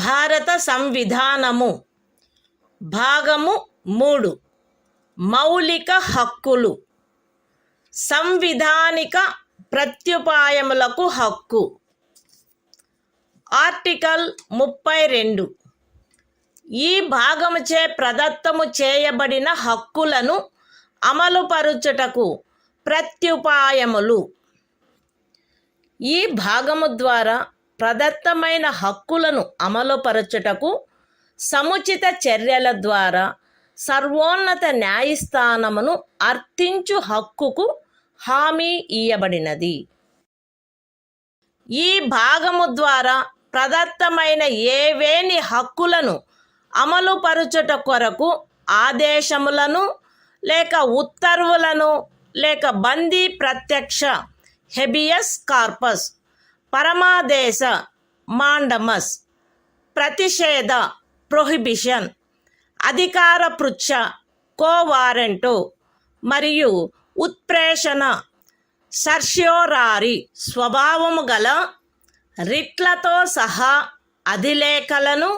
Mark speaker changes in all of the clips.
Speaker 1: భారత సంవిధానము భాగము 3 మౌలిక హక్కులు సంవిధానిక ప్రత్యుపాయములకు హక్కు ఆర్టికల్ 32 ఈ భాగముచే ప్రదత్తము చేయబడిన హక్కులను అమలుపరుచుటకు ప్రత్యుపాయములు ఈ భాగము ద్వారా ప్రదత్తమైన హక్కులను అమలుపరచుటకు సముచిత చర్యల ద్వారా సర్వోన్నత న్యాయస్థానమును అర్థించు హక్కుకు హామీ ఇయ్యబడినది. ఈ భాగము ద్వారా ప్రదత్తమైన ఏవేని హక్కులను అమలుపరచుట కొరకు ఆదేశములను లేక ఉత్తర్వులను లేక బందీ ప్రత్యక్ష హెబియస్ కార్పస్ పరమాదేశ మాండమస్ ప్రతిషేధ ప్రొహిబిషన్ అధికార పృచ్ఛ కోవారెంటు మరియు ఉత్ప్రేషణ సర్ష్యోరారి స్వభావము గల రిట్లతో సహా అధిలేఖలను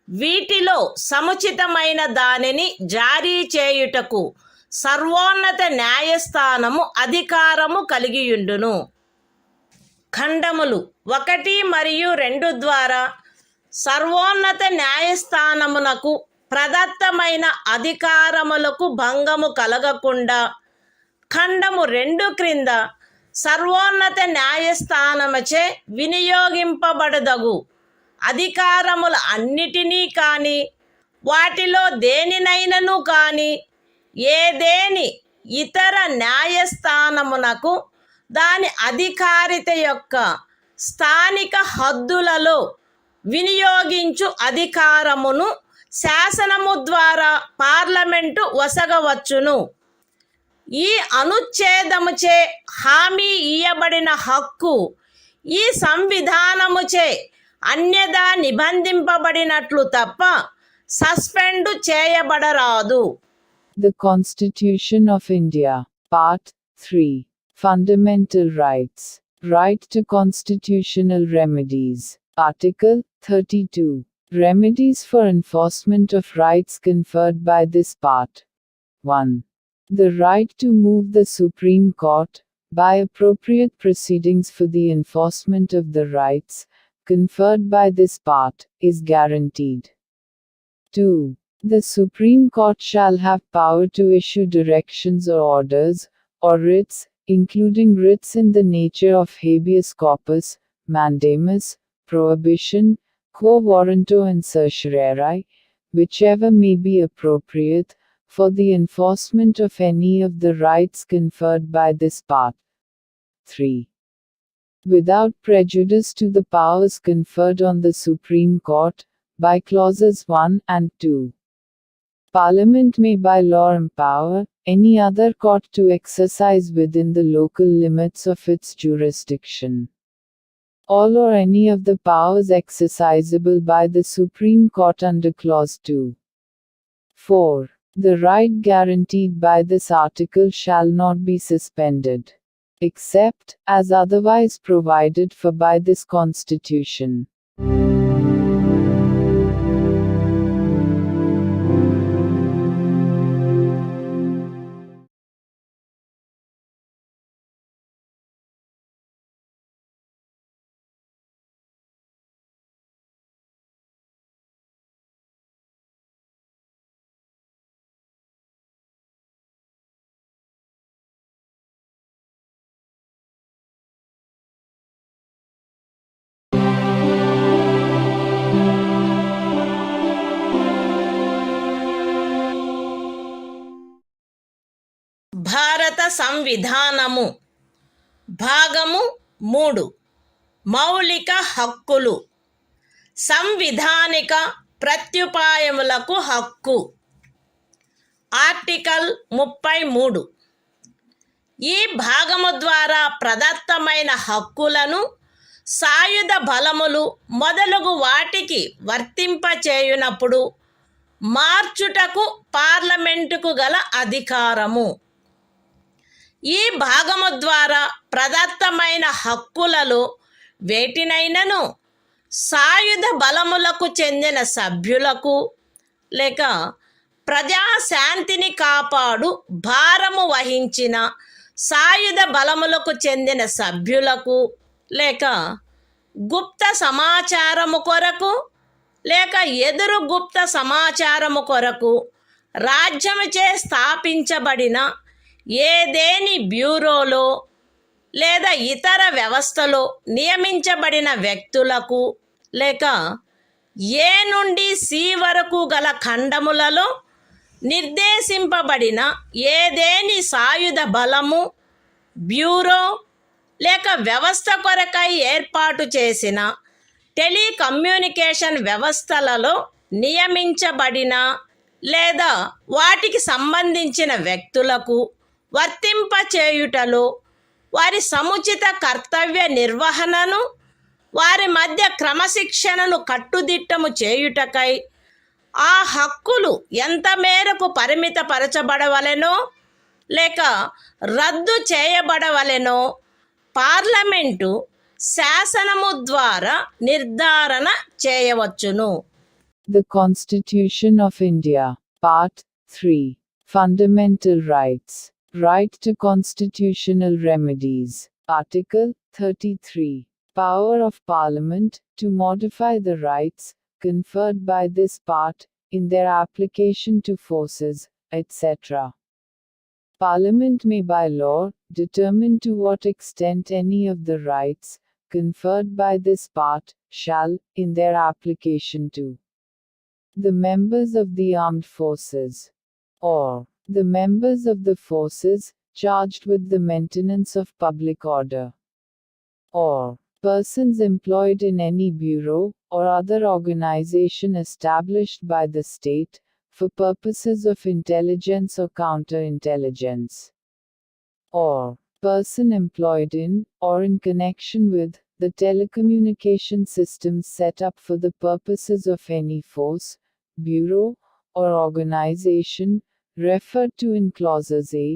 Speaker 1: వీటిలో సముచితమైన దానిని జారీ చేయుటకు సర్వోన్నత న్యాయస్థానము అధికారము కలిగియుండును. ఖండములు 1 మరియు 2 ద్వారా సర్వోన్నత న్యాయస్థానమునకు ప్రదత్తమైన అధికారములకు భంగము కలగకుండా ఖండము 2 క్రింద సర్వోన్నత న్యాయస్థానముచే వినియోగింపబడదగు అధికారముల అన్నిటినీ కానీ వాటిలో దేనినైనను కానీ ఏదేని ఇతర న్యాయస్థానమునకు దాని అధికారిత యొక్క స్థానిక హద్దులలో వినియోగించు అధికారమును శాసనము ద్వారా పార్లమెంటు వసగవచ్చును. ఈ అనుచ్ఛేదముచే హామీ ఇయ్యబడిన హక్కు ఈ సంవిధానముచే అన్యదా నిబంధింపబడినట్లు తప్ప suspend చేయబడరాదు.
Speaker 2: The Constitution of India, Part 3. Fundamental Rights. Right to constitutional remedies. Article 32. Remedies for enforcement of rights conferred by this part. 1. The right to move the Supreme Court, by appropriate proceedings for the enforcement of the rights conferred by this part, is guaranteed. 2. The Supreme Court shall have power to issue directions or orders, or writs, including writs in the nature of habeas corpus, mandamus, prohibition, quo warranto and certiorari, whichever may be appropriate, for the enforcement of any of the rights conferred by this part. 3. Without prejudice to the powers conferred on the Supreme Court, by clauses 1 and 2. Parliament may by law empower any other court to exercise within the local limits of its jurisdiction all or any of the powers exercisable by the Supreme Court under clause 2. 4. The right guaranteed by this article shall not be suspended, except as otherwise provided for by this Constitution.
Speaker 1: భారత సంవిధానము భాగము 3 మౌలిక హక్కులు సంవిధానిక ప్రత్యుపాయములకు హక్కు article 33 ఈ భాగము ద్వారా ప్రదత్తమైన హక్కులను సాయుధ బలములు మొదలగు వాటికి వర్తింపచేయునప్పుడు మార్చుటకు పార్లమెంటుకు గల అధికారము. ఈ భాగము ద్వారా ప్రదత్తమైన హక్కులలో వేటినైనను సాయుధ బలములకు చెందిన సభ్యులకు లేక ప్రజాశాంతిని కాపాడు భారము వహించిన సాయుధ బలములకు చెందిన సభ్యులకు లేక గుప్త సమాచారము కొరకు లేక ఎదురు గుప్త సమాచారము కొరకు రాజ్యముచే స్థాపించబడిన ఏదేని బ్యూరోలో లేదా ఇతర వ్యవస్థలో నియమించబడిన వ్యక్తులకు లేక ఏ నుండి సి వరకు గల ఖండములలో నిర్దేశింపబడిన ఏదేని సాయుధ బలము బ్యూరో లేక వ్యవస్థ కొరకై ఏర్పాటు చేసిన టెలికమ్యూనికేషన్ వ్యవస్థలలో నియమించబడిన లేదా వాటికి సంబంధించిన వ్యక్తులకు వర్తింపచేయుటలో వారి సముచిత కర్తవ్య నిర్వహణను వారి మధ్య క్రమశిక్షణను కట్టుదిట్టము చేయుటకై ఆ హక్కులు ఎంత మేరకు పరిమితపరచబడవలెనో లేక రద్దు చేయబడవలెనో పార్లమెంటు శాసనము ద్వారా నిర్ధారణ చేయవచ్చును.
Speaker 2: The Constitution of India, Part 3. Fundamental Rights. Right to constitutional remedies. Article 33. Power of Parliament to modify the rights conferred by this part in their application to forces, etc. Parliament may by law determine to what extent any of the rights conferred by this part shall, in their application to the members of the armed forces, or the members of the forces charged with the maintenance of public order, or persons employed in any bureau or other organization established by the state for purposes of intelligence or counterintelligence, or person employed in or in connection with the telecommunication systems set up for the purposes of any force, bureau, or organization referred to in clauses A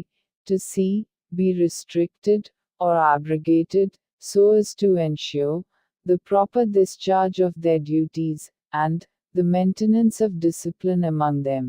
Speaker 2: to C be restricted or abrogated so as to ensure the proper discharge of their duties and the maintenance of discipline among them.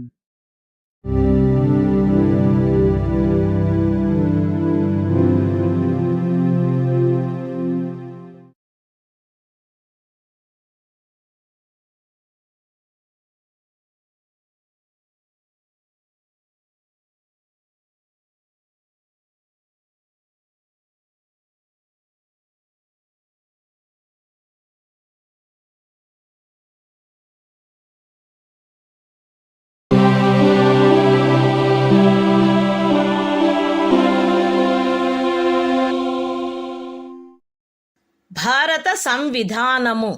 Speaker 1: భారత సంవిధానము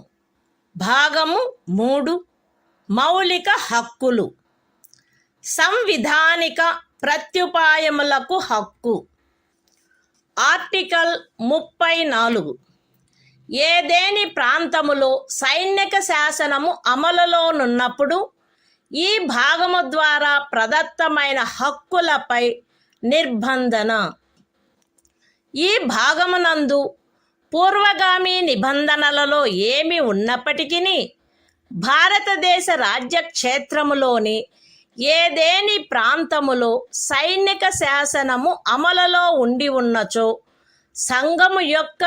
Speaker 1: భాగము 3 మౌలిక హక్కులు. సంవిధానిక ప్రత్యుపాయములకు హక్కు. Article 34. ఏదేని ప్రాంతములో సైనిక శాసనము అమలులోనున్నప్పుడు ఈ భాగము ద్వారా ప్రదత్తమైన హక్కులపై నిర్బంధన. ఈ భాగమునందు పూర్వగామి నిబంధనలలో ఏమి ఉన్నప్పటికీ భారతదేశ రాజ్యక్షేత్రములోని ఏదేని ప్రాంతములో సైనిక శాసనము అమలులో ఉండి ఉన్నచో సంఘము యొక్క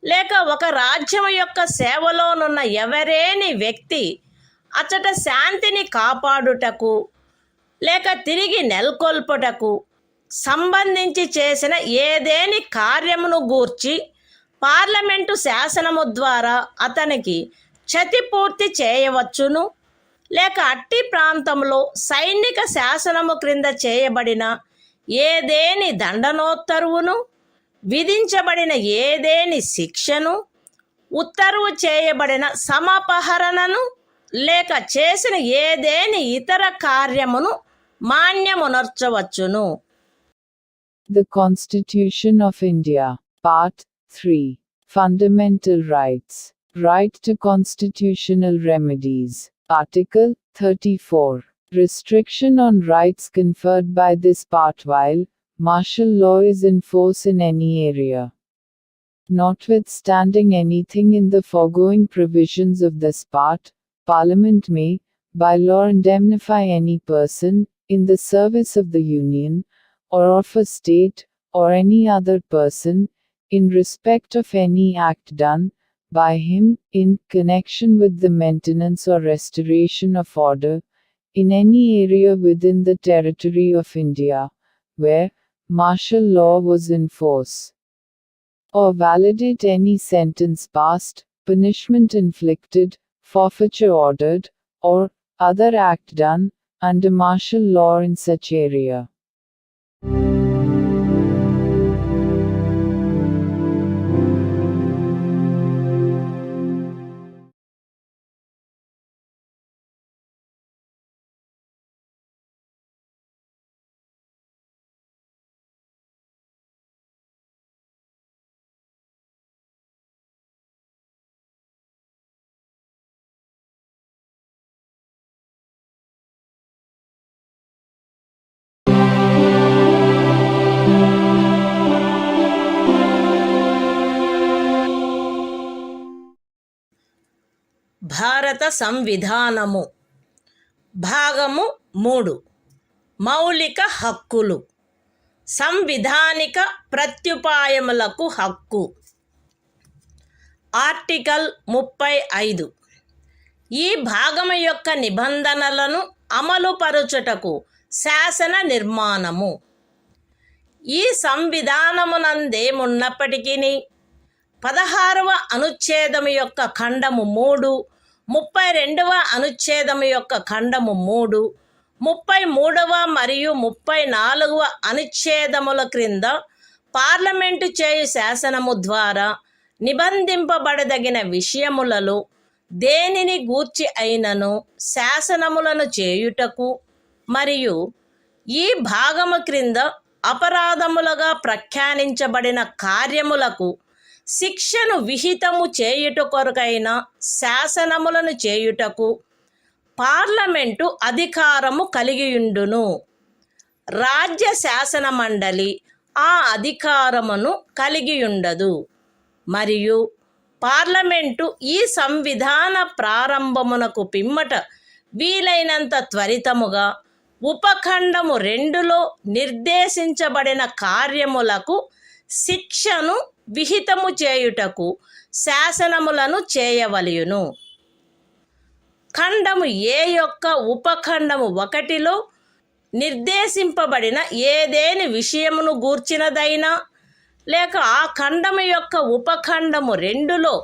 Speaker 1: లేక ఒక రాజ్యము యొక్క సేవలోనున్న ఎవరేని వ్యక్తి అచట శాంతిని కాపాడుటకు లేక తిరిగి నెలకొల్పుటకు సంబంధించి చేసిన ఏదేని కార్యమును గూర్చి పార్లమెంటు శాసనము ద్వారా అతనికి క్షతిపూర్తి చేయవచ్చును, లేక అట్టి ప్రాంతంలో సైనిక శాసనము క్రింద చేయబడిన ఏదేని దండనోత్తర్వును, విధించబడిన ఏదేని శిక్షను, ఉత్తర్వు చేయబడిన సమపహరణను, లేక చేసిన ఏదేని ఇతర కార్యమును మాన్యమునర్చవచ్చును.
Speaker 2: The Constitution of India, Part 3. Fundamental Rights. Right to constitutional remedies. Article 34. Restriction on rights conferred by this part while martial law is in force in any area. Notwithstanding anything in the foregoing provisions of this part, Parliament may, by law, indemnify any person, in the service of the Union, or of a state, or any other person, in respect of any act done by him, in connection with the maintenance or restoration of order, in any area within the territory of India, where martial law was in force, or validate any sentence passed, punishment inflicted, forfeiture ordered, or other act done under martial law in such area.
Speaker 1: భారత సంవిధానము భాగము 3 మౌలిక హక్కులు సంవిధానిక ప్రత్యుపాయములకు హక్కు article 35 ఈ భాగము యొక్క నిబంధనలను అమలుపరచుటకు శాసన నిర్మాణము ఈ సంవిధానమునందేమున్నప్పటికీ 16వ అనుచ్ఛేదము యొక్క ఖండము 3, 32వ అనుచ్ఛేదము యొక్క ఖండము 3, 33వ మరియు 34వ అనుచ్ఛేదముల క్రింద పార్లమెంటు చేయు శాసనము ద్వారా నిబంధింపబడదగిన విషయములలో దేనిని గూర్చి అయినను శాసనములను చేయుటకు మరియు ఈ భాగము క్రింద అపరాధములుగా ప్రఖ్యానించబడిన కార్యములకు శిక్షను విహితము చేయుట కొరకైన శాసనములను చేయుటకు పార్లమెంటు అధికారము కలిగియుండును. రాజ్య శాసన మండలి ఆ అధికారమును కలిగియుండదు. మరియు పార్లమెంటు ఈ సంవిధాన ప్రారంభమునకు పిమ్మట వీలైనంత త్వరితముగా ఉపఖండము 2లో నిర్దేశించబడిన కార్యములకు శిక్షను విహితము చేయుటకు శాసనములను చేయవలయును. ఖండము ఏ యొక్క ఉపఖండము 1లో నిర్దేశింపబడిన ఏదేని విషయమును గూర్చినదైనా లేక ఆ ఖండము యొక్క ఉపఖండము 2లో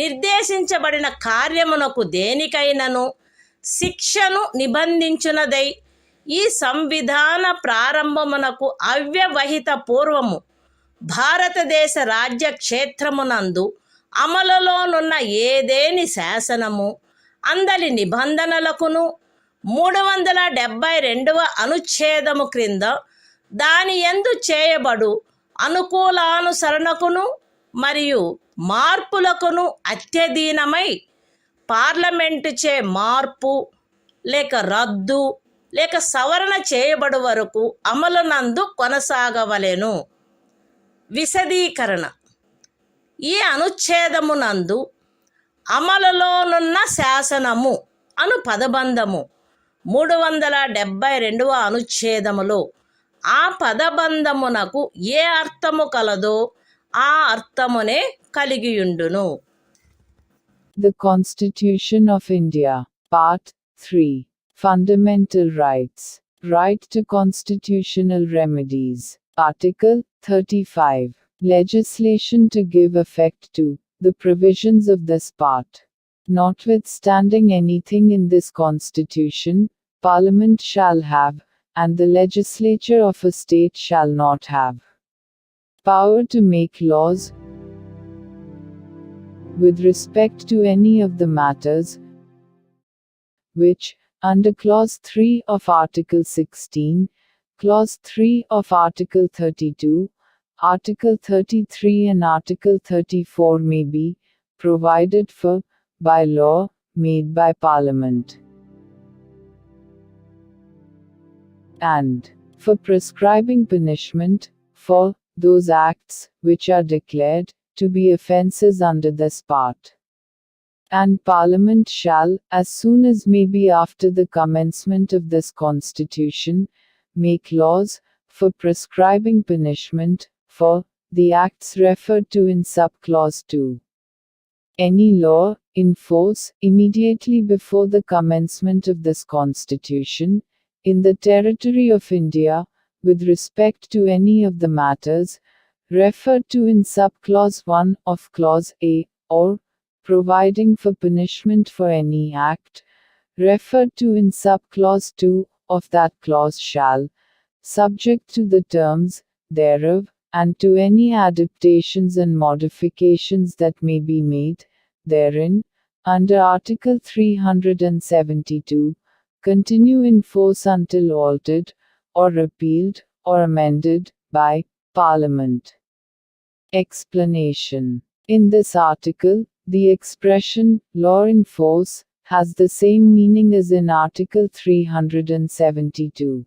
Speaker 1: నిర్దేశించబడిన కార్యమునకు దేనికైనను శిక్షను నిబంధించునదై ఈ సంవిధాన ప్రారంభమునకు అవ్యవహిత పూర్వము భారతదేశ రాజ్య క్షేత్రమునందు అమలులోనున్న ఏదేని శాసనము అందలి నిబంధనలకును 372వ అనుచ్ఛేదము క్రింద దాని యందు చేయబడు అనుకూలానుసరణకును మరియు మార్పులకును అత్యధీనమై పార్లమెంటుచే మార్పు లేక రద్దు లేక సవరణ చేయబడు వరకు అమలునందు కొనసాగవలెను. విశదీకరణ ఈ అనుచ్ఛేదమునందు అమలులోనున్న శాసనము అను పదబంధము 372వ అనుచ్ఛేదములో ఆ పదబంధమునకు ఏ అర్థము కలదో ఆ అర్థమునే కలిగియుండును.
Speaker 2: The Constitution of India, Part 3. Fundamental Rights. Right to constitutional remedies. Article 35. Legislation to give effect to the provisions of this part. Notwithstanding anything in this Constitution, Parliament shall have, and the legislature of a state shall not have, power to make laws with respect to any of the matters which, under Clause 3 of Article 16, Clause 3 of Article 32, Article 33 and Article 34 may be provided for by law made by Parliament, and for prescribing punishment for those acts which are declared to be offences under this part. And Parliament shall, as soon as may be after the commencement of this Constitution, make laws, for prescribing punishment, for the acts referred to in subclause 2. Any law, in force, immediately before the commencement of this Constitution, in the territory of India, with respect to any of the matters, referred to in subclause 1 of clause A, or providing for punishment for any act, referred to in subclause 2 of that clause shall, subject to the terms thereof, and to any adaptations and modifications that may be made therein, under Article 372, continue in force until altered, or repealed, or amended, by Parliament. Explanation. In this article, the expression, law in force, has the same meaning as in Article 372.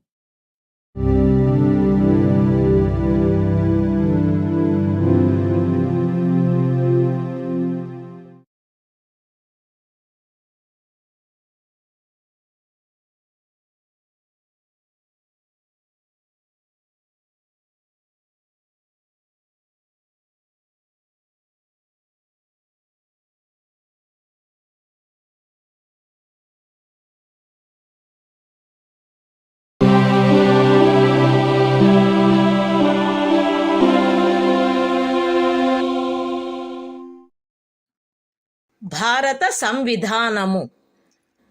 Speaker 1: భారత సంవిధానము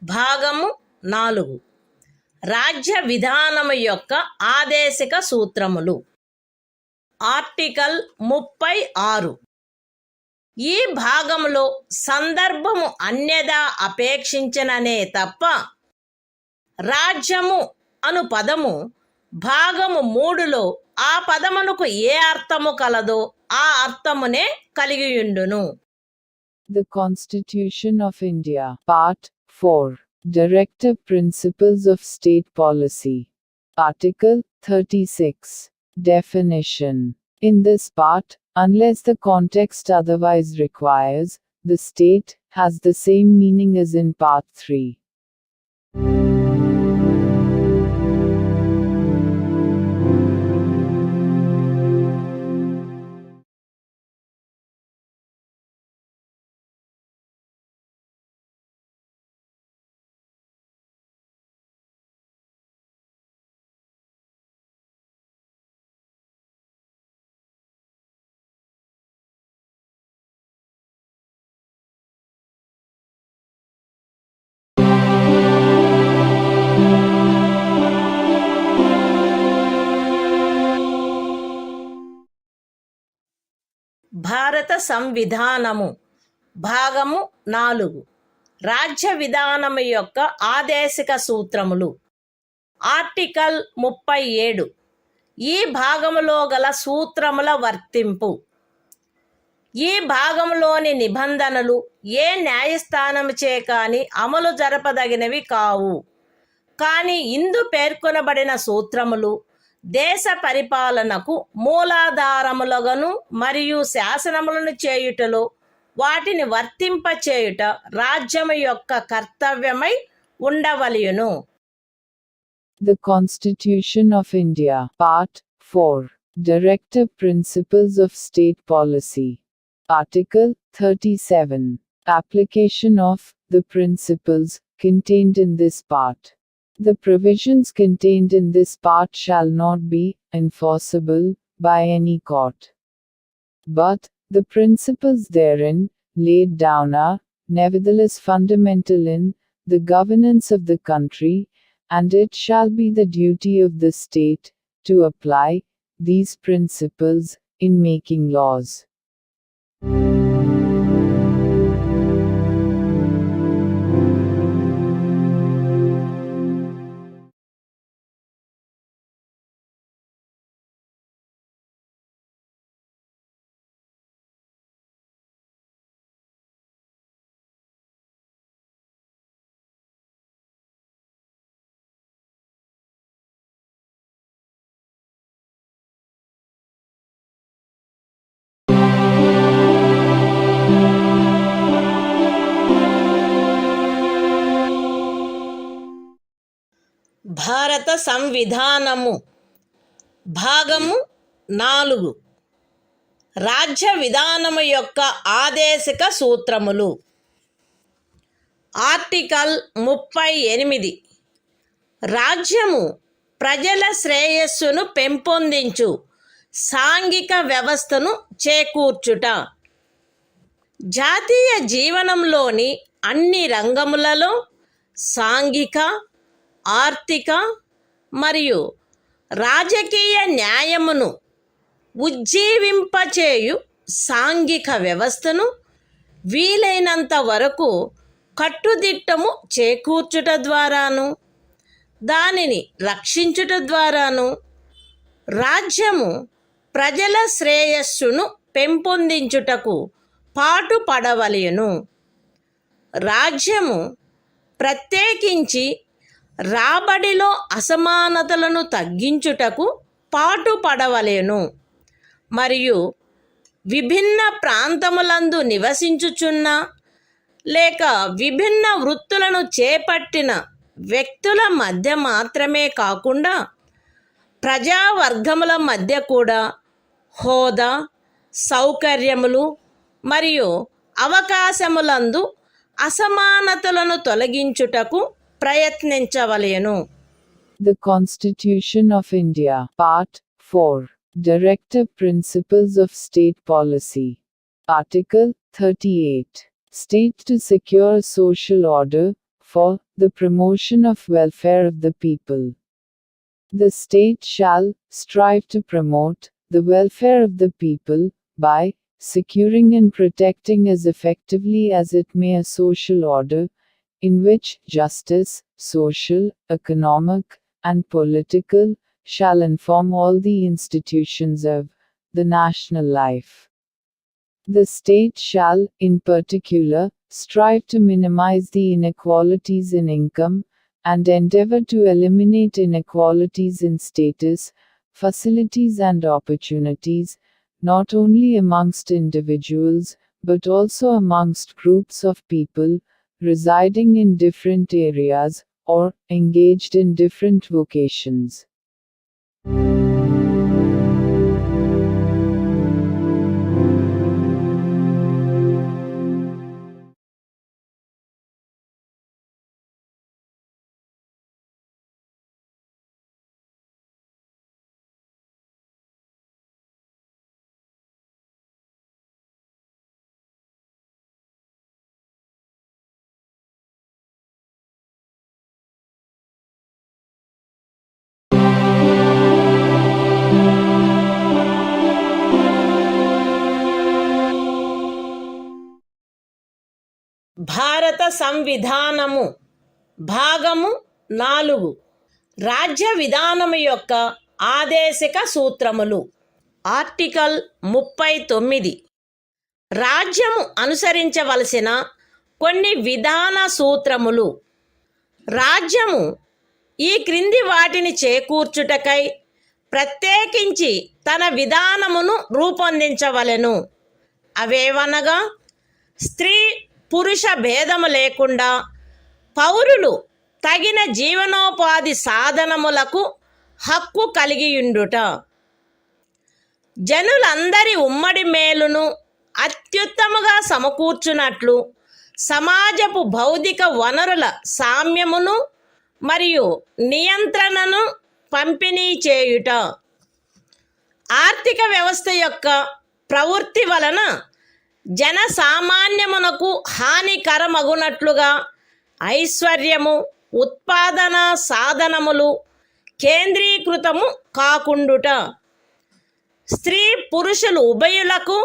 Speaker 1: భాగము 4 రాజ్య విధానము యొక్క ఆదేశిక సూత్రములు. Article 36. ఈ భాగములో సందర్భము అన్యదా అపేక్షించననే తప్ప రాజ్యము అను పదము భాగము 3లో ఆ పదమునకు ఏ అర్థము కలదో ఆ అర్థమునే కలిగియుండును.
Speaker 2: The Constitution of India, Part 4. Directive Principles of State Policy. Article 36. Definition. In this part, unless the context otherwise requires, the state has the same meaning as in Part 3.
Speaker 1: భారత సంవిధానము భాగము 4 రాజ్య విధానము యొక్క ఆదేశిక సూత్రములు. ఆర్టికల్ 37. ఈ భాగములో గల సూత్రముల వర్తింపు. ఈ భాగములోని నిబంధనలు ఏ న్యాయస్థానముచే కాని అమలు జరపదగినవి కావు. కానీ ఇందు పేర్కొనబడిన సూత్రములు దేశ పరిపాలనకు మూలాధారములుగాను మరియు శాసనములను చేయుటలో వాటిని వర్తింపచేయుట రాజ్యము యొక్క కర్తవ్యమై ఉండవలెను.
Speaker 2: The Constitution of India, Part 4. Directive Principles of State Policy. Article 37. Application of the principles contained in this part. The provisions contained in this part shall not be enforceable by any court. But the principles therein laid down are, nevertheless, fundamental in the governance of the country, and it shall be the duty of the state to apply these principles in making laws.
Speaker 1: భారత సంవిధానము భాగము 4 రాజ్య విధానము యొక్క ఆదేశిక సూత్రములు. Article 38 రాజ్యము ప్రజల శ్రేయస్సును పెంపొందించు సాంఘిక వ్యవస్థను చేకూర్చుట. జాతీయ జీవనంలోని అన్ని రంగములలో సాంఘిక, ఆర్థిక మరియు రాజకీయ న్యాయమును ఉజ్జీవింపచేయు సాంఘిక వ్యవస్థను వీలైనంత వరకు కట్టుదిట్టము చేకూర్చుట ద్వారాను, దానిని రక్షించుట ద్వారాను రాజ్యము ప్రజల శ్రేయస్సును పెంపొందించుటకు పాటుపడవలెను. రాజ్యము ప్రత్యేకించి రాబడిలో అసమానతలను తగ్గించుటకు పాటుపడవలెను మరియు విభిన్న ప్రాంతములందు నివసించుచున్న లేక విభిన్న వృత్తులను చేపట్టిన వ్యక్తుల మధ్య మాత్రమే కాకుండా ప్రజావర్గముల మధ్య కూడా హోదా, సౌకర్యములు మరియు అవకాశములందు అసమానతలను తొలగించుటకు ప్రయత్నించవలెను.
Speaker 2: The Constitution of India, Part 4, Directive Principles of State Policy. Article 38. State to secure social order, for the promotion of welfare of the people. The state shall strive to promote the welfare of the people, by securing and protecting as effectively as it may a social order, in which justice, social, economic, and political, shall inform all the institutions of the national life. The state shall, in particular, strive to minimize the inequalities in income, and endeavor to eliminate inequalities in status, facilities and opportunities, not only amongst individuals, but also amongst groups of people, residing in different areas, or engaged in different vocations.
Speaker 1: భారత సంవిధానము భాగము 4 రాజ్య విధానము యొక్క ఆదేశిక సూత్రములు. Article 39 రాజ్యము అనుసరించవలసిన కొన్ని విధాన సూత్రములు. రాజ్యము ఈ క్రింది వాటిని చేకూర్చుటకై ప్రత్యేకించి తన విధానమును రూపొందించవలెను. అవేవనగా స్త్రీ పురుష భేదము లేకుండా పౌరులు తగిన జీవనోపాధి సాధనములకు హక్కు కలిగియుండుట, జనులందరి ఉమ్మడి మేలును అత్యుత్తముగా సమకూర్చునట్లు సమాజపు భౌతిక వనరుల సామ్యమును మరియు నియంత్రణను పంపిణీ చేయుట, ఆర్థిక వ్యవస్థ యొక్క ప్రవృత్తి వలన జనసామాన్యమునకు హానికరమగునట్లుగా ఐశ్వర్యము, ఉత్పాదన సాధనములు కేంద్రీకృతము కాకుండుట, స్త్రీ పురుషులు ఉభయులకు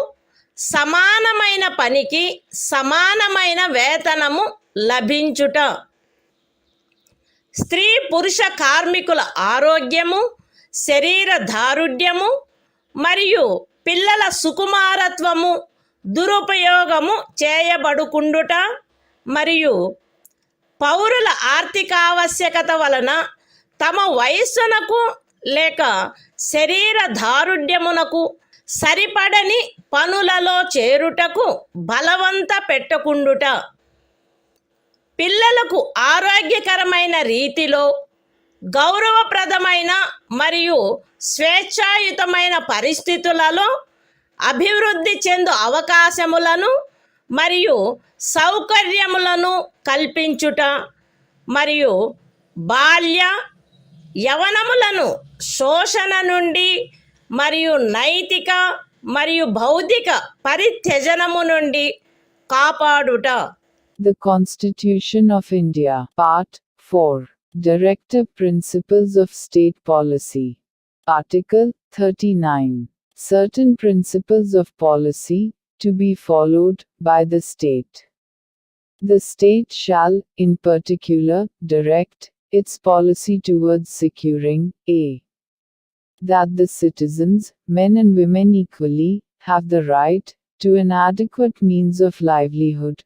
Speaker 1: సమానమైన పనికి సమానమైన వేతనము లభించుట, స్త్రీ పురుష కార్మికుల ఆరోగ్యము, శరీర దారుఢ్యము మరియు పిల్లల సుకుమారత్వము దురుపయోగము చేయబడుకుండుట మరియు పౌరుల ఆర్థికావశ్యకత వలన తమ వయస్సునకు లేక శరీర దారుఢ్యమునకు సరిపడని పనులలో చేరుటకు బలవంత పెట్టకుండుట, పిల్లలకు ఆరోగ్యకరమైన రీతిలో గౌరవప్రదమైన మరియు స్వేచ్ఛాయుతమైన పరిస్థితులలో అభివృద్ధి చెందు అవకాశములను మరియు సౌకర్యములను కల్పించుట మరియు బాల్య యవనములను శోషణ నుండి మరియు నైతిక మరియు బౌద్ధిక పరిత్యజనము నుండి కాపాడుట.
Speaker 2: The Constitution of India, Part 4. Directive Principles of State Policy. Article 39. Certain principles of policy, to be followed by the state. The state shall, in particular, direct its policy towards securing a. That the citizens, men and women equally, have the right to an adequate means of livelihood.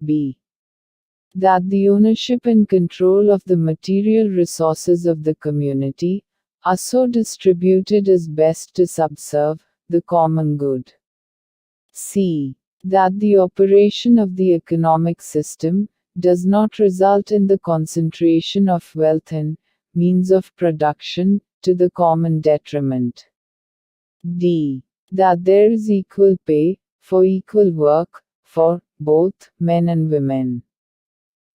Speaker 2: b. That the ownership and control of the material resources of the community are so distributed as best to subserve the common good. c. That the operation of the economic system does not result in the concentration of wealth and means of production to the common detriment. d. That there is equal pay for equal work for both men and women.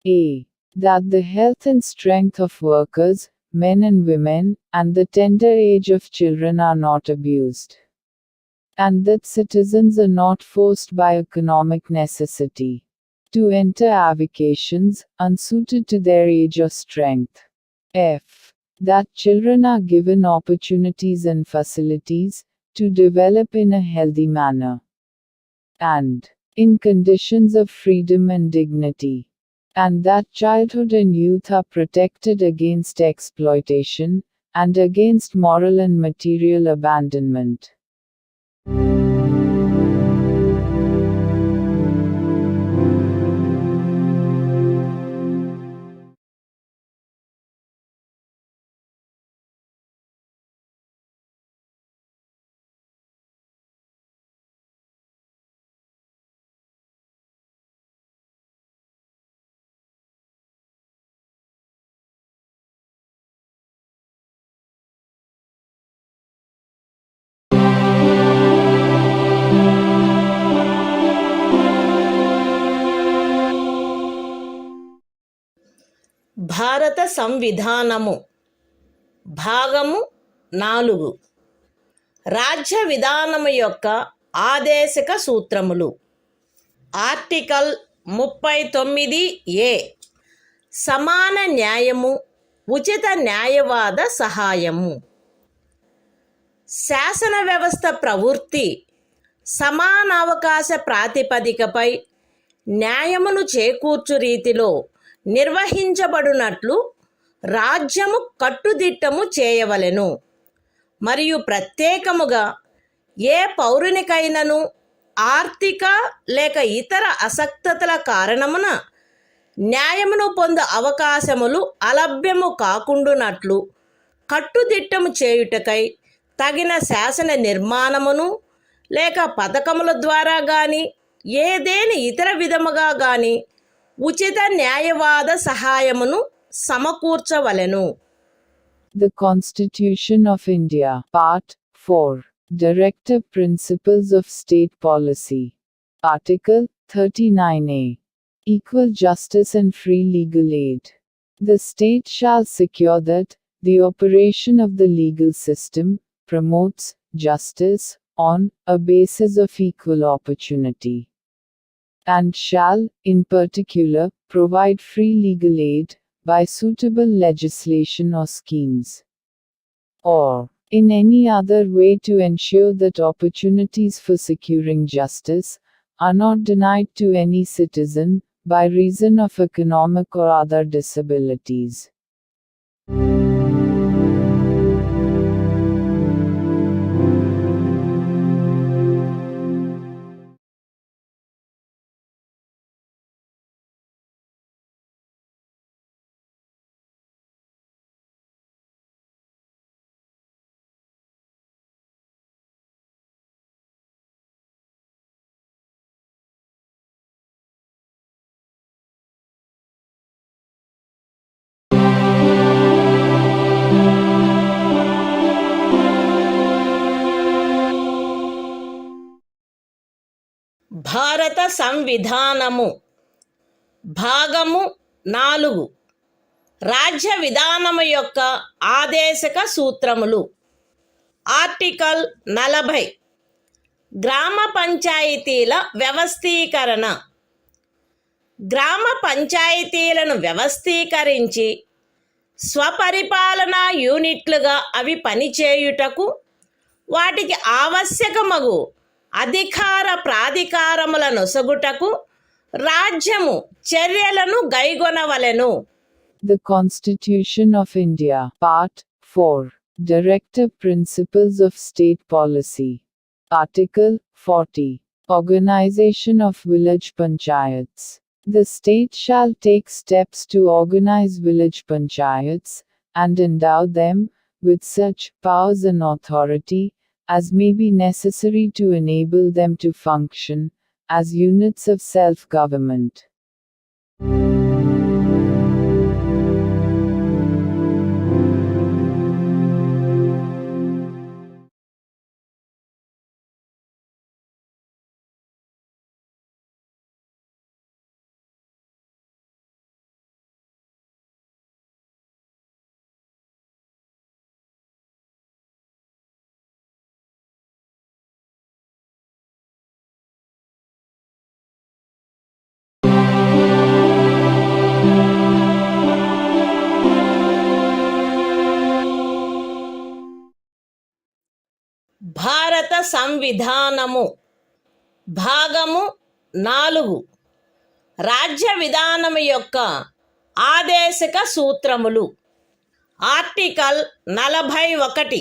Speaker 2: a. That the health and strength of workers, men and women, and the tender age of children are not abused. And that citizens are not forced by economic necessity to enter avocations unsuited to their age or strength. f. That children are given opportunities and facilities to develop in a healthy manner and in conditions of freedom and dignity. And that childhood and youth are protected against exploitation and against moral and material abandonment.
Speaker 1: భారత సంవిధానము భాగము 4. రాజ్య విధానము యొక్క ఆదేశక సూత్రములు. Article 39A. సమాన న్యాయము, ఉచిత న్యాయవాద సహాయము. శాసన వ్యవస్థ ప్రవృత్తి సమానావకాశ ప్రాతిపదికపై న్యాయమును చేకూర్చు రీతిలో నిర్వహించబడునట్లు రాజ్యము కట్టుదిట్టము చేయవలెను. మరియు ప్రత్యేకముగా ఏ పౌరునికైనను ఆర్థిక లేక ఇతర అసక్తతల కారణమున న్యాయమును పొందు అవకాశములు అలభ్యము కాకుండునట్లు కట్టుదిట్టము చేయుటకై తగిన శాసన నిర్మాణమును లేక పథకముల ద్వారా గాని ఏదేని ఇతర విధముగా గాని ఉచిత న్యాయవాద సహాయమును సమకూర్చవలెను.
Speaker 2: The Constitution of India, Part 4. Directive Principles of State Policy. Article 39A. Equal justice and free legal aid. The state shall secure that the operation of the legal system promotes justice on a basis of equal opportunity, and shall, in particular, provide free legal aid by suitable legislation or schemes, or in any other way to ensure that opportunities for securing justice are not denied to any citizen by reason of economic or other disabilities.
Speaker 1: సంవిధానము భాగము 4 రాజ్య విధానము యొక్క ఆదేశక సూత్రములు. Article 40 గ్రామ పంచాయతీల వ్యవస్థీకరణ. గ్రామ పంచాయతీలను వ్యవస్థీకరించి స్వపరిపాలనా యూనిట్లుగా అవి పనిచేయుటకు వాటికి ఆవశ్యకమగు అధికార ప్రాధికారముల నొసగుటకు రాజ్యము చర్యలను గైగొనవలెను.
Speaker 2: The Constitution of India, Part 4, Directive Principles of State Policy. Article 40, Organization of Village Panchayats. The state shall take steps to organize village panchayats, and endow them with such powers and authority as may be necessary to enable them to function as units of self-government.
Speaker 1: భారత సంవిధానము భాగము 4 రాజ్య విధానము యొక్క ఆదేశక సూత్రములు. Article 41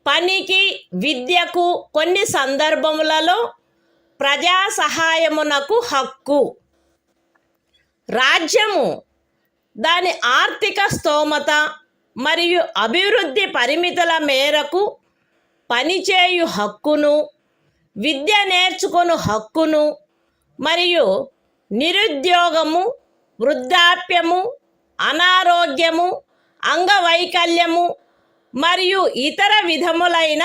Speaker 1: పనికి విద్యకు కొన్ని సందర్భములలో ప్రజా సహాయమునకు హక్కు. రాజ్యము దాని ఆర్థిక స్తోమత మరియు అభివృద్ధి పరిమితుల మేరకు పనిచేయు హక్కును, విద్య నేర్చుకొను హక్కును మరియు నిరుద్యోగము, వృద్ధాప్యము, అనారోగ్యము, అంగవైకల్యము మరియు ఇతర విధములైన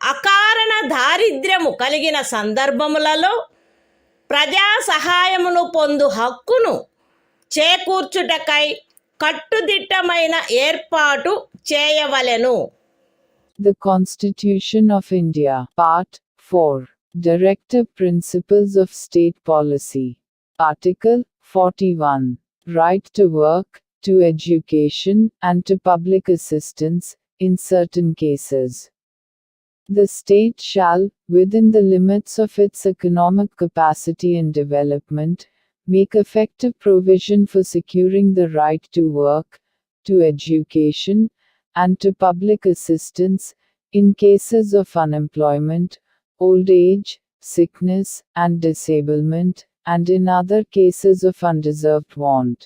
Speaker 1: అకారణ దారిద్ర్యము కలిగిన సందర్భములలో ప్రజా సహాయమును పొందు హక్కును చేకూర్చుటకై కట్టుదిట్టమైన ఏర్పాటు చేయవలెను.
Speaker 2: The Constitution of India, Part 4, Directive Principles of State Policy. Article 41, Right to work, to education, and to public assistance, in certain cases. The state shall, within the limits of its economic capacity and development, make effective provision for securing the right to work, to education, and to public assistance, in cases of unemployment, old age, sickness, and disablement, and in other cases of undeserved want.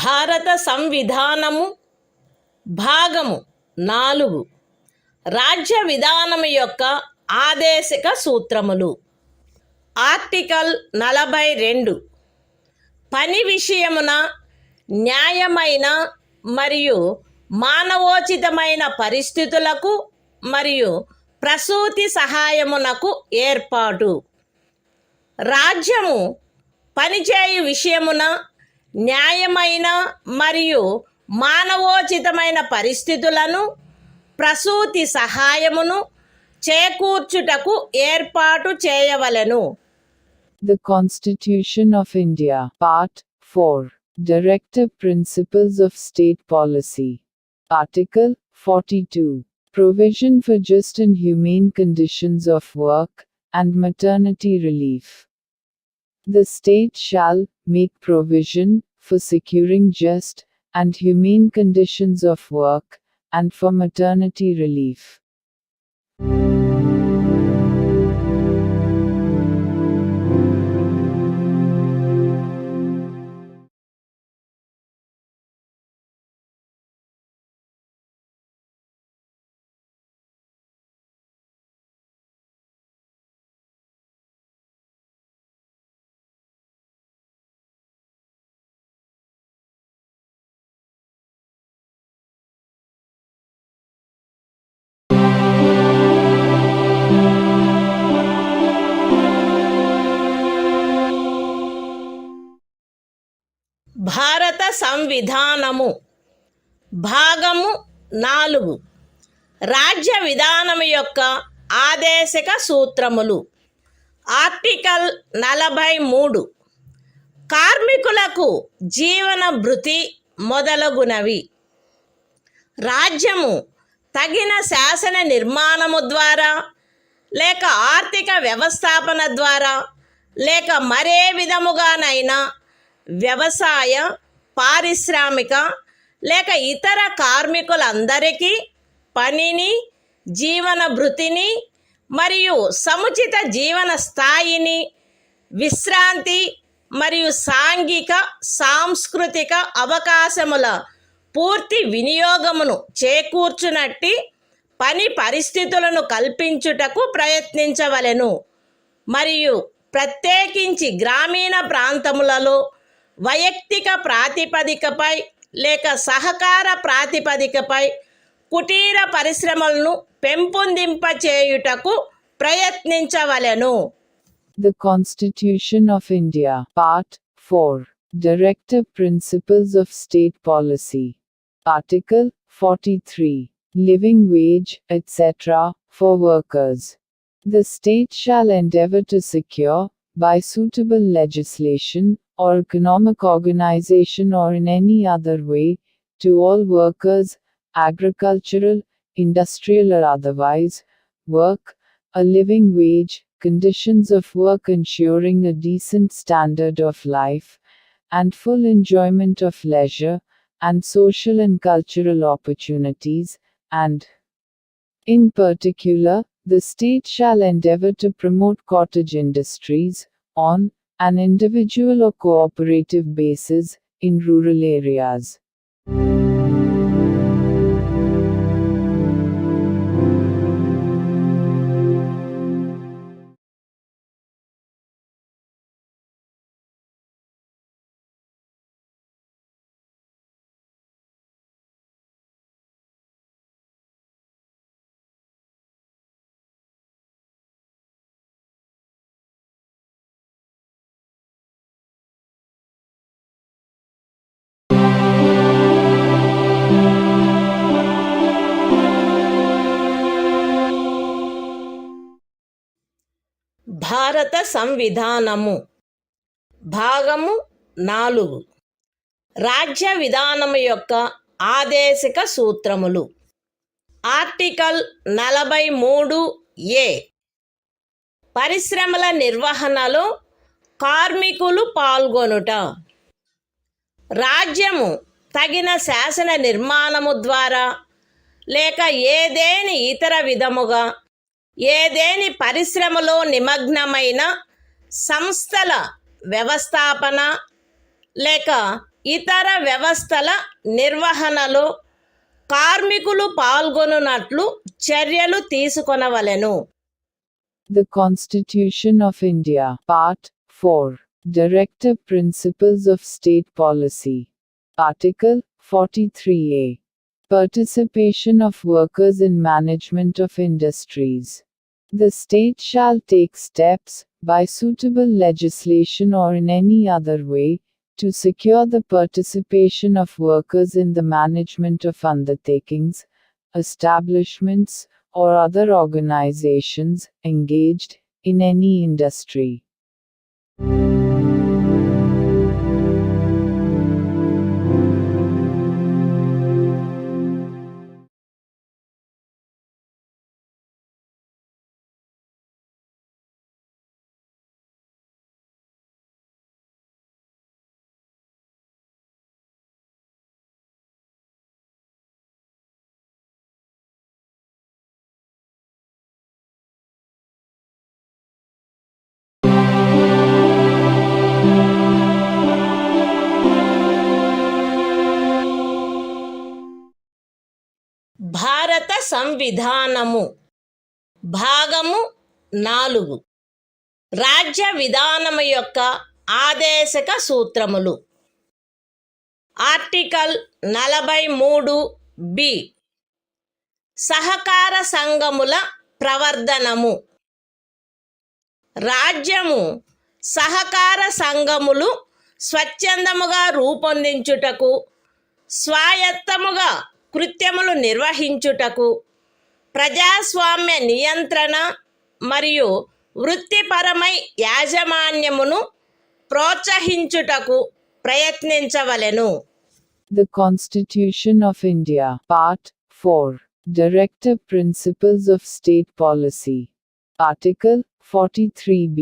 Speaker 1: భారత సంవిధానము భాగము 4 రాజ్య విధానము యొక్క ఆదేశక సూత్రములు. Article 42 పని విషయమున న్యాయమైన మరియు మానవోచితమైన పరిస్థితులకు మరియు ప్రసూతి సహాయమునకు ఏర్పాటు. రాజ్యము పనిచేయు విషయమున న్యాయమైన మరియు మానవోచితమైన పరిస్థితులను ప్రసూతి సహాయమును చేకూర్చుటకు ఏర్పాటు చేయవలెను.
Speaker 2: The Constitution of India, Part 4, Directive Principles of State Policy. Article 42, Provision for just and humane conditions of work, and maternity relief. The state shall make provision for securing just and humane conditions of work, and for maternity relief.
Speaker 1: భారత సంవిధానము భాగము 4 రాజ్య విధానము యొక్క ఆదేశక సూత్రములు. Article 43 కార్మికులకు జీవన భృతి మొదలగునవి. రాజ్యము తగిన శాసన నిర్మాణము ద్వారా లేక ఆర్థిక వ్యవస్థాపన ద్వారా లేక మరే విధముగానైనా వ్యవసాయ, పారిశ్రామిక లేక ఇతర కార్మికులందరికీ పనిని, జీవన భృతిని మరియు సముచిత జీవన స్థాయిని, విశ్రాంతి మరియు సాంఘిక సాంస్కృతిక అవకాశముల పూర్తి వినియోగమును చేకూర్చునట్టి పని పరిస్థితులను కల్పించుటకు ప్రయత్నించవలెను. మరియు ప్రత్యేకించి గ్రామీణ ప్రాంతములలో వైయక్తిక ప్రాతిపదికపై లేక సహకార ప్రాతిపదికపై కుటీర పరిశ్రమలను పెంపొందింపచేయుటకు ప్రయత్నించవలెను.
Speaker 2: The Constitution of India, Part 4. Directive Principles of State Policy. Article 43. Living wage, etc., for workers. The state shall endeavor to secure, by suitable legislation, or economic organization or in any other way, to all workers, agricultural, industrial or otherwise, work, a living wage, conditions of work ensuring a decent standard of life, and full enjoyment of leisure, and social and cultural opportunities, and, in particular, the state shall endeavor to promote cottage industries, on an individual or cooperative basis, in rural areas.
Speaker 1: భారత సంవిధానము భాగము 4 రాజ్య విధానము యొక్క ఆదేశిక సూత్రములు. Article 43A పరిశ్రమల నిర్వహణలో కార్మికులు పాల్గొనుట. రాజ్యము తగిన శాసన నిర్మాణము ద్వారా లేక ఏదేని ఇతర విధముగా ఏదేని పరిశ్రమలో నిమగ్నమైన సంస్థల వ్యవస్థాపన లేక ఇతర వ్యవస్థల నిర్వహణలో కార్మికులు పాల్గొనున్నట్లు చర్యలు తీసుకొనవలెను.
Speaker 2: The Constitution of India, Part 4. Directive Principles of State Policy. Article 43A. Participation of workers in management of industries. The state shall take steps, by suitable legislation or in any other way, to secure the participation of workers in the management of undertakings, establishments, or other organizations engaged in any industry.
Speaker 1: భారత సంవిధానము భాగము 4 రాజ్య విధానము యొక్క ఆదేశక సూత్రములు. Article 43 సహకార సంఘముల ప్రవర్ధనము. రాజ్యము సహకార సంఘములు స్వచ్ఛందముగా రూపొందించుటకు, స్వాయత్తముగా కృత్యములు నిర్వహించుటకు, ప్రజాస్వామ్య నియంత్రణ మరియు వృత్తిపరమై యాజమాన్యమును ప్రోత్సహించుటకు ప్రయత్నించవలెను.
Speaker 2: The Constitution of India, Part 4, Directive Principles of State Policy. Article 43b.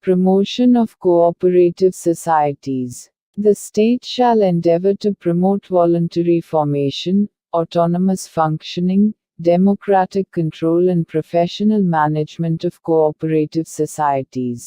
Speaker 2: Promotion of cooperative societies. The state shall endeavor to promote voluntary formation, autonomous functioning, democratic control and professional management of cooperative societies.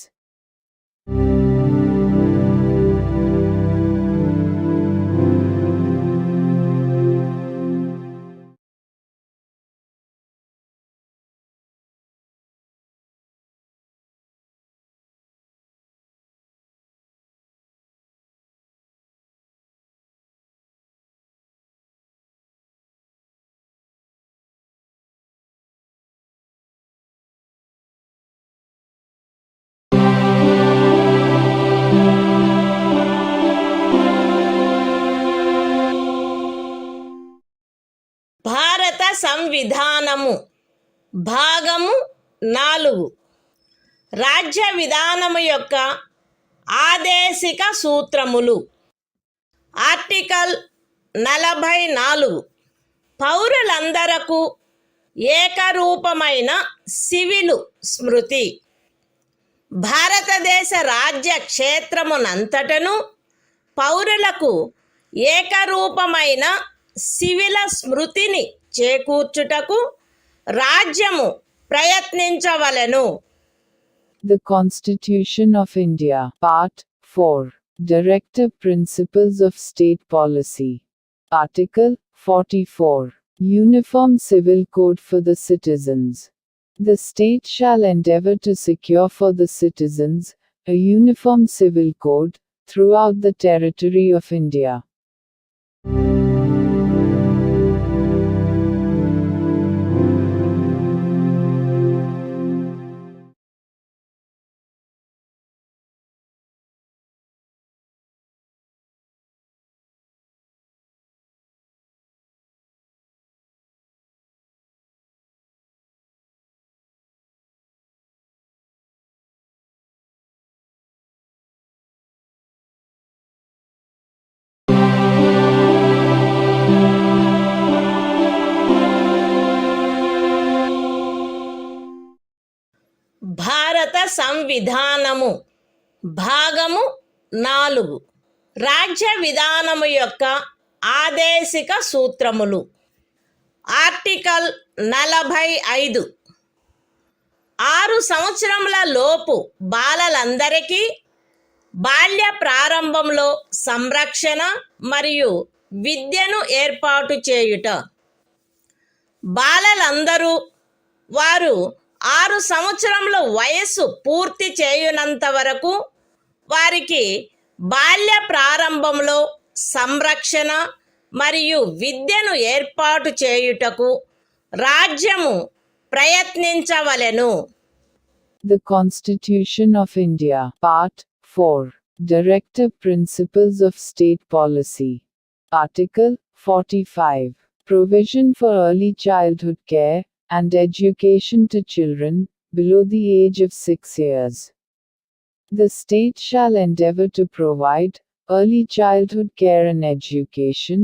Speaker 1: భారత సంవిధానము భాగము 4 రాజ్య విధానము యొక్క ఆదేశిక సూత్రములు. Article 44 పౌరులందరకు ఏకరూపమైన civil స్మృతి. భారతదేశ రాజ్య క్షేత్రమునంతటను పౌరులకు ఏకరూపమైన సివిల స్మృతిని చేకూర్చుటకు రాజ్యము ప్రయత్నించవలెను.
Speaker 2: The Constitution of India, Part 4, Directive Principles of State Policy. Article 44. Uniform Civil Code for the Citizens. The state shall endeavor to secure for the citizens a uniform civil code throughout the territory of India.
Speaker 1: భారత సంవిధానము భాగము 4 రాజ్య విధానము యొక్క ఆదేశిక సూత్రములు. Article 45 6 సంవత్సరముల లోపు బాలలందరికీ బాల్య ప్రారంభంలో సంరక్షణ మరియు విద్యను ఏర్పాటు చేయుట. బాలలందరూ వారు 6 సంవత్సరముల వయస్సు పూర్తి చేయునంత వరకు వారికి బాల్య ప్రారంభంలో సంరక్షణ మరియు విద్యను ఏర్పాటు చేయుటకు రాజ్యము ప్రయత్నించవలెను.
Speaker 2: The Constitution of India, Part 4, Directive Principles of State Policy. Article 45. Provision for early childhood care and education to children below the age of 6 years. The state shall endeavor to provide early childhood care and education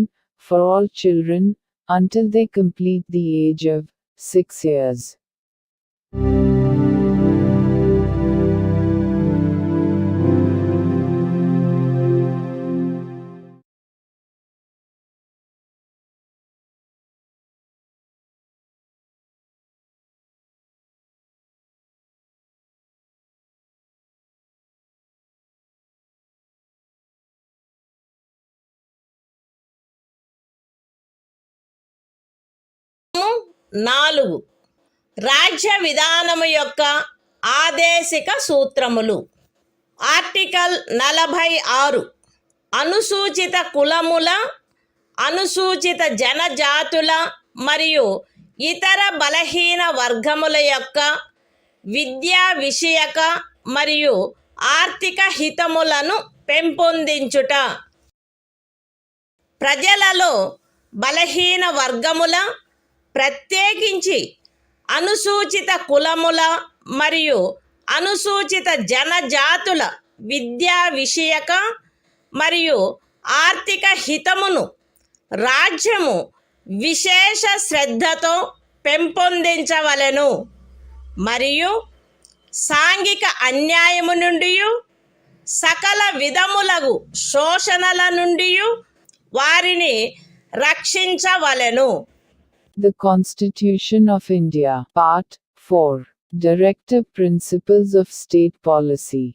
Speaker 2: for all children until they complete the age of 6 years.
Speaker 1: 4 రాజ్య విధానము యొక్క ఆదేశిక సూత్రములు. Article 46 అనుసూచిత కులముల, అనుసూచిత జనజాతుల మరియు ఇతర బలహీన వర్గముల యొక్క విద్యా విషయక మరియు ఆర్థిక హితములను పెంపొందించుట. ప్రజలలో బలహీన వర్గముల, ప్రత్యేకించి అనుసూచిత కులముల మరియు అనుసూచిత జనజాతుల విద్యా విషయక మరియు ఆర్థిక హితమును రాజ్యము విశేష శ్రద్ధతో పెంపొందించవలెను మరియు సాంఘిక అన్యాయము నుండి సకల విధములగు శోషణల నుండి వారిని రక్షించవలెను.
Speaker 2: The Constitution of India, Part 4, Directive Principles of State Policy.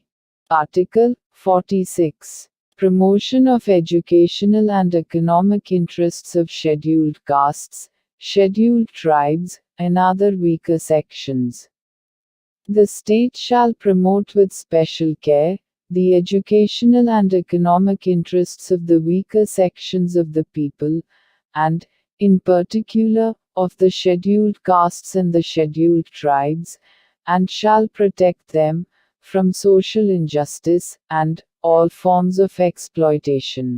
Speaker 2: Article 46. Promotion of educational and economic interests of scheduled castes, scheduled tribes, and other weaker sections. The state shall promote with special care the educational and economic interests of the weaker sections of the people, and, in particular, of the scheduled castes and the scheduled tribes, and shall protect them from social injustice and all forms of exploitation.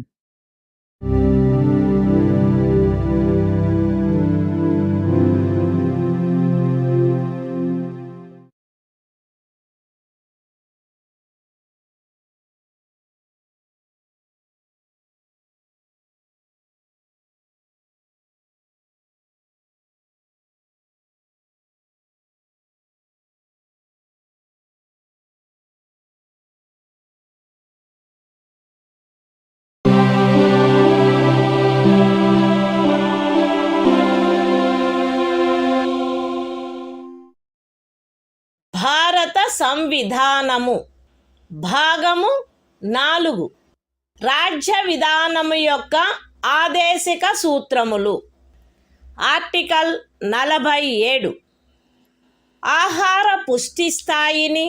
Speaker 1: భారత సంవిధానము భాగము 4 రాజ్య విధానము యొక్క ఆదేశిక సూత్రములు. Article 47 ఆహార పుష్టి స్థాయిని,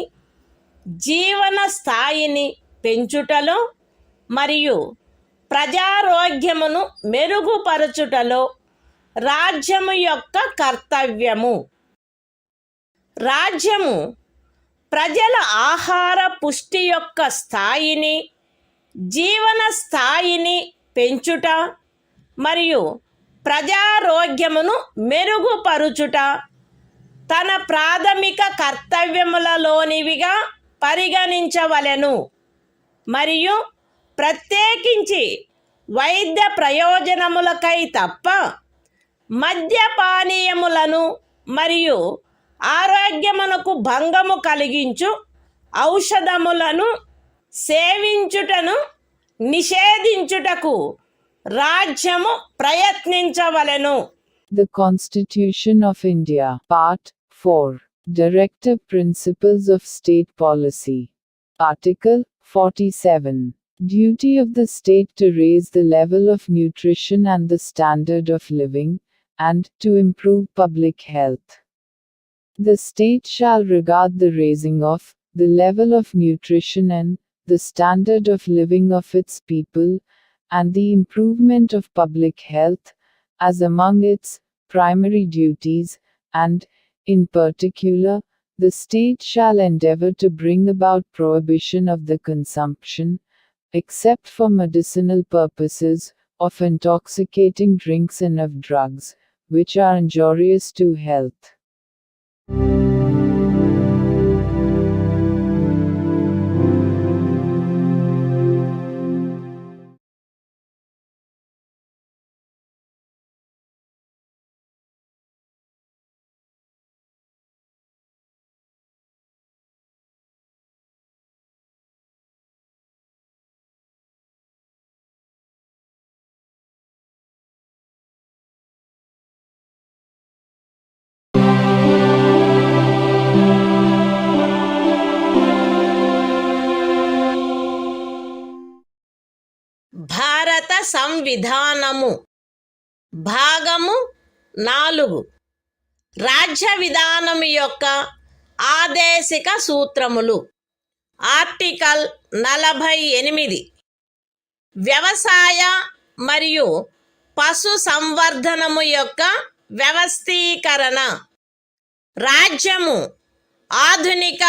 Speaker 1: జీవన స్థాయిని పెంచుటలో మరియు ప్రజారోగ్యమును మెరుగుపరచుటలో రాజ్యము యొక్క కర్తవ్యము. రాజ్యము ప్రజల ఆహార పుష్టి యొక్క స్థాయిని, జీవన స్థాయిని పెంచుట మరియు ప్రజారోగ్యమును మెరుగుపరుచుట తన ప్రాథమిక కర్తవ్యములలోనివిగా పరిగణించవలెను మరియు ప్రత్యేకించి వైద్య ప్రయోజనములకై తప్ప మద్యపానీయములను మరియు ఆరోగ్యమునకు భంగము కలిగించు ఔషధములను సేవించుటను నిషేధించుటకు రాజ్యము ప్రయత్నించవలెను.
Speaker 2: The Constitution of India, Part 4, Directive Principles of State Policy. Article 47. Duty of the state to raise the level of nutrition and the standard of living, and to improve public health. The state shall regard the raising of the level of nutrition and the standard of living of its people, and the improvement of public health, as among its primary duties, and, in particular, the state shall endeavor to bring about prohibition of the consumption, except for medicinal purposes, of intoxicating drinks and of drugs, which are injurious to health.
Speaker 1: భారత సంవిధానము భాగము 4 రాజ్య విధానం యొక్క ఆదేశిక సూత్రములు. Article 48 వ్యవసాయ మరియు పశు సంవర్ధనము యొక్క వ్యవస్థీకరణ. రాజ్యము ఆధునిక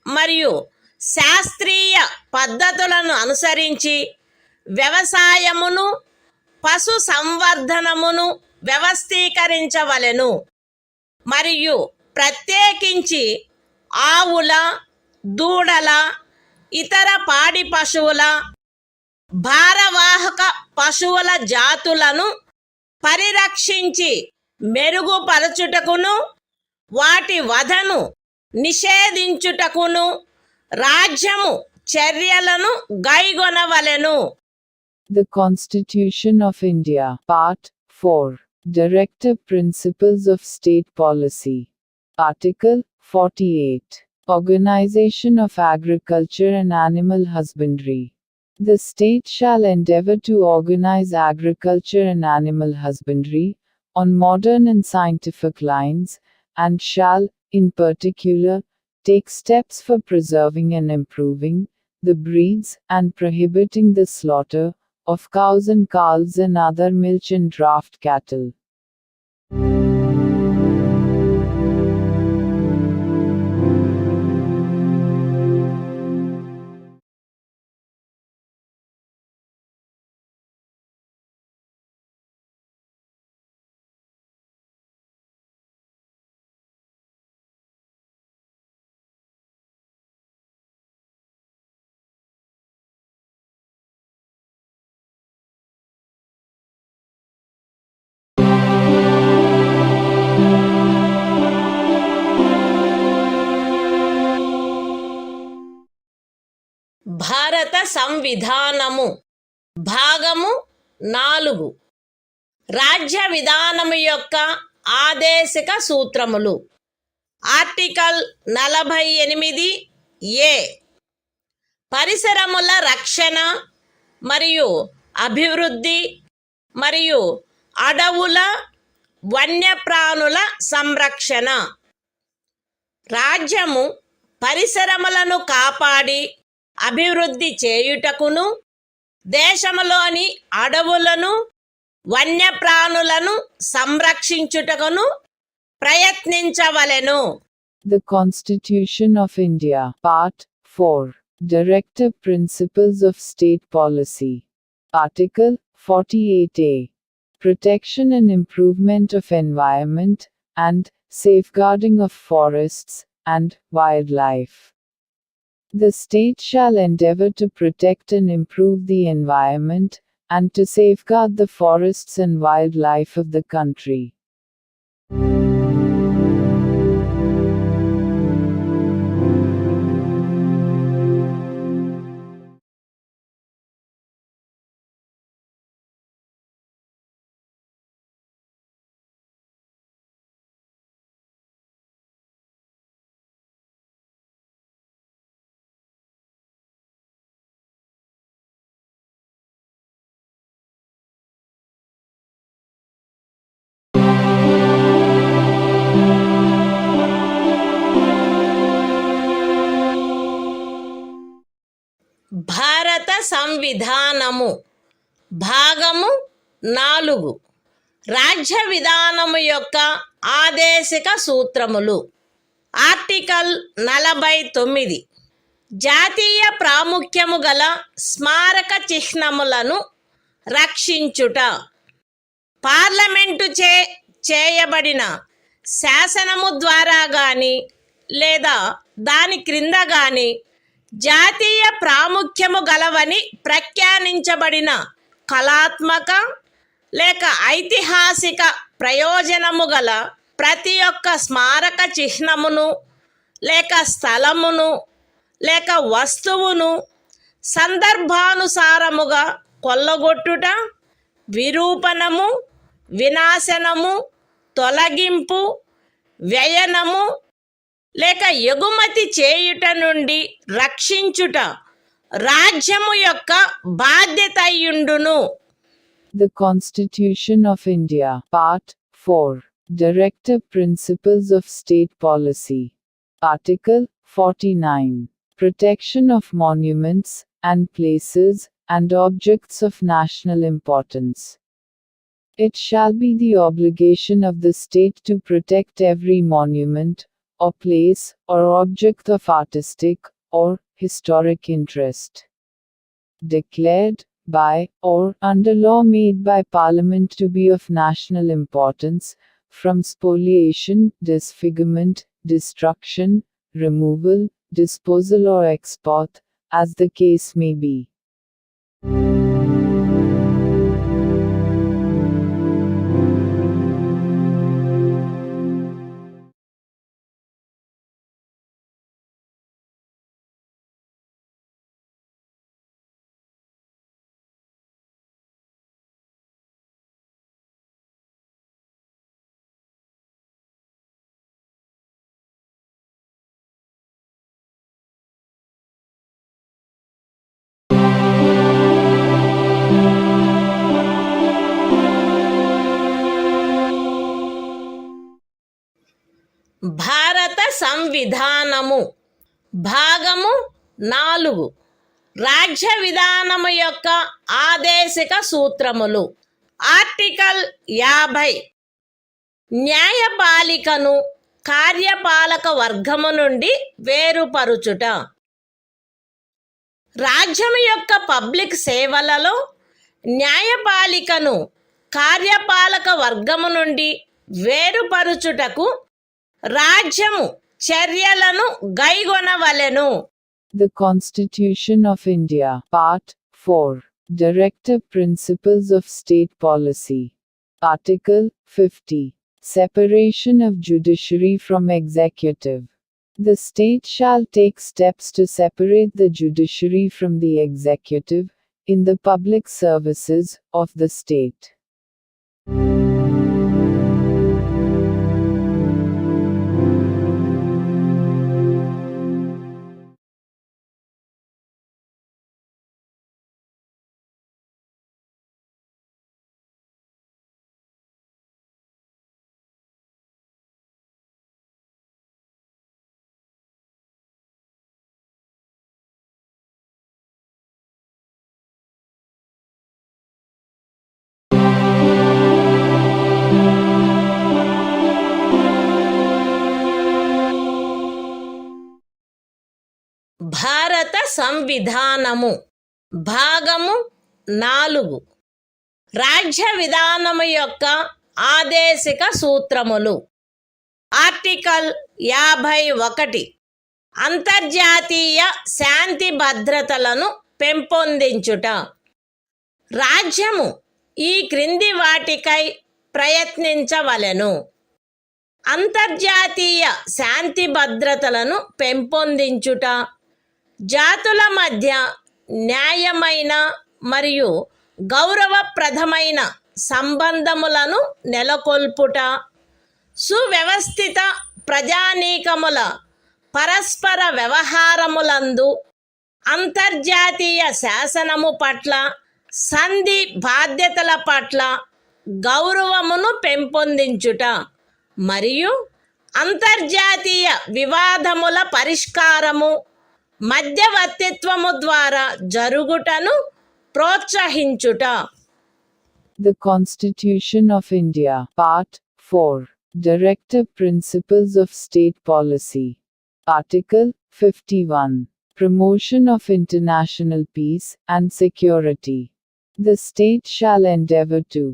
Speaker 1: మరియు శాస్త్రీయ పద్ధతులను అనుసరించి వ్యవసాయమును పశు సంవర్ధనమును వ్యవస్థీకరించవలెను మరియు ప్రత్యేకించి ఆవుల, దూడల, ఇతర పాడి పశువుల, భారవాహక పశువుల జాతులను పరిరక్షించి మెరుగుపరచుటకును వాటి వధను నిషేధించుటకును రాజ్యము చర్యలను గైగొనవలెను.
Speaker 2: The Constitution of India, Part 4. Directive Principles of State Policy. Article 48. Organization of Agriculture and Animal Husbandry. The state shall endeavor to organize agriculture and animal husbandry on modern and scientific lines, and shall, in particular, take steps for preserving and improving the breeds and prohibiting the slaughter of cows and calves and other milch and draft cattle.
Speaker 1: భారత సంవిధానము భాగము 4. రాజ్య విధానము యొక్క ఆదేశిక సూత్రములు. Article 48 ఏ. పరిసరముల రక్షణ మరియు అభివృద్ధి మరియు అడవుల వన్యప్రాణుల సంరక్షణ. రాజ్యము పరిసరములను కాపాడి అభివృద్ధి చేయుటకును దేశములోని అడవులను వన్యప్రాణులను సంరక్షించుటకును ప్రయత్నించవలెను.
Speaker 2: The Constitution of India, Part 4. Directive Principles of State Policy. Article 48A. Protection and improvement of environment, and safeguarding of forests and wildlife. The state shall endeavor to protect and improve the environment, and to safeguard the forests and wildlife of the country.
Speaker 1: భారత సంవిధానము భాగము 4. రాజ్య విధానము యొక్క ఆదేశిక సూత్రములు. Article 49 జాతీయ ప్రాముఖ్యము గల స్మారక చిహ్నములను రక్షించుట. Parliament చేయబడిన శాసనము ద్వారా గాని లేదా దాని క్రింద గాని జాతీయ ప్రాముఖ్యము గలవని ప్రఖ్యానించబడిన కళాత్మక లేక ఐతిహాసిక ప్రయోజనము గల ప్రతి ఒక్క స్మారక చిహ్నమును లేక స్థలమును లేక వస్తువును సందర్భానుసారముగా కొల్లగొట్టుట, విరూపణము, వినాశనము, తొలగింపు, వ్యయనము లేక ఎగుమతి చేయుట నుండి రక్షించుట రాజ్యము యొక్క బాధ్యత అయ్యుండును.
Speaker 2: The Constitution of India, Part 4. Directive Principles of State Policy. Article 49. Protection of monuments, and places, and objects of national importance. It shall be the obligation of the state to protect every monument, or place, or object of artistic, or historic interest, declared, by, or under law made by Parliament to be of national importance, from spoliation, disfigurement, destruction, removal, disposal or export, as the case may be.
Speaker 1: భారత సంవిధానము భాగము 4 రాజ్య విధానము యొక్క ఆదేశిక సూత్రములు. Article 50 న్యాయపాలికను కార్యపాలక వర్గము నుండి వేరుపరుచుట. రాజ్యము యొక్క public సేవలలో న్యాయపాలికను కార్యపాలక వర్గము నుండి వేరుపరుచుటకు రాజ్యము చర్యలను గైగొనవలెను.
Speaker 2: The Constitution of India, Part 4. Directive Principles of State Policy. Article 50. Separation of judiciary from executive. The state shall take steps to separate the judiciary from the executive, in the public services of the state.
Speaker 1: భారత సంవిధానము భాగము 4 రాజ్య విధానము యొక్క ఆదేశిక సూత్రములు. Article 51 అంతర్జాతీయ శాంతి భద్రతలను పెంపొందించుట. రాజ్యము ఈ క్రింది వాటికై ప్రయత్నించవలెను: అంతర్జాతీయ శాంతి భద్రతలను పెంపొందించుట, జాతుల మధ్య న్యాయమైన మరియు గౌరవప్రదమైన సంబంధములను నెలకొల్పుట, సువ్యవస్థిత ప్రజానీకముల పరస్పర వ్యవహారములందు అంతర్జాతీయ శాసనము పట్ల, సంధి బాధ్యతల పట్ల గౌరవమును పెంపొందించుట మరియు అంతర్జాతీయ వివాదముల పరిష్కారము మధ్యవర్తిత్వము ద్వారా జరుగుటను ప్రోత్సహించుట.
Speaker 2: The Constitution of India, Part 4. Directive Principles of State Policy. Article 51. Promotion of international peace and security. The state shall endeavor to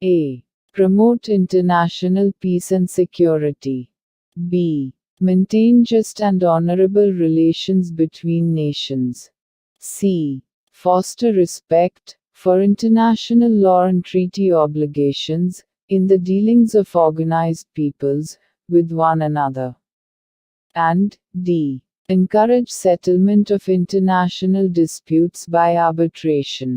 Speaker 2: a. Promote international peace and security. b. Maintain just and honorable relations between nations. c. Foster respect for international law and treaty obligations in the dealings of organized peoples with one another. And d. Encourage settlement of international disputes by arbitration.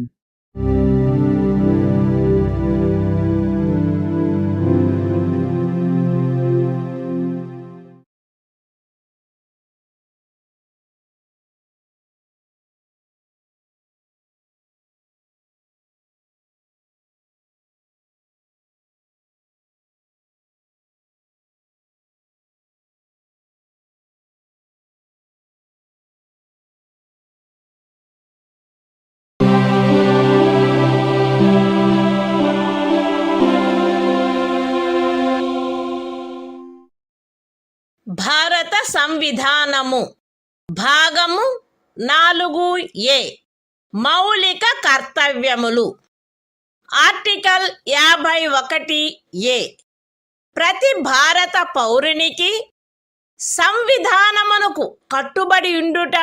Speaker 1: సంవిధానము భాగము 4A మౌలిక కర్తవ్యములు article 51A ప్రతి భారత పౌరునికి సంవిధానమునకు కట్టుబడి ఉండుట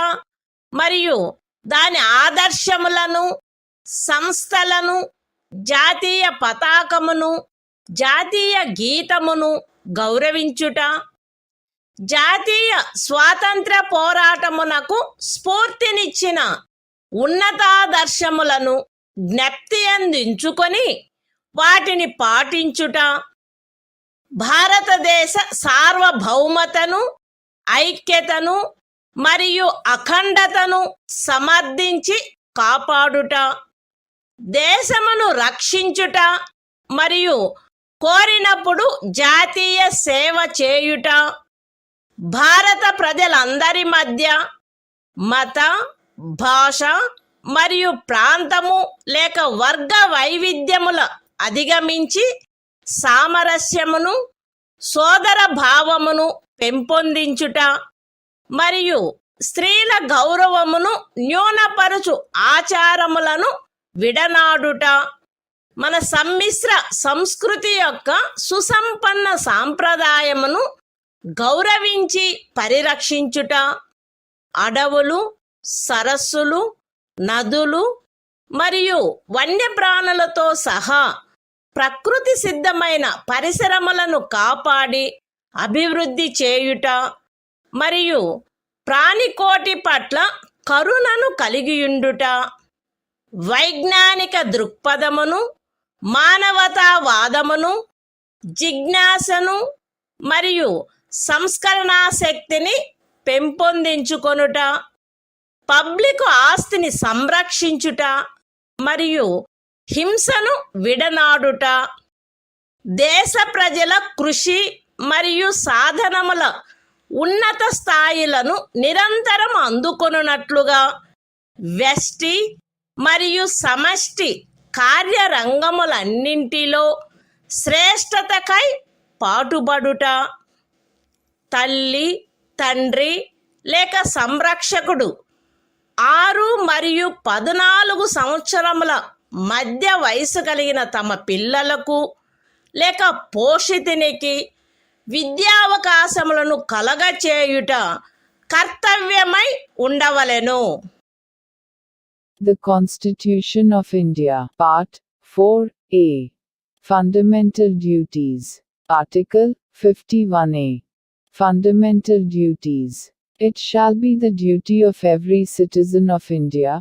Speaker 1: మరియు దాని ఆదర్శములను, సంస్థలను, జాతీయ పతాకమును, జాతీయ గీతమును గౌరవించుట, జాతీయ స్వాతంత్ర పోరాటమునకు స్ఫూర్తినిచ్చిన ఉన్నతాదర్శములను జ్ఞప్తి అందించుకొని వాటిని పాటించుట, భారతదేశ సార్వభౌమతను, ఐక్యతను మరియు అఖండతను సమర్థించి కాపాడుట, దేశమును రక్షించుట మరియు కోరినప్పుడు జాతీయ సేవ చేయుట, భారత ప్రజలందరి మధ్య మత, భాష మరియు ప్రాంతము లేక వర్గ వైవిధ్యముల అధిగమించి సామరస్యమును, సోదర భావమును పెంపొందించుట మరియు స్త్రీల గౌరవమును న్యూనపరచు ఆచారములను విడనాడుట, మన సమ్మిశ్ర సంస్కృతి యొక్క సుసంపన్న సాంప్రదాయమును గౌరవించి పరిరక్షించుట, అడవులు, సరస్సులు, నదులు మరియు వన్యప్రాణులతో సహా ప్రకృతి సిద్ధమైన పరిసరములను కాపాడి అభివృద్ధి చేయుట మరియు ప్రాణికోటి పట్ల కరుణను కలిగియుండుట, వైజ్ఞానిక దృక్పథమును, మానవతావాదమును, జిజ్ఞాసను మరియు సంస్కరణా శక్తిని పెంపొందించుకొనుట, పబ్లిక్ ఆస్తిని సంరక్షించుట మరియు హింసను విడనాడుట, దేశ ప్రజల కృషి మరియు సాధనముల ఉన్నత స్థాయిలను నిరంతరం అందుకొనున్నట్లుగా వ్యష్టి మరియు సమష్టి కార్యరంగములన్నింటిలో శ్రేష్టతకై పాటుపడుట, తల్లి, తండ్రి లేక సంరక్షకుడు 6 మరియు 14 సంవత్సరముల మధ్య వయసు కలిగిన తమ పిల్లలకు లేక పోషితునికి విద్యావకాశములను కలగచేయుట కర్తవ్యమై ఉండవలెను.
Speaker 2: The Constitution of India, Part 4A. Fundamental Duties. Article 51A. Fundamental Duties. It shall be the duty of every citizen of India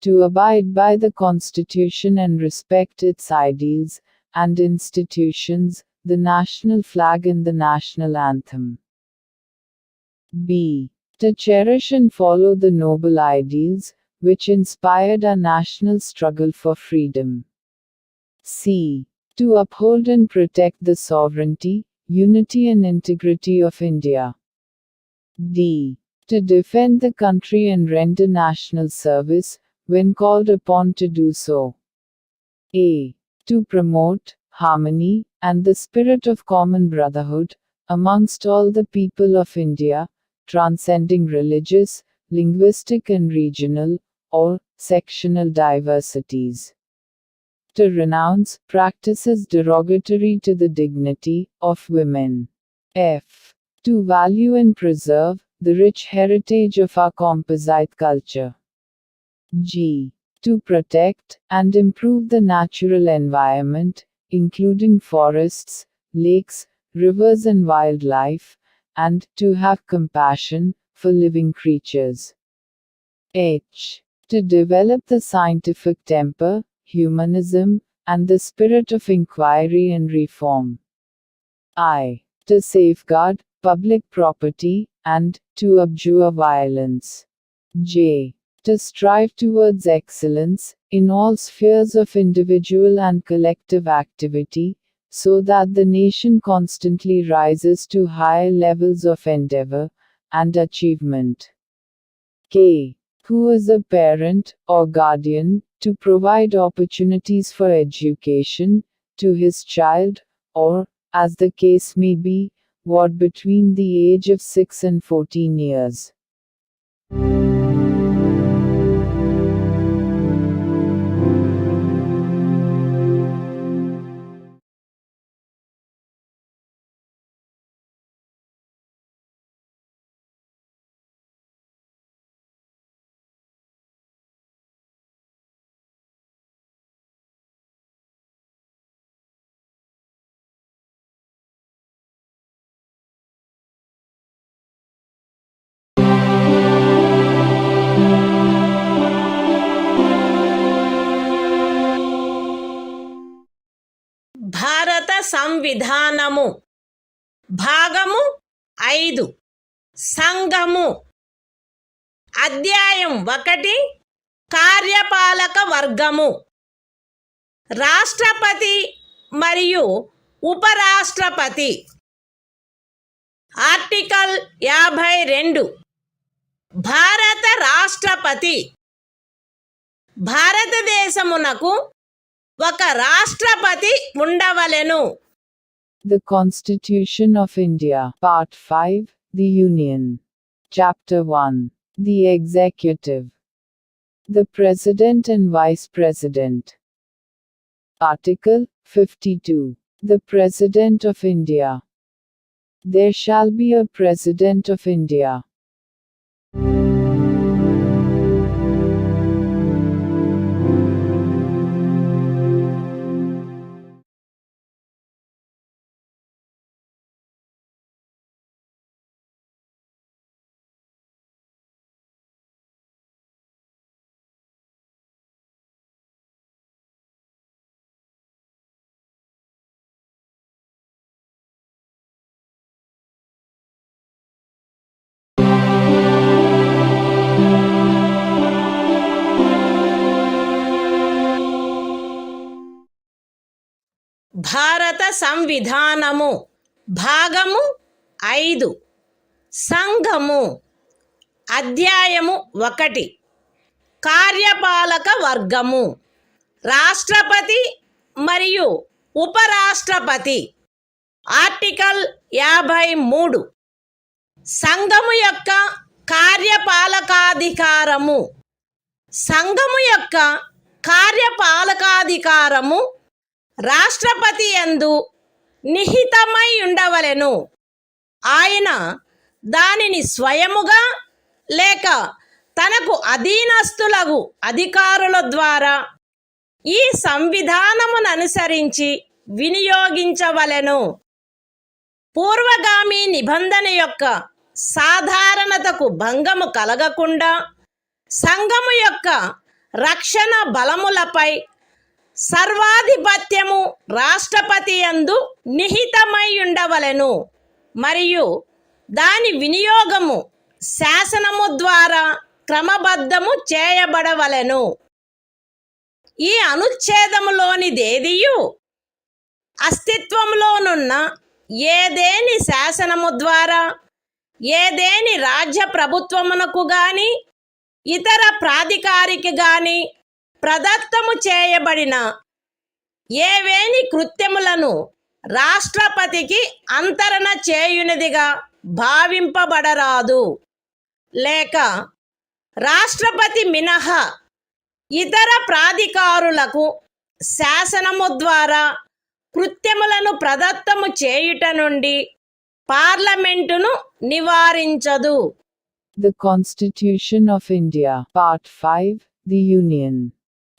Speaker 2: to abide by the Constitution and respect its ideals and institutions, the national flag and the national anthem. B. To cherish and follow the noble ideals which inspired our national struggle for freedom. C. To uphold and protect the sovereignty, unity and integrity of India. D. To defend the country and render national service when called upon to do so. A. To promote harmony and the spirit of common brotherhood amongst all the people of India, transcending religious, linguistic and regional or sectional diversities. To renounce practices derogatory to the dignity of women. F. To value and preserve the rich heritage of our composite culture. G. To protect and improve the natural environment, including forests, lakes, rivers and wildlife, and to have compassion for living creatures. H. To develop the scientific temper, humanism, and the spirit of inquiry and reform. I. To safeguard public property and to abjure violence. J. To strive towards excellence in all spheres of individual and collective activity, so that the nation constantly rises to higher levels of endeavor and achievement. K. Who is a parent or guardian, to provide opportunities for education to his child, or, as the case may be, What between the age of 6 and 14 years?
Speaker 1: భారత సంవిధానము భాగము 5 సంఘము అధ్యాయం 1 కార్యపాలక వర్గము రాష్ట్రపతి మరియు ఉపరాష్ట్రపతి article 52 భారత రాష్ట్రపతి భారతదేశమునకు ఒక రాష్ట్రపతి ఉండవలెను.
Speaker 2: The Constitution of India, Part 5, The Union. Chapter 1, The Executive. The President and Vice President. Article 52. The President of India. There shall be a President of India.
Speaker 1: భారత సంవిధానము భాగము 5 సంఘము అధ్యాయము 1 కార్యపాలక వర్గము రాష్ట్రపతి మరియు ఉపరాష్ట్రపతి ఆర్టికల్ 53 సంఘము యొక్క కార్యపాలకాధికారము సంఘము యొక్క కార్యపాలకాధికారము రాష్ట్రపతి యందు నిహితమై ఉండవలెను. ఆయన దానిని స్వయముగా లేక తనకు అధీనస్థులగు అధికారుల ద్వారా ఈ సంవిధానమును అనుసరించి వినియోగించవలెను. పూర్వగామి నిబంధన యొక్క సాధారణతకు భంగము కలగకుండా సంఘము యొక్క రక్షణ బలములపై సర్వాధిపత్యము రాష్ట్రపతి యందు నిహితమై ఉండవలెను మరియు దాని వినియోగము శాసనము ద్వారా క్రమబద్ధము చేయబడవలెను. ఈ అనుచ్ఛేదములోనిదేదియు అస్తిత్వంలోనున్న ఏదేని శాసనము ద్వారా ఏదేని రాజ్య ప్రభుత్వమునకు గాని ఇతర ప్రాధికారికి గాని ప్రదత్తము చేయబడిన ఏవేని కృత్యములను రాష్ట్రపతికి అంతరణ చేయునిదిగా భావింపబడరాదు లేక రాష్ట్రపతి మినహా ఇతర ప్రాధికారులకు శాసనము ద్వారా కృత్యములను ప్రదత్తము చేయుట నుండి పార్లమెంటును నివారించదు.
Speaker 2: The Constitution of India, Part 5, The Union.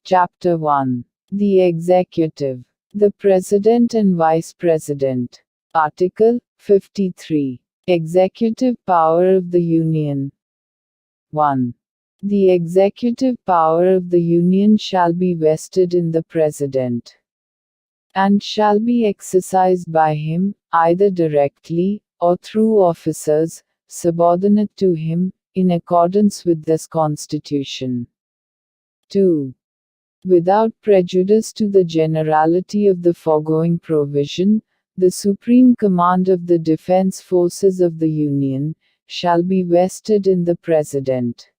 Speaker 2: Chapter 1, The Executive. The President and Vice President. Article 53. Executive power of the Union. 1. The executive power of the Union shall be vested in the President, and shall be exercised by him, either directly, or through officers, subordinate to him, in accordance with this Constitution. 2. Without prejudice to the generality of the foregoing provision, the supreme command of the defense forces of the Union shall be vested in the President,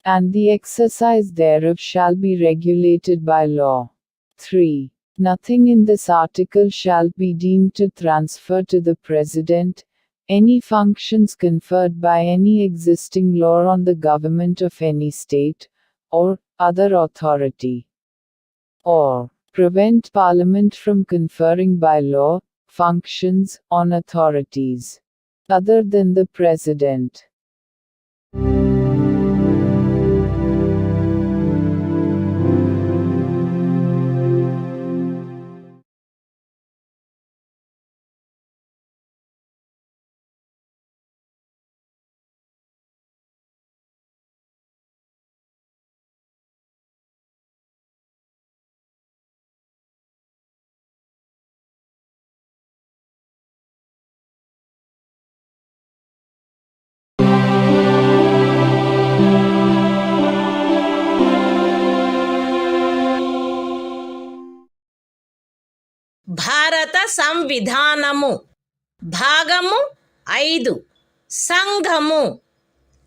Speaker 2: and the exercise thereof shall be regulated by law. 3. Nothing in this article shall be deemed to transfer to the President any functions conferred by any existing law on the government of any state, or other authority, or prevent Parliament from conferring by law functions on authorities other than the President.
Speaker 1: భారత సంవిధానము భాగము 5 సంఘము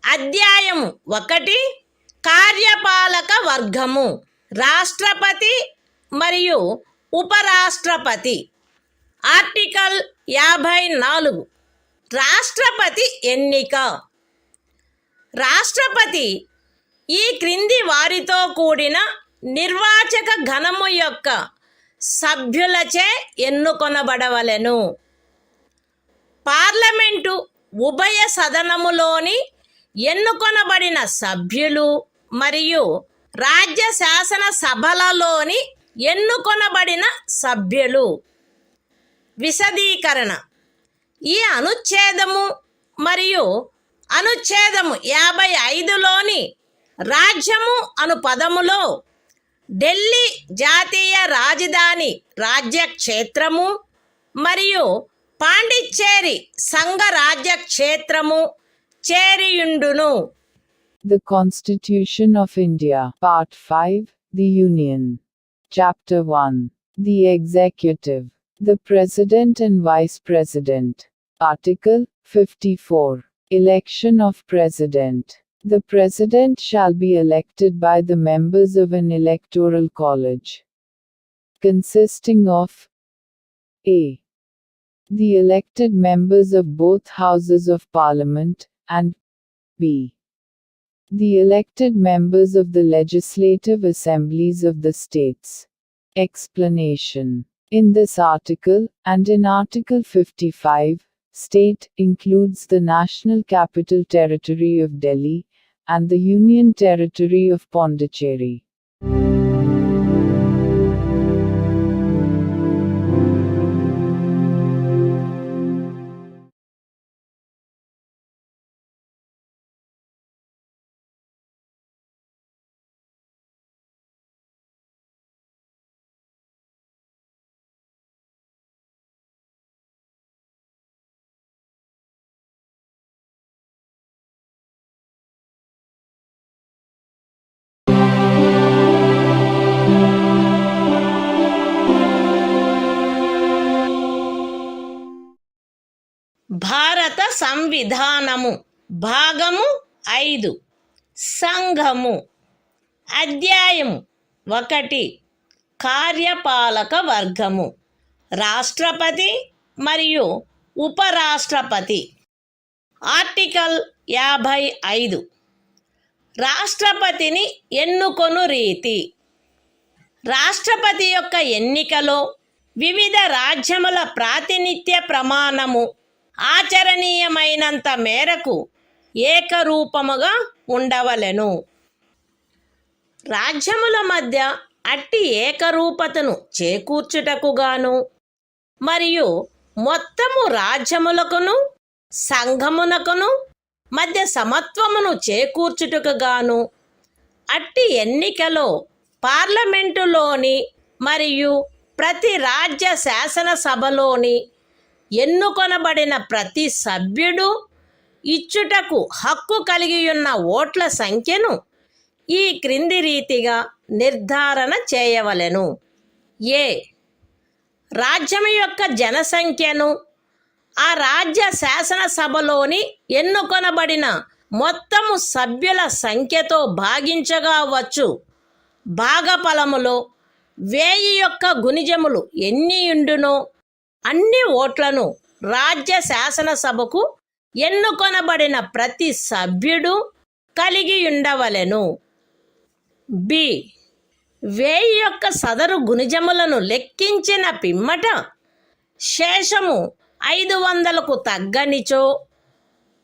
Speaker 1: అధ్యాయము 1 కార్యపాలక వర్గము రాష్ట్రపతి మరియు ఉపరాష్ట్రపతి article 54 రాష్ట్రపతి ఎన్నిక రాష్ట్రపతి ఈ క్రింది వారితో కూడిన నిర్వాచక గణము యొక్క సభ్యులచే ఎన్నుకొనబడవలెను. పార్లమెంటు ఉభయ సదనములోని ఎన్నుకొనబడిన సభ్యులు మరియు రాజ్య శాసన సభలలోని ఎన్నుకొనబడిన సభ్యులు. విశదీకరణ: ఈ అనుచ్ఛేదము మరియు అనుచ్ఛేదము 55లోని రాజ్యము అను పదములో ఢిల్లీ జాతీయ రాజధాని రాజ్యక్షేత్రము మరియు పాండిచ్చేరి సంఘ రాజ్యక్షేత్రము చేరియుండును.
Speaker 2: The Constitution of India, Part 5, The Union. Chapter 1. The Executive. The President and Vice President. Article 54. Election of President. The President shall be elected by the members of an electoral college, consisting of a. the elected members of both houses of Parliament, and b. the elected members of the legislative assemblies of the states. Explanation: in this article, and in Article 55, state includes the National Capital Territory of Delhi and the Union Territory of Pondicherry.
Speaker 1: భారత సంవిధానము భాగము 5 సంఘము అధ్యాయము 1 కార్యపాలక వర్గము రాష్ట్రపతి మరియు ఉపరాష్ట్రపతి article 55 రాష్ట్రపతిని ఎన్నుకొను రీతి. రాష్ట్రపతి యొక్క ఎన్నికలో వివిధ రాజ్యముల ప్రాతినిధ్య ప్రమాణము ఆచరణీయమైనంత మేరకు ఏకరూపముగా ఉండవలెను. రాజ్యముల మధ్య అట్టి ఏకరూపతను చేకూర్చుటకుగాను మరియు మొత్తము రాజ్యములకును సంఘమునకును మధ్య సమత్వమును చేకూర్చుటకుగాను అట్టి ఎన్నికలో పార్లమెంటులోని మరియు ప్రతి రాజ్య శాసనసభలోని ఎన్నుకొనబడిన ప్రతి సభ్యుడు ఇచ్చుటకు హక్కు కలిగియున్న ఓట్ల సంఖ్యను ఈ క్రింది రీతిగా నిర్ధారణ చేయవలెను. ఏ. రాజ్యం యొక్క జనసంఖ్యను ఆ రాజ్య శాసనసభలోని ఎన్నుకొనబడిన మొత్తము సభ్యుల సంఖ్యతో భాగించగా వచ్చు భాగఫలములో 1000 యొక్క గుణిజములు ఎన్నియుండునో అన్ని ఓట్లను రాజ్య శాసనసభకు ఎన్నుకొనబడిన ప్రతి సభ్యుడు కలిగి ఉండవలెను. బి 1000 యొక్క సదరు గుణిజములను లెక్కించిన పిమ్మట శేషము 500కు తగ్గనిచో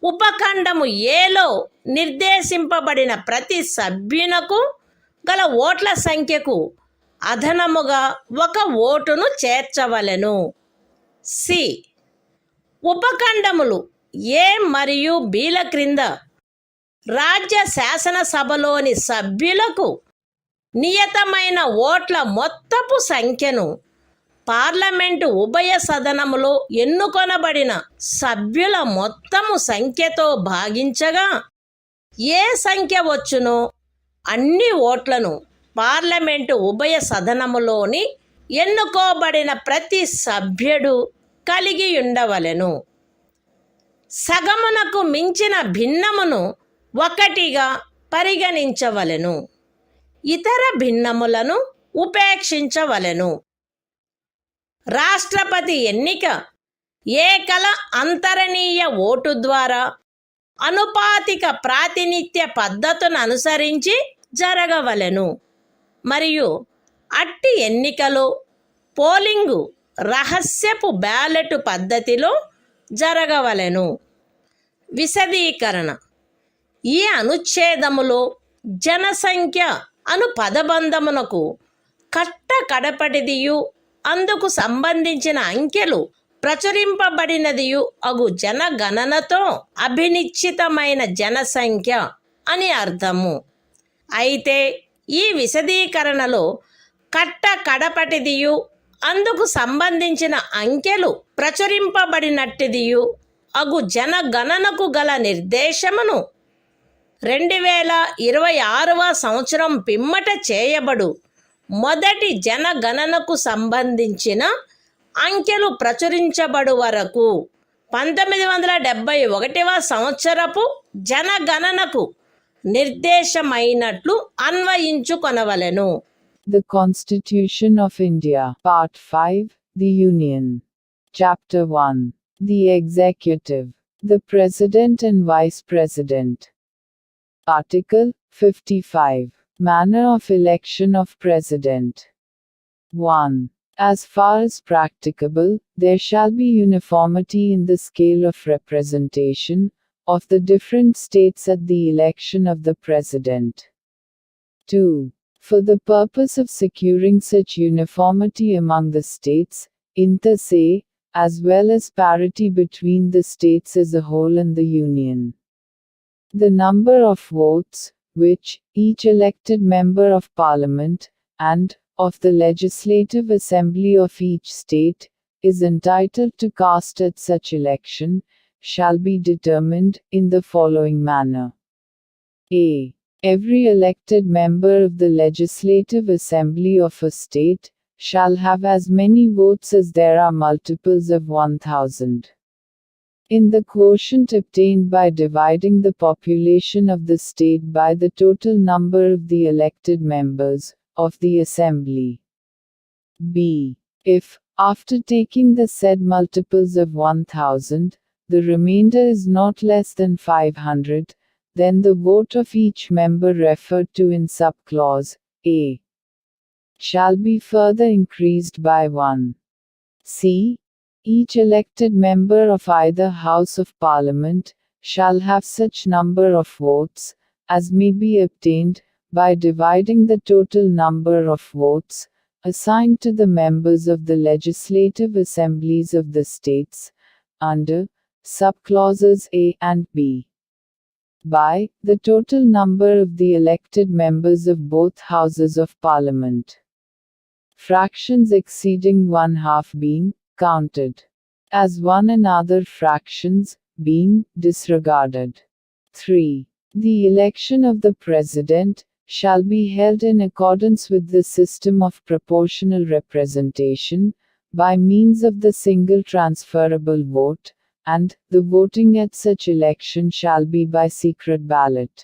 Speaker 1: ఉపఖండము ఏలో నిర్దేశింపబడిన ప్రతి సభ్యునకు గల ఓట్ల సంఖ్యకు అదనముగా 1 ఓటును చేర్చవలెను. సి ఉపఖండములు ఏ మరియు బిల క్రింద రాజ్య శాసనసభలోని సభ్యులకు నియతమైన ఓట్ల మొత్తపు సంఖ్యను పార్లమెంటు ఉభయ సదనములో ఎన్నుకొనబడిన సభ్యుల మొత్తము సంఖ్యతో భాగించగా ఏ సంఖ్య వచ్చునో అన్ని ఓట్లను పార్లమెంటు ఉభయ సదనములోని ఎన్నుకోబడిన ప్రతి సభ్యుడు కలిగి ఉండవలెను. సగమునకు మించిన భిన్నమును 1గా పరిగణించవలెను. ఇతర భిన్నములను ఉపేక్షించవలెను. రాష్ట్రపతి ఎన్నిక ఏకల అంతరణీయ ఓటు ద్వారా అనుపాతిక ప్రాతినిధ్య పద్ధతును అనుసరించి జరగవలెను మరియు అట్టి ఎన్నికలో పోలింగు రహస్యపు బ్యాలెట్ పద్ధతిలో జరగవలెను. విశదీకరణ: ఈ అనుచ్ఛేదములో జనసంఖ్య అను పదబంధమునకు కడపటిదియు అందుకు సంబంధించిన అంకెలు ప్రచురింపబడినదియు అగు జనగణనతో అభినిశ్చితమైన జనసంఖ్య అని అర్థము. అయితే ఈ విశదీకరణలో కడపటిదియు అందుకు సంబంధించిన అంకెలు ప్రచురింపబడినట్టిదియు అగు జనగణనకు గల నిర్దేశమును 2026వ సంవత్సరం పిమ్మట చేయబడు మొదటి జనగణనకు సంబంధించిన అంకెలు ప్రచురించబడు వరకు 1971వ సంవత్సరపు జనగణనకు నిర్దేశమైనట్లు అన్వయించుకొనవలెను.
Speaker 2: The Constitution of India, Part 5, The Union. Chapter 1. The Executive, the President and Vice President. Article 55. Manner of election of President. 1. As far as practicable, there shall be uniformity in the scale of representation of the different states at the election of the President. 2. For the purpose of securing such uniformity among the states, inter se, as well as parity between the states as a whole and the Union, the number of votes, which each elected member of Parliament, and of the Legislative Assembly of each state, is entitled to cast at such election, shall be determined in the following manner. A. Every elected member of the Legislative Assembly of a state shall have as many votes as there are multiples of 1000. In the quotient obtained by dividing the population of the state by the total number of the elected members of the Assembly. B. If, after taking the said multiples of 1000, the remainder is not less than 500, then the vote of each member referred to in subclause A shall be further increased by 1. C. Each elected member of either House of Parliament shall have such number of votes as may be obtained by dividing the total number of votes assigned to the members of the legislative assemblies of the states under subclauses A and B by the total number of the elected members of both houses of Parliament, fractions exceeding 1/2 being counted as one and other fractions being disregarded. 3. The election of the President shall be held in accordance with the system of proportional representation, by means of the single transferable vote, and the voting at such election shall be by secret ballot.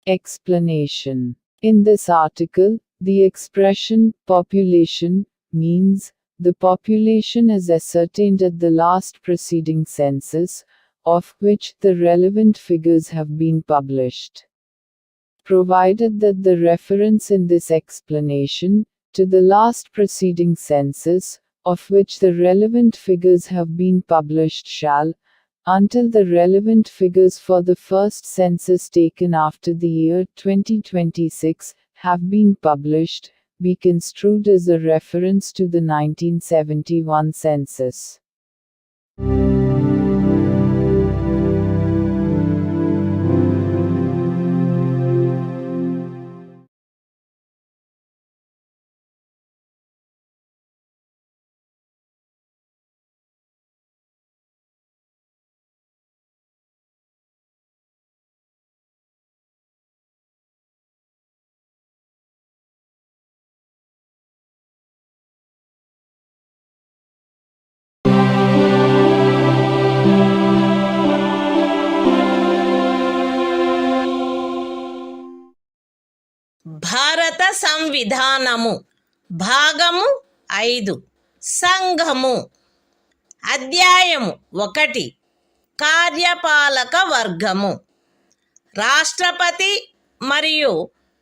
Speaker 2: Explanation. In this article, The expression population means the population is ascertained at the last preceding census, of which the relevant figures have been published. Provided that the reference in this explanation to the last preceding census, of which the relevant figures have been published shall, until the relevant figures for the first census taken after the year 2026 have been published, be construed as a reference to the 1971 census.
Speaker 1: భారత సంవిధానము భాగము 5 సంఘము అధ్యాయము 1 కార్యపాలక వర్గము రాష్ట్రపతి మరియు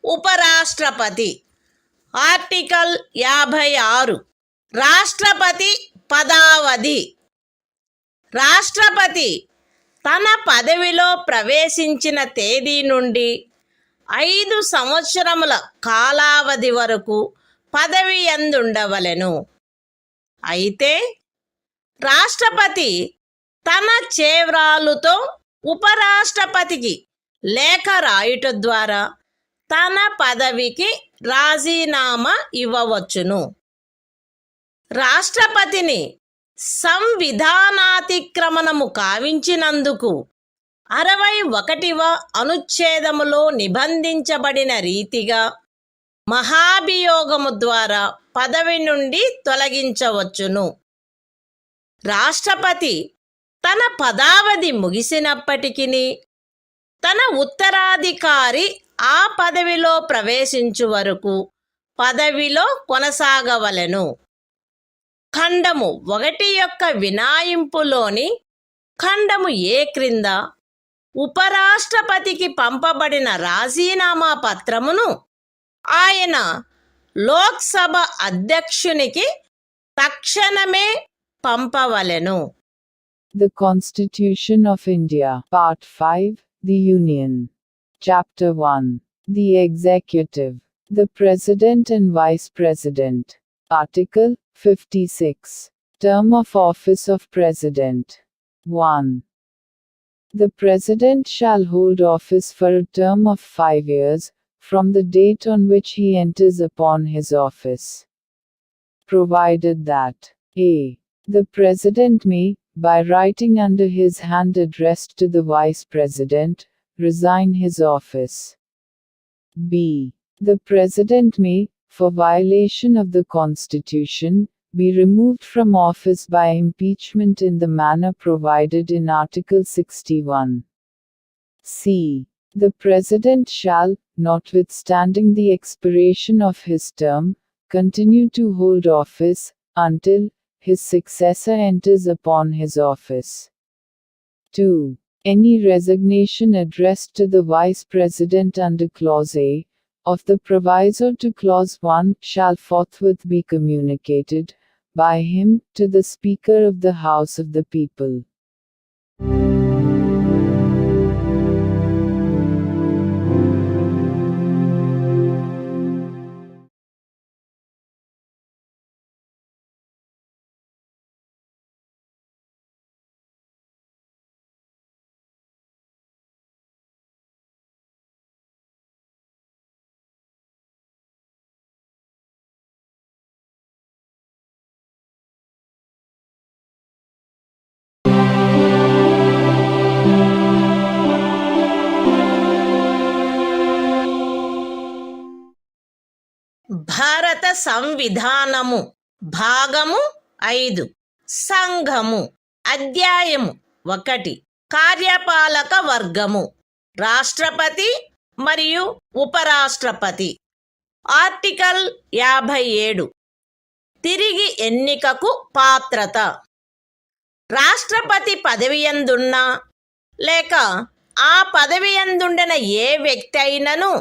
Speaker 1: ఉపరాష్ట్రపతి article 56 రాష్ట్రపతి పదావధి రాష్ట్రపతి తన పదవిలో ప్రవేశించిన తేదీ నుండి 5 సంవత్సరముల కాలావధి వరకు పదవి యందుండవలెను. అయితే రాష్ట్రపతి తన చేవ్రాలుతో ఉపరాష్ట్రపతికి లేఖ రాయుట ద్వారా తన పదవికి రాజీనామా ఇవ్వవచ్చును. రాష్ట్రపతిని సంవిధానాతిక్రమణము కావించినందుకు 61వ అనుచ్ఛేదములో నిబంధించబడిన రీతిగా మహాభియోగము ద్వారా పదవి నుండి తొలగించవచ్చును. రాష్ట్రపతి తన పదావధి ముగిసినప్పటికీ తన ఉత్తరాధికారి ఆ పదవిలో ప్రవేశించు వరకు పదవిలో కొనసాగవలెను. ఖండము 1 యొక్క వినాయింపులోని ఖండము ఏ క్రింద ఉపరాష్ట్రపతికి పంపబడిన రాజీనామా పత్రమును ఆయన లోక్సభ అధ్యక్షునికి తక్షణమే పంపవలెను.
Speaker 2: The Constitution of India, Part 5, The Union. Chapter 1. The Executive. The President and Vice President. Article 56. Term of Office of President. 1. The President shall hold office for a term of 5 years, from the date on which he enters upon his office. Provided that a. The President may, by writing under his hand addressed to the Vice President, resign his office. b. The President may, for violation of the Constitution, be removed from office by impeachment in the manner provided in Article 61. c. The President shall, notwithstanding the expiration of his term, continue to hold office, until his successor enters upon his office. 2. Any resignation addressed to the Vice President under Clause A of the proviso to Clause 1 shall forthwith be communicated by him to the Speaker of the House of the People.
Speaker 1: భారత సంవిధానము భాగము 5 సంఘము అధ్యాయము 1 కార్యపాలక వర్గము రాష్ట్రపతి మరియు ఉపరాష్ట్రపతి article 57 తిరిగి ఎన్నికకు పాత్రత. రాష్ట్రపతి పదవియందున్న లేక ఆ పదవియందుండిన ఏ వ్యక్తి అయినను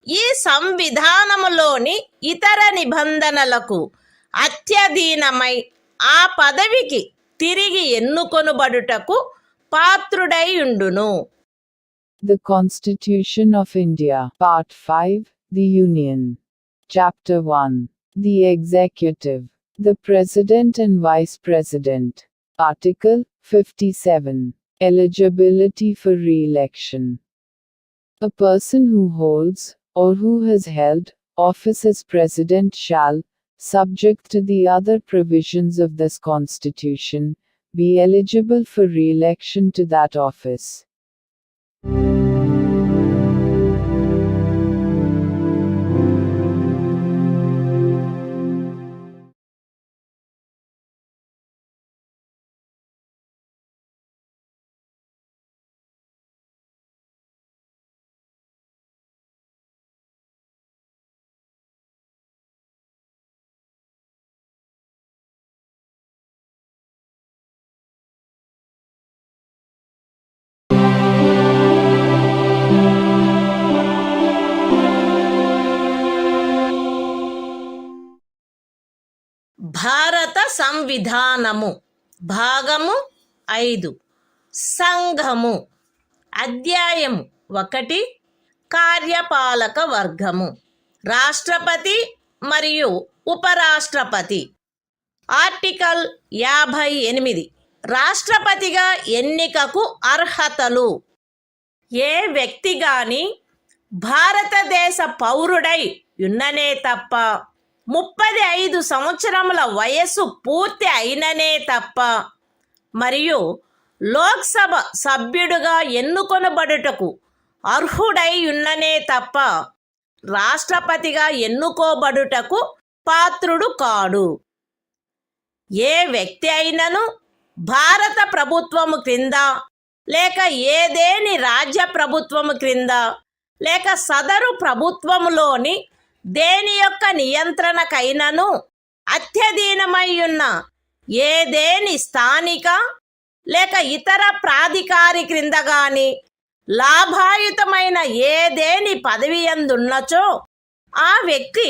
Speaker 1: ఈ సంవిధానములోని ఇతర నిబంధనలకు అత్యధీనమై ఆ పదవికి తిరిగి ఎన్నుకొనుబడుటకు పాత్రుడై ఉండును.
Speaker 2: The Constitution of India, Part 5, The Union. Chapter 1. The Executive. The President and Vice President. Article 57. Eligibility for re-election. A person who holds, or who has held, office as President shall, subject to the other provisions of this Constitution, be eligible for re-election to that office.
Speaker 1: భారత సంవిధానము భాగము 5 సంఘము. అధ్యాయము 1 కార్యపాలక వర్గము. రాష్ట్రపతి మరియు ఉపరాష్ట్రపతి. Article 58 రాష్ట్రపతిగా ఎన్నికకు అర్హతలు. ఏ వ్యక్తి గాని భారతదేశ పౌరుడై ఉన్ననే తప్ప 35 సంవత్సరముల వయస్సు పూర్తి అయిననే తప్ప మరియు లోక్సభ సభ్యుడుగా ఎన్నుకొనబడుటకు అర్హుడై ఉన్ననే తప్ప రాష్ట్రపతిగా ఎన్నుకోబడుటకు పాత్రుడు కాడు. ఏ వ్యక్తి అయినను భారత ప్రభుత్వము క్రింద లేక ఏదేని రాజ్య ప్రభుత్వము క్రింద లేక సదరు ప్రభుత్వములోని దేని యొక్క నియంత్రణకైనను అత్యధీనమై ఉన్న ఏదేని స్థానిక లేక ఇతర ప్రాధికారి క్రింద గాని లాభాయుతమైన ఏదేని పదవియందున్నచో ఆ వ్యక్తి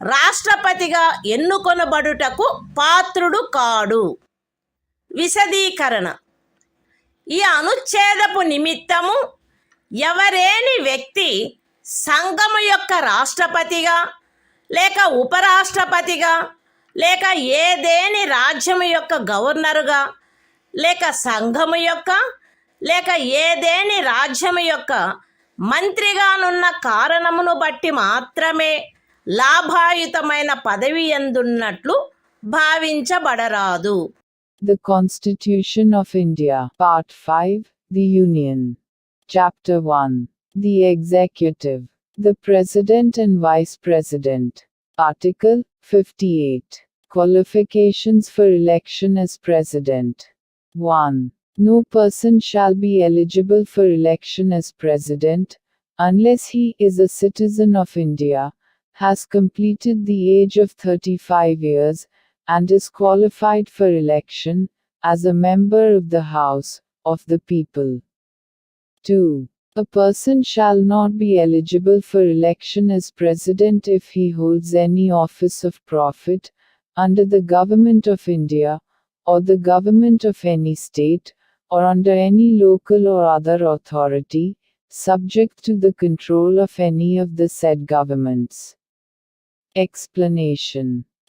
Speaker 1: రాష్ట్రపతిగా ఎన్నుకొనబడుటకు పాత్రుడు కాడు. విశదీకరణ. ఈ అనుచ్ఛేదపు నిమిత్తము ఎవరేని వ్యక్తి సంఘము యొక్క రాష్ట్రపతిగా లేక ఉపరాష్ట్రపతిగా లేక ఏదేని రాజ్యము యొక్క గవర్నరుగా లేక సంఘము యొక్క లేక ఏదేని రాజ్యము యొక్క మంత్రిగానున్న కారణమును బట్టి మాత్రమే లాభాయుతమైన పదవి ఎందున్నట్లు భావించబడరాదు.
Speaker 2: The Constitution of India, Part 5, The Union. Chapter 1. The Executive. The President and Vice President. Article 58. Qualifications for election as President. 1. No person shall be eligible for election as President, unless he is a citizen of India, has completed the age of 35 years, and is qualified for election, as a member of the House, of the people. 2. A person shall not be eligible for election as President if he holds any office of profit, under the Government of India, or the Government of any state, or under any local or other authority, subject to the control of any of the said governments. Explanation.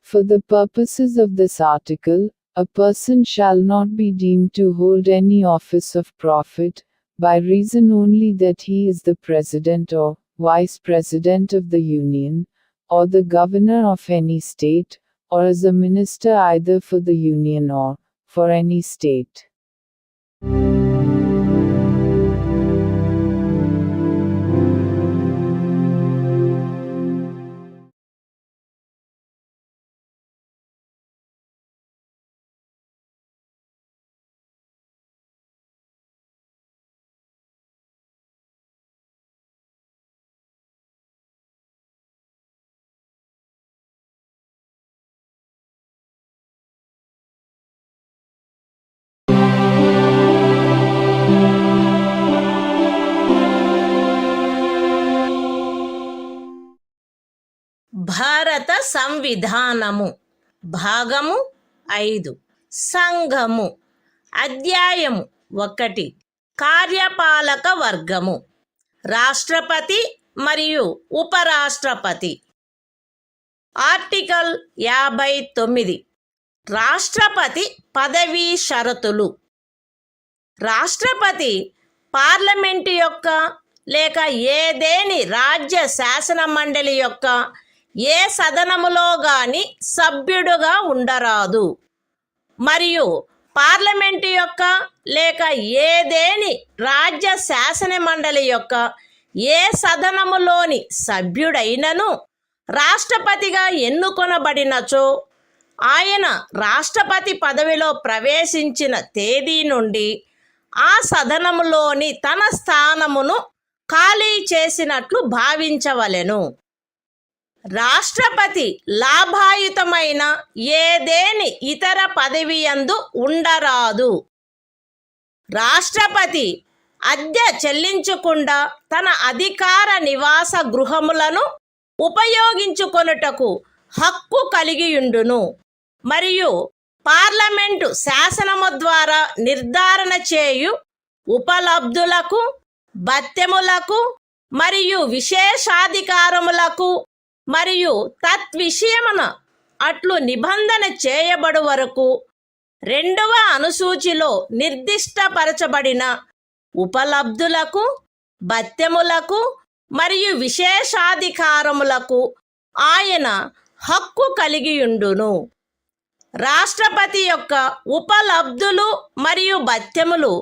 Speaker 2: For the purposes of this article, a person shall not be deemed to hold any office of profit, by reason only that he is the President or Vice President of the Union, or the Governor of any state, or as a minister either for the Union or for any state.
Speaker 1: భారత సంవిధానము భాగము 5 సంఘము అధ్యాయము 1 కార్యపాలక వర్గము రాష్ట్రపతి మరియు ఉపరాష్ట్రపతి article 59 రాష్ట్రపతి పదవీ షరతులు రాష్ట్రపతి పార్లమెంటు యొక్క లేక ఏదేని రాజ్య శాసన మండలి యొక్క ఏ సదనములో గాని సభ్యుడుగా ఉండరాదు మరియు పార్లమెంటు యొక్క లేక ఏదేని రాజ్య శాసన మండలి యొక్క ఏ సదనములోని సభ్యుడైనను రాష్ట్రపతిగా ఎన్నుకొనబడినచో ఆయన రాష్ట్రపతి పదవిలో ప్రవేశించిన తేదీ నుండి ఆ సదనములోని తన స్థానమును ఖాళీ చేసినట్లు భావించవలెను. రాష్ట్రపతి లాభాయుతమైన ఏదేని ఇతర పదవియందు ఉండరాదు. రాష్ట్రపతి అద్దె చెల్లించకుండా తన అధికార నివాస గృహములను ఉపయోగించుకొనుటకు హక్కు కలిగియుండును మరియు పార్లమెంటు శాసనము ద్వారా నిర్ధారణ చేయు ఉపలబ్ధులకు భత్యములకు మరియు విశేషాధికారములకు మరియు తద్విషయమున అట్లు నిబంధన చేయబడు వరకు 2వ అనుసూచిలో నిర్దిష్టపరచబడిన ఉపలబ్ధులకు భత్యములకు మరియు విశేషాధికారములకు ఆయన హక్కు కలిగియుండును. రాష్ట్రపతి యొక్క ఉపలబ్ధులు మరియు భత్యములు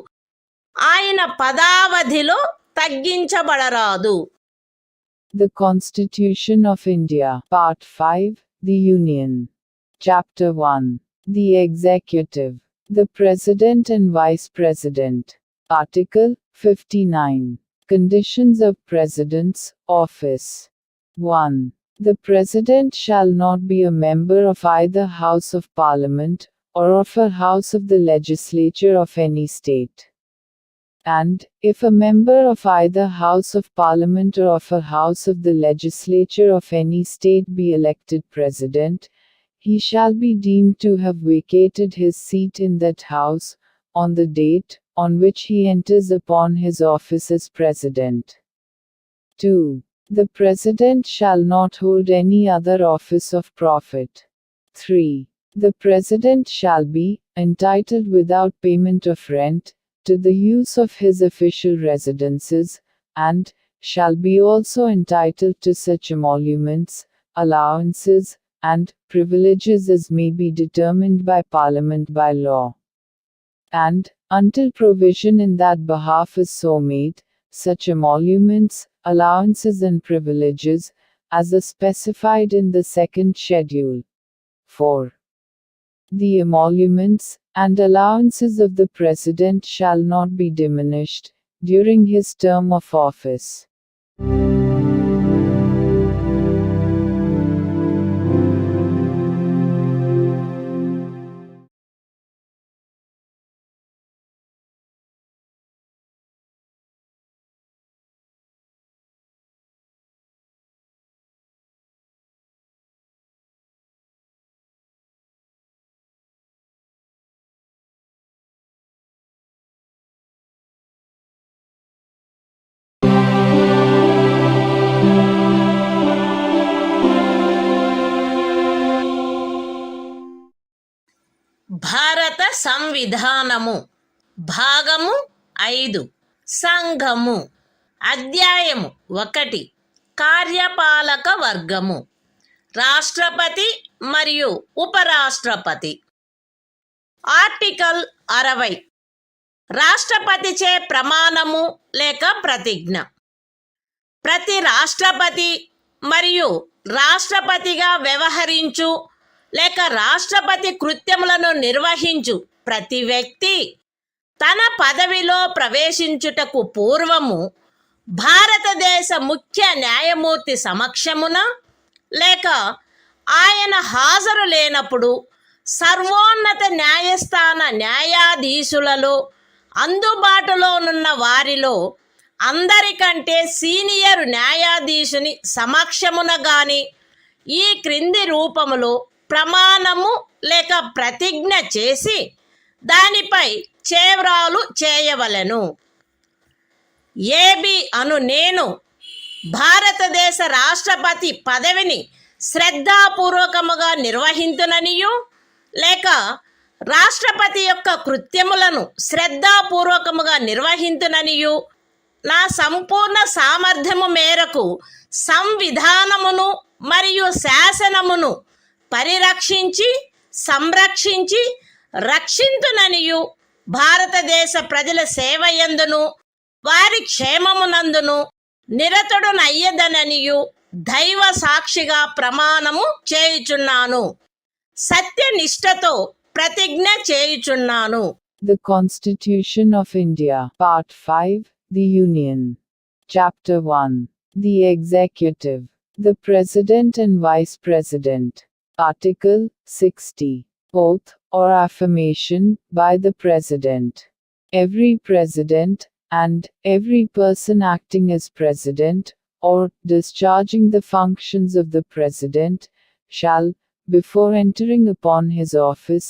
Speaker 1: ఆయన పదావధిలో తగ్గించబడరాదు.
Speaker 2: The Constitution of India, Part 5, The Union. Chapter 1. The Executive. The President and Vice President. Article 59. Conditions of President's Office. 1. The President shall not be a member of either House of Parliament, or of a House of the Legislature of any state. And, if a member of either House of Parliament or of a House of the Legislature of any state be elected President, he shall be deemed to have vacated his seat in that House, on the date on which he enters upon his office as President. 2. The President shall not hold any other office of profit. 3. The President shall be entitled without payment of rent to the use of his official residences, and shall be also entitled to such emoluments, allowances, and privileges as may be determined by Parliament by law. And, until provision in that behalf is so made, such emoluments, allowances and privileges, as are specified in the second schedule. 4. The emoluments and allowances of the President shall not be diminished during his term of office.
Speaker 1: భారత సంవిధానము భాగము 5 సంఘము అధ్యాయము 1 కార్యపాలక వర్గము రాష్ట్రపతి మరియు ఉపరాష్ట్రపతి article 60 రాష్ట్రపతిచే ప్రమాణము లేక ప్రతిజ్ఞ ప్రతి రాష్ట్రపతి మరియు రాష్ట్రపతిగా వ్యవహరించు లేక రాష్ట్రపతి కృత్యములను నిర్వహించు ప్రతి వ్యక్తి తన పదవిలో ప్రవేశించుటకు పూర్వము భారతదేశ ముఖ్య న్యాయమూర్తి సమక్షమున లేక ఆయన హాజరు లేనప్పుడు సర్వోన్నత న్యాయస్థాన న్యాయాధీశులలో అందుబాటులోనున్న వారిలో అందరికంటే సీనియర్ న్యాయాధీశుని సమక్షమున గాని ఈ క్రింది రూపములో ప్రమాణము లేక ప్రతిజ్ఞ చేసి దానిపై చేవ్రాలు చేయవలెను. ఏబి అను నేను భారతదేశ రాష్ట్రపతి పదవిని శ్రద్ధాపూర్వకముగా నిర్వహింతుననియు లేక రాష్ట్రపతి యొక్క కృత్యములను శ్రద్ధాపూర్వకముగా నిర్వహింతుననియు నా సంపూర్ణ సామర్థ్యము మేరకు సంవిధానమును మరియు శాసనమును పరిరక్షించి సంరక్షించి రక్షింతుననియు భారతదేశ ప్రజల సేవయందును వారి క్షేమమునందును నిరతుడునయ్యదననియు దైవ సాక్షిగా ప్రమాణము చేయుచున్నాను. సత్యనిష్టతో ప్రతిజ్ఞ చేయుచున్నాను.
Speaker 2: The Constitution of India, Part 5, The Union. Chapter 1. The Executive. The President and Vice President. Article 60. Oath or affirmation by the President. Every President, and every person acting as President, or discharging the functions of the President, shall, before entering upon his office,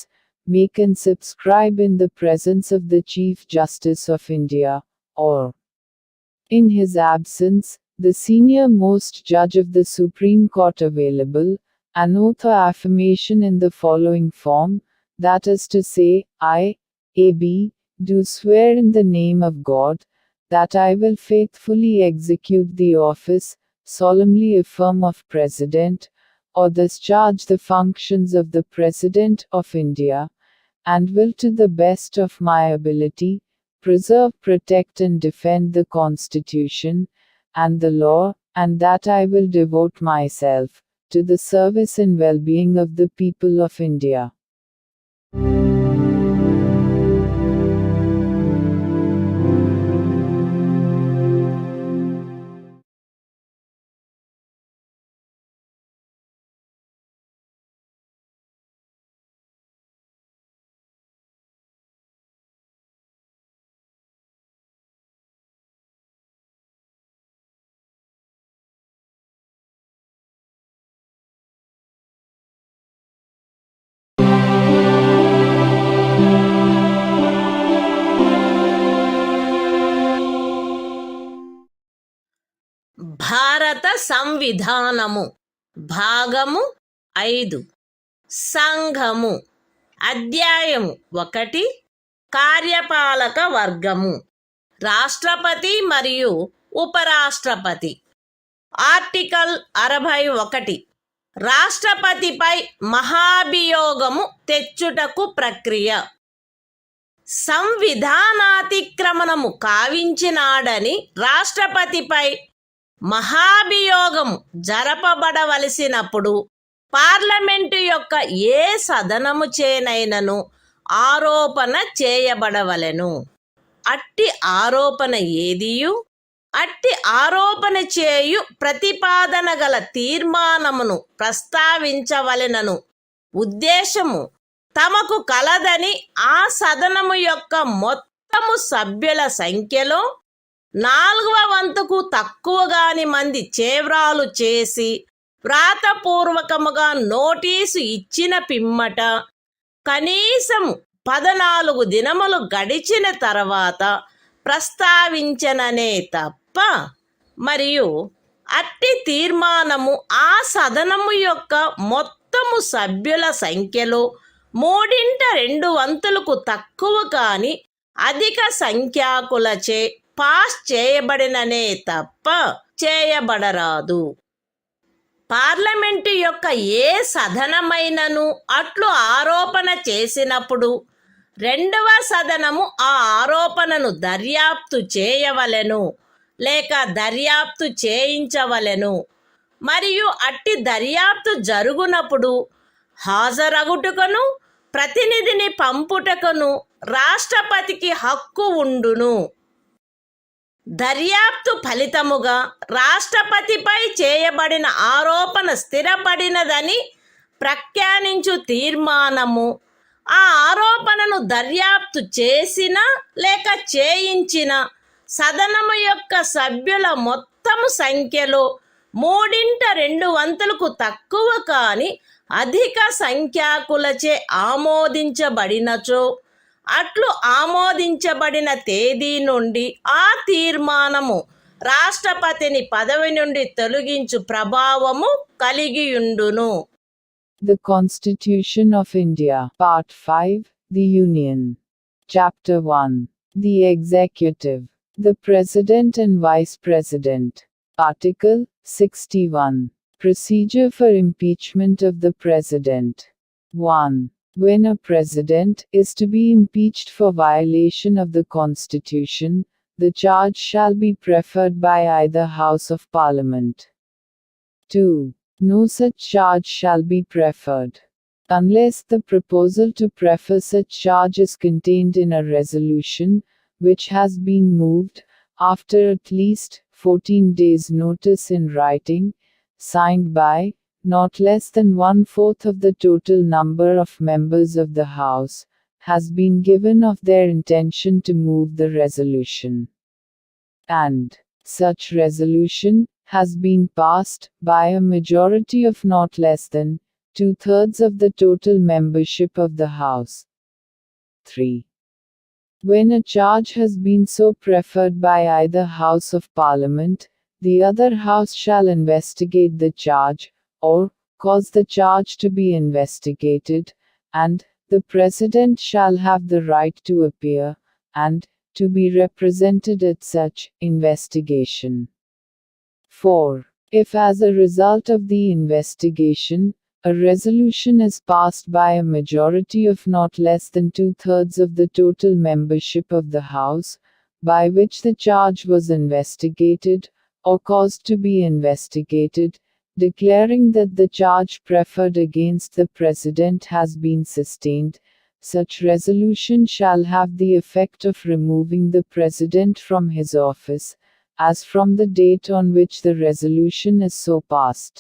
Speaker 2: make and subscribe in the presence of the Chief Justice of India, or, in his absence, the senior most judge of the Supreme Court available, an oath or affirmation in the following form, that is to say, I, A.B., do swear in the name of God, that I will faithfully execute the office, solemnly affirm of President, or discharge the functions of the President of India, and will to the best of my ability, preserve, protect and defend the Constitution, and the law, and that I will devote myself, to the service and well-being of the people of India.
Speaker 1: భారత సంవిధానము భాగము 5 సంఘము అధ్యాయము 1 కార్యపాలక వర్గము రాష్ట్రపతి మరియు ఉపరాష్ట్రపతి. Article 61 రాష్ట్రపతిపై మహాభియోగము తెచ్చుటకు ప్రక్రియ. సంవిధానాతిక్రమణము కావించినాడని రాష్ట్రపతిపై మహాభియోగము జరపబడవలసినప్పుడు parliament యొక్క ఏ సదనము చేనైనను ఆరోపణ చేయబడవలెను. అట్టి ఆరోపణ ఏదియు అట్టి ఆరోపణ చేయు ప్రతిపాదన గల తీర్మానమును ప్రస్తావించవలెనను ఉద్దేశము తమకు కలదని ఆ సదనము యొక్క మొత్తము సభ్యుల సంఖ్యలో 4వ వంతుకు తక్కువగాని మంది చేవ్రాలు చేసి వ్రాతపూర్వకముగా నోటీసు ఇచ్చిన పిమ్మట కనీసం 14 దినములు గడిచిన తర్వాత ప్రస్తావించననే తప్ప మరియు అట్టి తీర్మానము ఆ సదనము యొక్క మొత్తము సభ్యుల సంఖ్యలో 3/2 వంతులకు తక్కువ కాని అధిక సంఖ్యాకులచే పాస్ చేయబడిననే తప్ప చేయబడరాదు. పార్లమెంటు యొక్క ఏ సదనమైనను అట్లు ఆరోపణ చేసినప్పుడు 2వ సదనము ఆ ఆరోపణను దర్యాప్తు చేయవలెను లేక దర్యాప్తు చేయించవలెను. మరియు అట్టి దర్యాప్తు జరుగునప్పుడు హాజరగుటకును ప్రతినిధిని పంపుటకును రాష్ట్రపతికి హక్కు ఉండును. దర్యాప్తు ఫలితముగా రాష్ట్రపతిపై చేయబడిన ఆరోపణ స్థిరపడినదని ప్రఖ్యానించు తీర్మానము ఆ ఆరోపణను దర్యాప్తు చేసిన లేక చేయించిన సదనము యొక్క సభ్యుల మొత్తము సంఖ్యలో మూడింట 2/4 తక్కువ కాని అధిక సంఖ్యాకులచే ఆమోదించబడినచో అట్లు ఆమోదించబడిన తేదీ నుండి ఆ తీర్మానము రాష్ట్రపతిని పదవి నుండి తొలగించు ప్రభావము కలిగియుండును.
Speaker 2: The Constitution of India, Part 5, The Union. Chapter 1. The Executive. The President and Vice President. Article 61. Procedure for impeachment of the President. 1. When a President is to be impeached for violation of the Constitution, the charge shall be preferred by either House of Parliament. 2. No such charge shall be preferred, unless the proposal to prefer such charge is contained in a resolution, which has been moved, after at least 14 days' notice in writing, signed by not less than 1/4 of the total number of members of the House, has been given of their intention to move the resolution, and such resolution has been passed by a majority of not less than 2/3 of the total membership of the House. 3. When a charge has been so preferred by either House of Parliament, the other House shall investigate the charge, or cause the charge to be investigated, and the President shall have the right to appear, and to be represented at such investigation. 4. If as a result of the investigation, a resolution is passed by a majority of not less than 2/3 of the total membership of the House, by which the charge was investigated, or caused to be investigated, declaring that the charge preferred against the President has been sustained, such resolution shall have the effect of removing the President from his office, as from the date on which the resolution is so passed.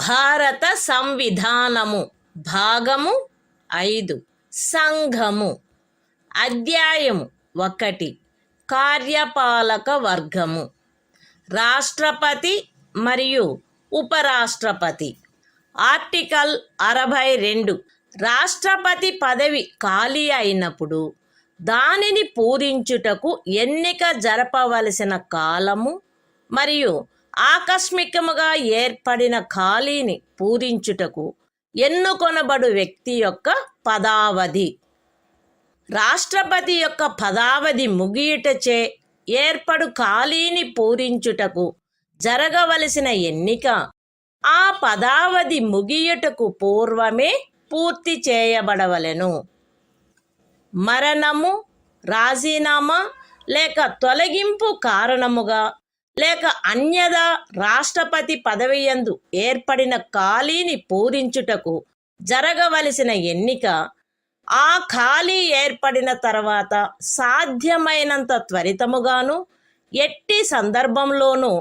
Speaker 1: భారత సంవిధానము భాగము 5 సంఘము అధ్యాయము 1 కార్యపాలక వర్గము రాష్ట్రపతి మరియు ఉపరాష్ట్రపతి article 62 రాష్ట్రపతి పదవి ఖాళీ అయినప్పుడు దానిని పూరించుటకు ఎన్నిక జరపవలసిన కాలము మరియు ఆకస్మికముగా ఏర్పడిన ఖాళీని పూరించుటకు ఎన్నుకొనబడు వ్యక్తి యొక్క పదావధి. రాష్ట్రపతి యొక్క పదావధి ముగియుటచే ఏర్పడు ఖాళీని పూరించుటకు జరగవలసిన ఎన్నిక ఆ పదావధి ముగియుటకు పూర్వమే పూర్తి చేయబడవలెను. మరణము, రాజీనామా లేక తొలగింపు కారణముగా లేక అన్యదా రాష్ట్రపతి పదవియందు ఏర్పడిన ఖాళీని పూరించుటకు జరగవలసిన ఎన్నిక ఆ ఖాళీ ఏర్పడిన తర్వాత సాధ్యమైనంత త్వరితముగాను ఎట్టి సందర్భంలోనూ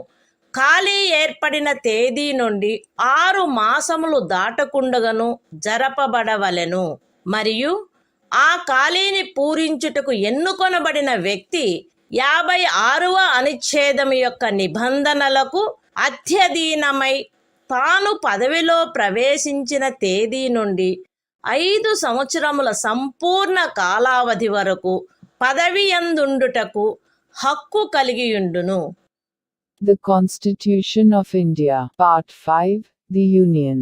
Speaker 1: ఖాళీ ఏర్పడిన తేదీ నుండి 6 మాసములు దాటకుండగను జరపబడవలెను. మరియు ఆ ఖాళీని పూరించుటకు ఎన్నుకొనబడిన వ్యక్తి 56వ అనుచ్ఛేదము యొక్క నిబంధనలకు అత్యధీనమై తాను పదవిలో ప్రవేశించిన తేదీ నుండి 5 సంవత్సరముల సంపూర్ణ కాలావధి వరకు పదవియందుండుటకు హక్కు కలిగియుండును.
Speaker 2: The Constitution of India, Part 5, The Union.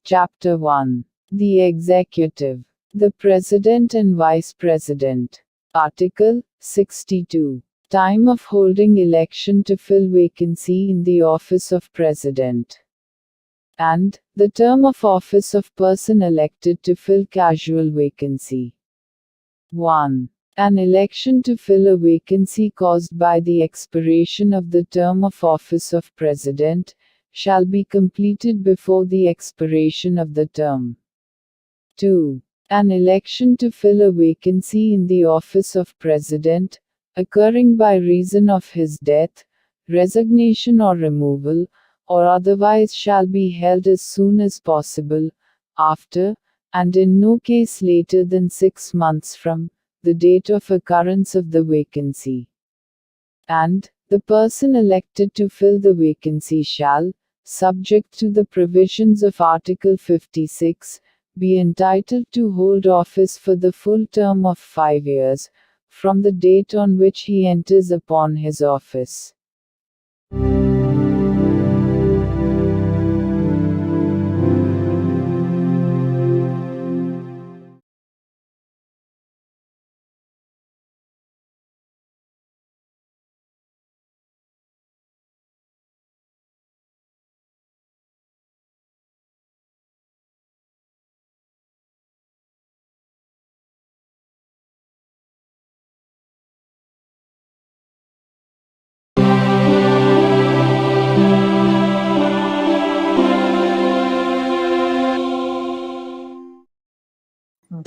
Speaker 2: Chapter 1. The Executive. The President and Vice President. Article 62. Time of holding election to fill vacancy in the office of President. And the term of office of person elected to fill casual vacancy. 1. An election to fill a vacancy caused by the expiration of the term of office of President shall be completed before the expiration of the term. 2. An election to fill a vacancy in the office of President, occurring by reason of his death, resignation or removal, or otherwise shall be held as soon as possible, after, and in no case later than 6 months from, the date of occurrence of the vacancy. And, the person elected to fill the vacancy shall, subject to the provisions of Article 56, be entitled to hold office for the full term of 5 years, from the date on which he enters upon his office.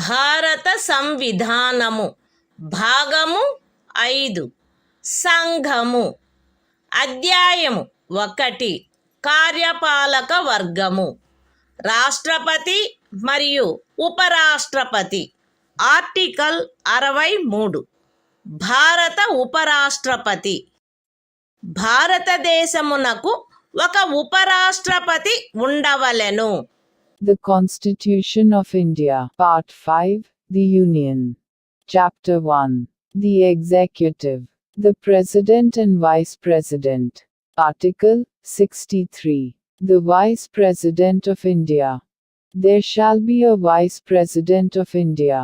Speaker 1: భారత సంవిధానము భాగము 5 సంఘము అధ్యాయము 1 కార్యపాలక వర్గము రాష్ట్రపతి మరియు ఉపరాష్ట్రపతి article 63 భారత ఉపరాష్ట్రపతి భారతదేశమునకు ఒక ఉపరాష్ట్రపతి ఉండవలెను.
Speaker 2: The Constitution of India, Part 5, The Union. Chapter 1. The Executive. The President and Vice President. Article 63. The Vice President of India. There shall be a Vice President of India.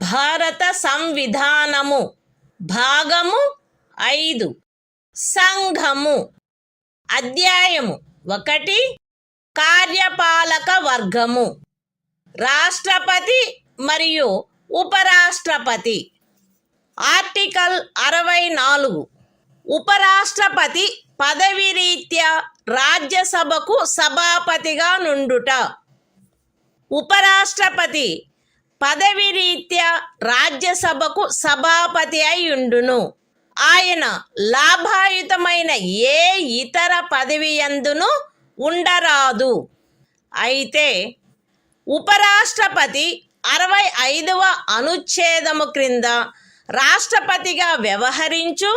Speaker 1: భారత సంవిధానము భాగము 5 సంఘము అధ్యాయము 1 కార్యపాలక వర్గము రాష్ట్రపతి మరియు ఉపరాష్ట్రపతి ఆర్టికల్ 64 ఉపరాష్ట్రపతి పదవి రీత్యా రాజ్యసభకు సభాపతిగా నుండుట ఉపరాష్ట్రపతి పదవి రీత్యా రాజ్యసభకు సభాపతి అయ్యుండును. ఆయన లాభాయుతమైన ఏ ఇతర పదవి యందును ఉండరాదు. అయితే ఉపరాష్ట్రపతి 65వ అనుచ్ఛేదము క్రింద రాష్ట్రపతిగా వ్యవహరించు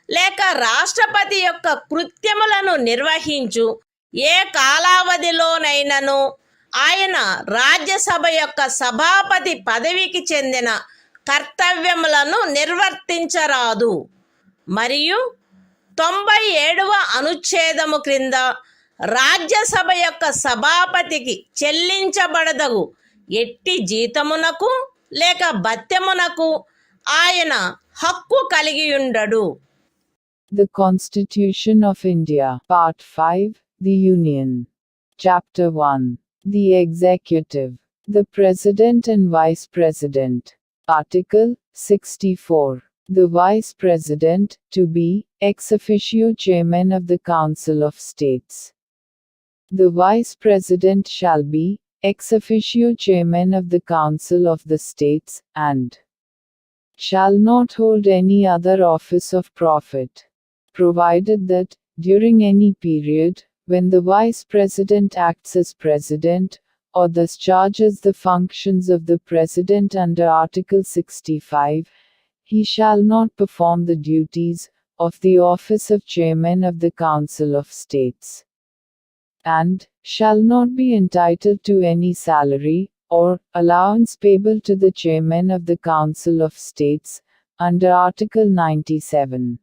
Speaker 1: లేక రాష్ట్రపతి యొక్క కృత్యములను నిర్వహించు ఏ కాలావధిలోనైనను ఆయన రాజ్యసభ యొక్క సభాపతి పదవికి చెందిన కర్తవ్యములను నిర్వర్తించరాదు. మరియు 97వ అనుచ్ఛేదము క్రింద రాజ్యసభ యొక్క సభాపతికి చెల్లించబడదగు ఎట్టి జీతమునకు లేక భత్యమునకు ఆయన హక్కు కలిగియుండడు.
Speaker 2: The Constitution of India, Part 5, The Union. Chapter 1. The Executive. The President and Vice President. Article 64. The Vice President, to be, ex officio Chairman of the Council of States. The Vice President shall be, ex officio Chairman of the Council of the States, and shall not hold any other office of profit, provided that, during any period, when the Vice President acts as President, or discharges the functions of the President under Article 65, he shall not perform the duties of the office of Chairman of the Council of States. and shall not be entitled to any salary or allowance payable to the chairman of the Council of States, under Article 97.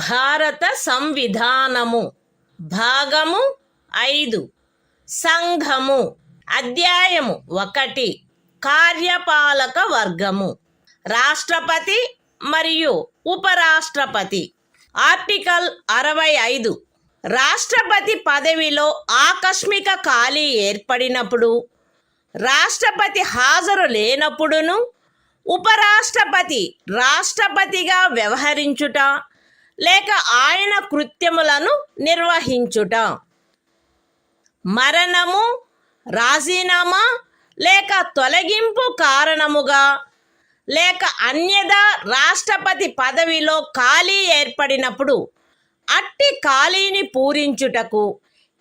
Speaker 1: భారత సంవిధానము భాగము 5 సంఘము అధ్యాయము 1 కార్యపాలక వర్గము రాష్ట్రపతి మరియు ఉపరాష్ట్రపతి article 65 రాష్ట్రపతి పదవిలో ఆకస్మిక ఖాళీ ఏర్పడినప్పుడు రాష్ట్రపతి హాజరు లేనప్పుడును ఉపరాష్ట్రపతి రాష్ట్రపతిగా వ్యవహరించుట లేక ఆయన కృత్యములను నిర్వహించుట మరణము రాజీనామా లేక తొలగింపు కారణముగా లేక అన్యదా రాష్ట్రపతి పదవిలో ఖాళీ ఏర్పడినప్పుడు అట్టి ఖాళీని పూరించుటకు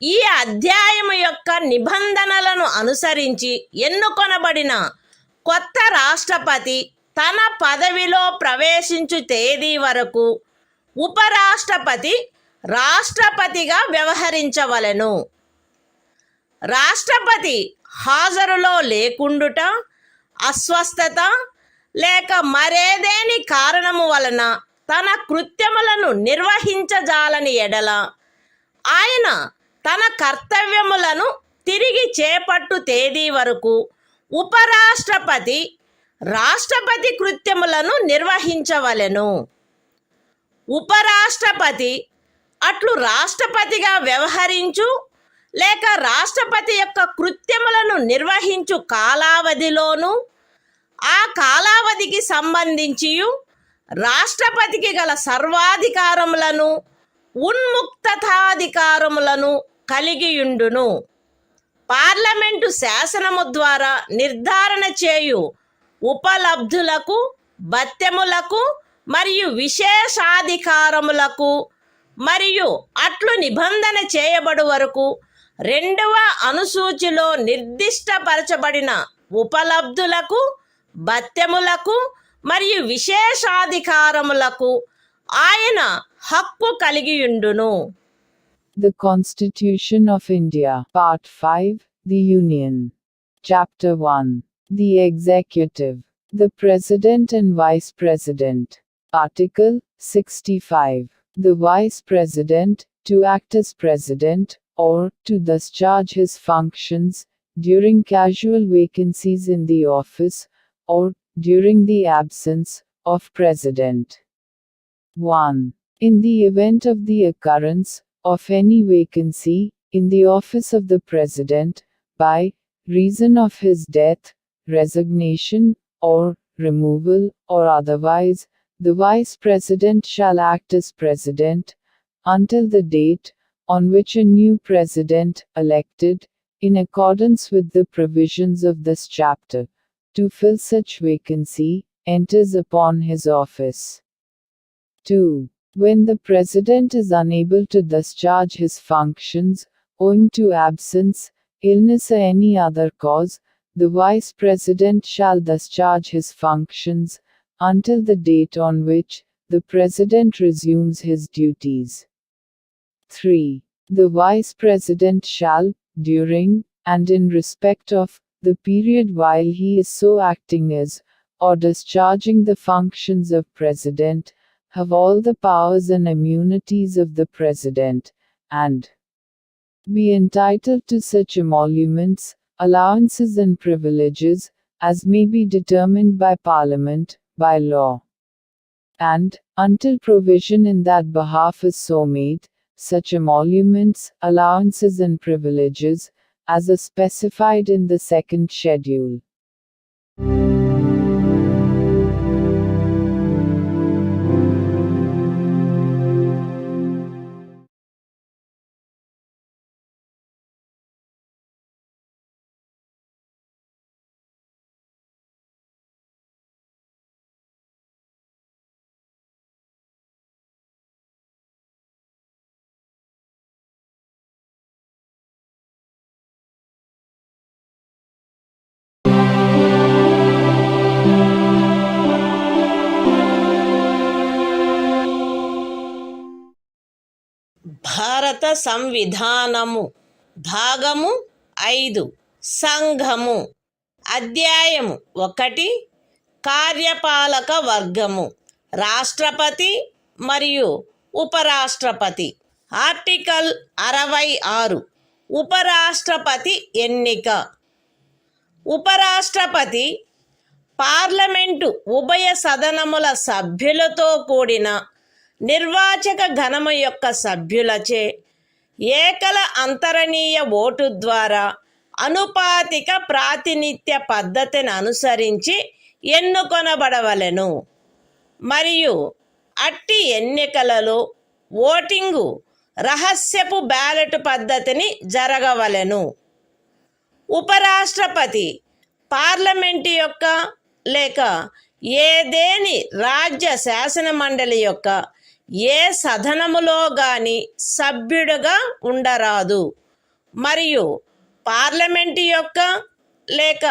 Speaker 1: ఈ అధ్యాయము యొక్క నిబంధనలను అనుసరించి ఎన్నుకొనబడిన కొత్త రాష్ట్రపతి తన పదవిలో ప్రవేశించు తేదీ వరకు ఉపరాష్ట్రపతి రాష్ట్రపతిగా వ్యవహరించవలెను. రాష్ట్రపతి హాజరులో లేకుండుట, అస్వస్థత లేక మరేదేని కారణము వలన తన కృత్యములను నిర్వహించజాలని ఎడల ఆయన తన కర్తవ్యములను తిరిగి చేపట్టు తేదీ వరకు ఉపరాష్ట్రపతి రాష్ట్రపతి కృత్యములను నిర్వహించవలెను. ఉపరాష్ట్రపతి అట్లు రాష్ట్రపతిగా వ్యవహరించు లేక రాష్ట్రపతి యొక్క కృత్యములను నిర్వహించు కాలావధిలోను ఆ కాలావధికి సంబంధించి రాష్ట్రపతికి గల సర్వాధికారములను ఉన్ముక్తతాధికారములను కలిగియుండును. పార్లమెంటు శాసనము ద్వారా నిర్ధారణ చేయు ఉపలబ్ధులకు, భత్యములకు మరియు విశేషాధికారములకు మరియు అట్లు నిబంధన చేయబడు వరకు 2వ అనుసూచిలో నిర్దిష్టపరచబడిన ఉపలబ్ధులకు, భత్యములకు మరియు విశేషాధికారములకు ఆయన హక్కు కలిగియుండును.
Speaker 2: The Constitution of India, Part 5, The Union. Chapter 1. The Executive. The President and Vice President. Article 65. The Vice President, to act as President, or to discharge his functions, during casual vacancies in the office, or during the absence of President. 1. In the event of the occurrence of any vacancy in the office of the President, by reason of his death, resignation, or removal, or otherwise, the Vice President shall act as President, until the date on which a new President, elected, in accordance with the provisions of this chapter, to fill such vacancy, enters upon his office. 2. When the President is unable to discharge his functions, owing to absence, illness or any other cause, the Vice President shall discharge his functions, until the date on which the President resumes his duties. 3. The Vice President shall, during, and in respect of, the period while he is so acting as, or discharging the functions of President, have all the powers and immunities of the President, and be entitled to such emoluments, allowances and privileges, as may be determined by Parliament, by law. And, until provision in that behalf is so made, such emoluments, allowances and privileges, as are specified in the second schedule.
Speaker 1: భారత సంవిధానము భాగము 5 సంఘము అధ్యాయము 1 కార్యపాలక వర్గము రాష్ట్రపతి మరియు ఉపరాష్ట్రపతి article 66 ఉపరాష్ట్రపతి ఎన్నిక ఉపరాష్ట్రపతి పార్లమెంటు ఉభయ సదనముల సభ్యులతో కూడిన నిర్వాచక గణము యొక్క సభ్యులచే ఏకల అంతరణీయ ఓటు ద్వారా అనుపాతిక ప్రాతినిధ్య పద్ధతిని అనుసరించి ఎన్నుకొనబడవలెను మరియు అట్టి ఎన్నికలలో ఓటింగు రహస్యపు బ్యాలెట్ పద్ధతిని జరగవలెను. ఉపరాష్ట్రపతి పార్లమెంటు యొక్క లేక ఏదేని రాజ్య శాసన మండలి యొక్క ఏ సదనములో గాని సభ్యుడుగా ఉండరాదు మరియు పార్లమెంటు యొక్క లేక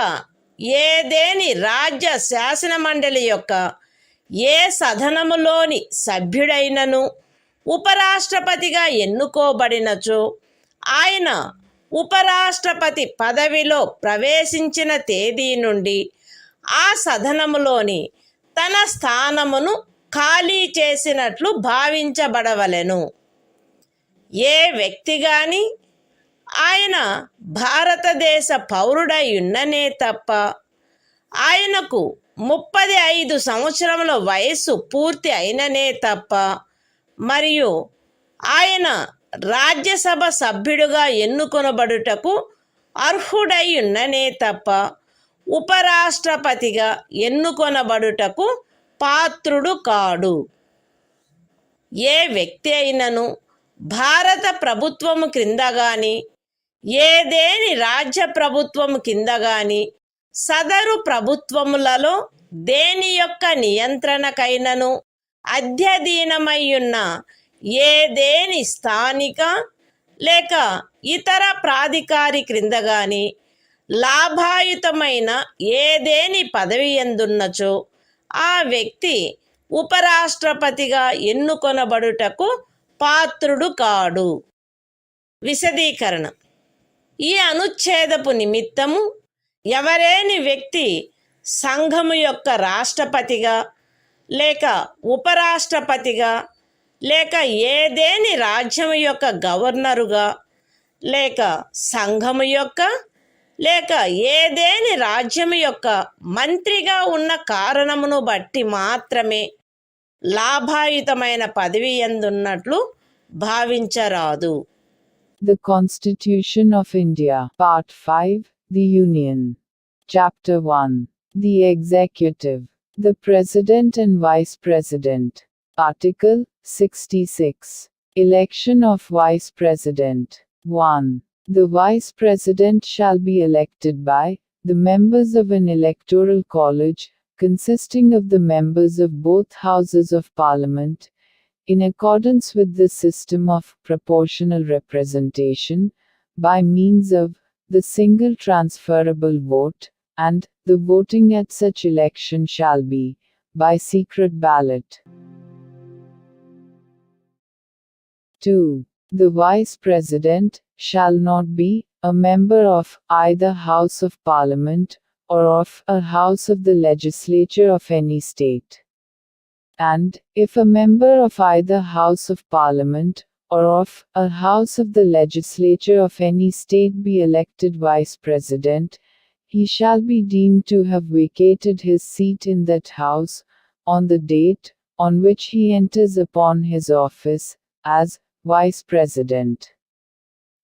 Speaker 1: ఏదేని రాజ్య శాసన మండలి యొక్క ఏ సదనములోని సభ్యుడైనను ఉపరాష్ట్రపతిగా ఎన్నుకోబడినచో ఆయన ఉపరాష్ట్రపతి పదవిలో ప్రవేశించిన తేదీ నుండి ఆ సదనములోని తన స్థానమును ఖాళీ చేసినట్లు భావించబడవలెను. ఏ వ్యక్తి గాని ఆయన భారతదేశ పౌరుడై ఉన్ననే తప్ప ఆయనకు 35 సంవత్సరముల వయస్సు పూర్తి అయిననే తప్ప మరియు ఆయన రాజ్యసభ సభ్యుడుగా ఎన్నుకొనబడుటకు అర్హుడై ఉన్ననే తప్ప ఉపరాష్ట్రపతిగా ఎన్నుకొనబడుటకు పాత్రుడు కాడు. ఏ వ్యక్తి అయినను భారత ప్రభుత్వము క్రింద గాని ఏదేని రాజ్య ప్రభుత్వము కింద గాని సదరు ప్రభుత్వములలో దేని యొక్క నియంత్రణకైనను అధ్యధీనమయ్యున్న ఏదేని స్థానిక లేక ఇతర ప్రాధికారి క్రింద గాని లాభాయుతమైన ఏదేని పదవి ఎందున్నచో ఆ వ్యక్తి ఉపరాష్ట్రపతిగా ఎన్నుకొనబడుటకు పాత్రుడు కాడు. విశదీకరణ: ఈ అనుచ్ఛేదపు నిమిత్తము ఎవరేని వ్యక్తి సంఘము యొక్క రాష్ట్రపతిగా లేక ఉపరాష్ట్రపతిగా లేక ఏదేని రాజ్యము యొక్క గవర్నరుగా లేక సంఘము యొక్క లేక ఏదేని రాజ్యము యొక్క మంత్రిగా ఉన్న కారణమును బట్టి మాత్రమే లాభాయుతమైన పదవి ఎందున్నట్లు భావించరాదు.
Speaker 2: The Constitution of India, Part 5, The Union. Chapter 1. The Executive. The President and Vice President. Article 66. Election of Vice President. 1. The Vice President shall be elected by the members of an electoral college, consisting of the members of both Houses of Parliament, in accordance with the system of proportional representation, by means of the single transferable vote, and the voting at such election shall be by secret ballot. 2. The Vice President shall not be a member of either House of Parliament or of a House of the Legislature of any state. And, if a member of either House of Parliament or of a House of the Legislature of any state be elected Vice President, he shall be deemed to have vacated his seat in that House, on the date on which he enters upon his office, as Vice President.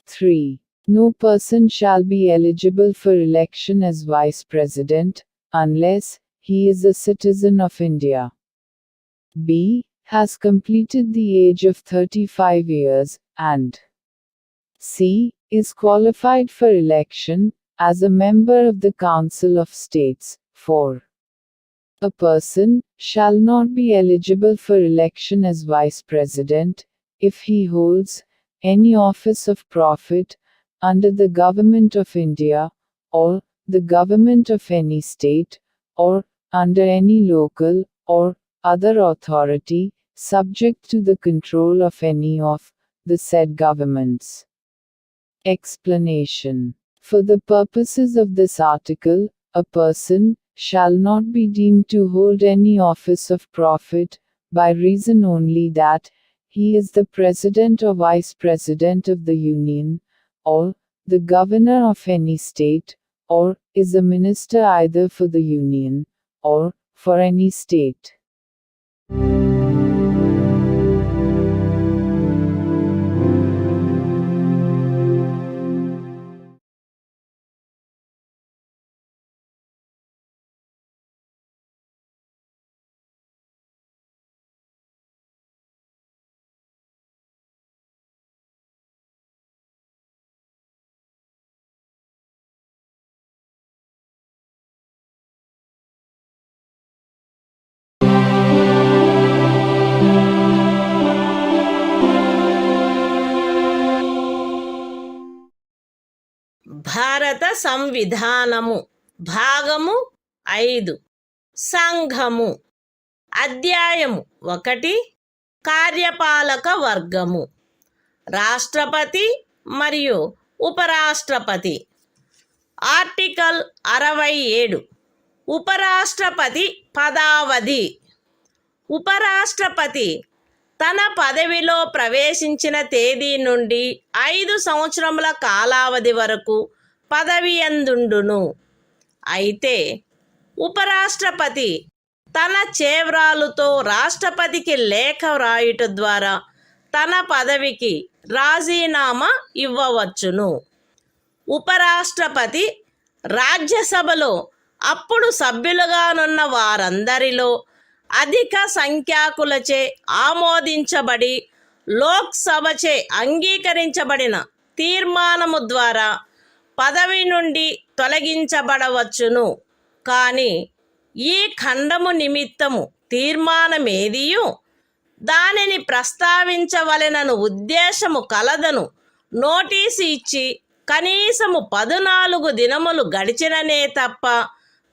Speaker 2: 3. No person shall be eligible for election as Vice President, unless he is a citizen of India. B. Has completed the age of 35 years, and C. Is qualified for election as a member of the Council of States. 4. A person shall not be eligible for election as Vice President if he holds any office of profit under the Government of India, or the Government of any state, or under any local or other authority, subject to the control of any of the said governments. Explanation. For the purposes of this article, a person shall not be deemed to hold any office of profit, by reason only that he is the President or Vice President of the Union, or the Governor of any state, or is a minister either for the Union, or for any state.
Speaker 1: భారత సంవిధానము భాగము 5 సంఘము అధ్యాయము 1 కార్యపాలక వర్గము రాష్ట్రపతి మరియు ఉపరాష్ట్రపతి article 67 ఉపరాష్ట్రపతి పదావధి ఉపరాష్ట్రపతి తన పదవిలో ప్రవేశించిన తేదీ నుండి 5 సంవత్సరముల కాలావధి వరకు పదవియందుండును. అయితే ఉపరాష్ట్రపతి తన చేవ్రాలుతో రాష్ట్రపతికి లేఖ వ్రాయుట ద్వారా తన పదవికి రాజీనామా ఇవ్వవచ్చును. ఉపరాష్ట్రపతి రాజ్యసభలో అప్పుడు సభ్యులుగానున్న వారందరిలో అధిక సంఖ్యాకులచే ఆమోదించబడి లోక్సభచే అంగీకరించబడిన తీర్మానము ద్వారా పదవి నుండి తొలగించబడవచ్చును. కానీ ఈ ఖండము నిమిత్తము తీర్మానమేదియు దానిని ప్రస్తావించవలెనను ఉద్దేశము కలదను నోటీసు ఇచ్చి కనీసము 14 దినములు గడిచిననే తప్ప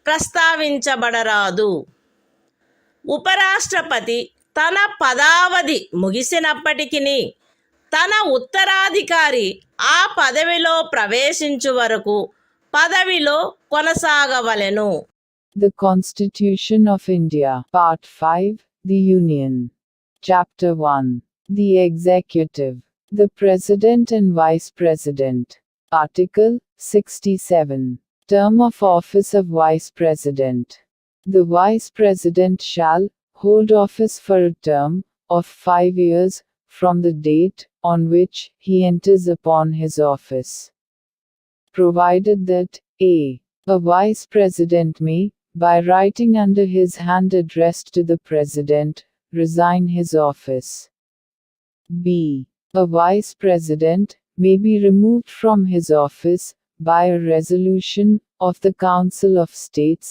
Speaker 1: ప్రస్తావించబడరాదు. ఉపరాష్ట్రపతి తన పదావధి ముగిసినప్పటికీ తన ఉత్తరాధికారి ఆ పదవిలో ప్రవేశించు వరకు పదవిలో కొనసాగవలెను.
Speaker 2: The Constitution of India, Part 5, The Union. Chapter 1. The Executive. The President and Vice President. Article 67. Term of office of Vice President. The Vice President shall hold office for a term of 5 years from the date on which he enters upon his office, provided that a. A Vice President may, by writing under his hand addressed to the President, resign his office. b. A Vice President may be removed from his office by a resolution of the Council of States,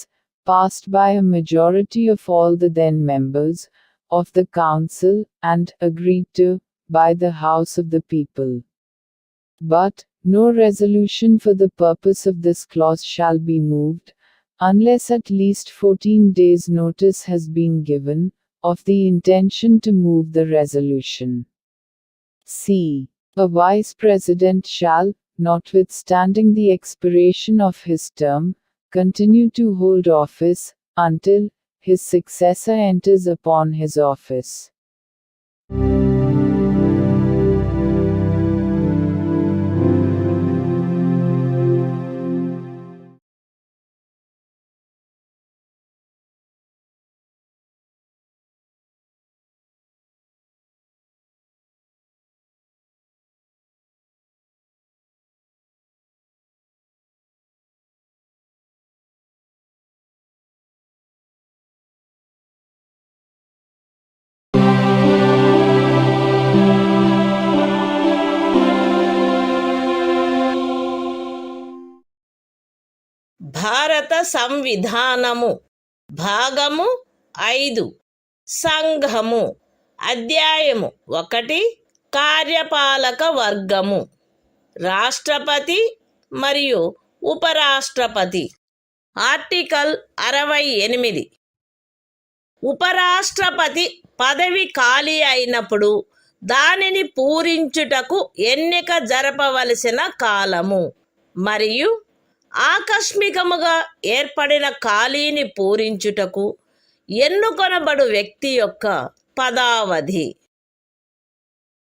Speaker 2: passed by a majority of all the then members of the Council and agreed to by the House of the People. But no resolution for the purpose of this clause shall be moved, unless at least 14 days' notice has been given of the intention to move the resolution. c. A Vice President shall, notwithstanding the expiration of his term, continue to hold office until his successor enters upon his office.
Speaker 1: భారత సంవిధానము భాగము 5 సంఘము అధ్యాయము 1 కార్యపాలక వర్గము రాష్ట్రపతి మరియు ఉపరాష్ట్రపతి article 68 ఉపరాష్ట్రపతి పదవి ఖాళీ అయినప్పుడు దానిని పూరించుటకు ఎన్నిక జరపవలసిన కాలము మరియు ఆకస్మికముగా ఏర్పడిన ఖాళీని పూరించుటకు ఎన్నుకొనబడు వ్యక్తి యొక్క పదావధి.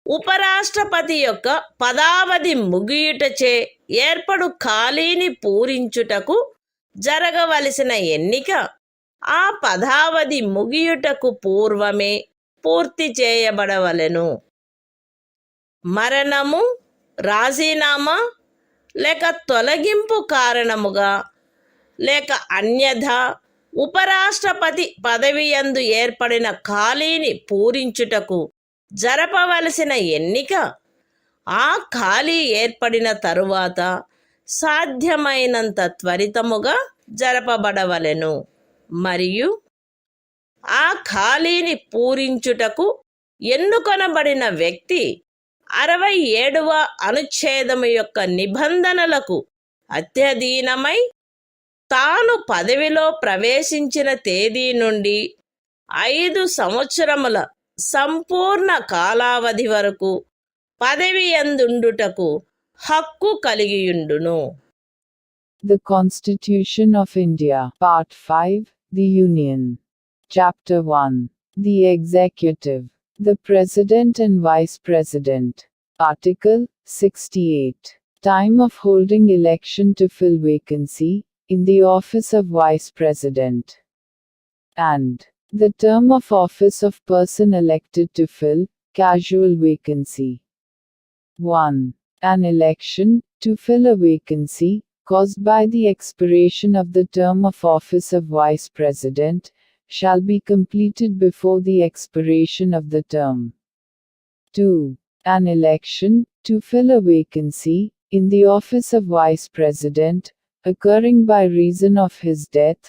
Speaker 1: ఉపరాష్ట్రపతి యొక్క పదావధి ముగియుటచే ఏర్పడు ఖాళీని పూరించుటకు జరగవలసిన ఎన్నిక ఆ పదావధి ముగియుటకు పూర్వమే పూర్తి చేయబడవలెను. మరణము, రాజీనామా లేక తొలగింపు కారణముగా లేక అన్యథా ఉపరాష్ట్రపతి పదవియందు ఏర్పడిన ఖాళీని పూరించుటకు జరపవలసిన ఎన్నిక ఆ ఖాళీ ఏర్పడిన తరువాత సాధ్యమైనంత త్వరితముగా జరపబడవలెను మరియు ఆ ఖాళీని పూరించుటకు ఎన్నుకొనబడిన వ్యక్తి 67వ అనుచ్ఛేదము యొక్క నిబంధనలకు అత్యధీనమై తాను పదవిలో ప్రవేశించిన తేదీ నుండి 5 సంవత్సరముల సంపూర్ణ కాలావధి వరకు పదవి యందుండుటకు హక్కు కలిగియుండును.
Speaker 2: The Constitution of India, Part 5, The Union. Chapter 1. The Executive. The President and Vice President. Article 68. Time of holding election to fill vacancy in the office of Vice President. And the term of office of person elected to fill casual vacancy. 1. An election to fill a vacancy caused by the expiration of the term of office of Vice President shall be completed before the expiration of the term. 2. An election to fill a vacancy in the office of Vice President occurring by reason of his death,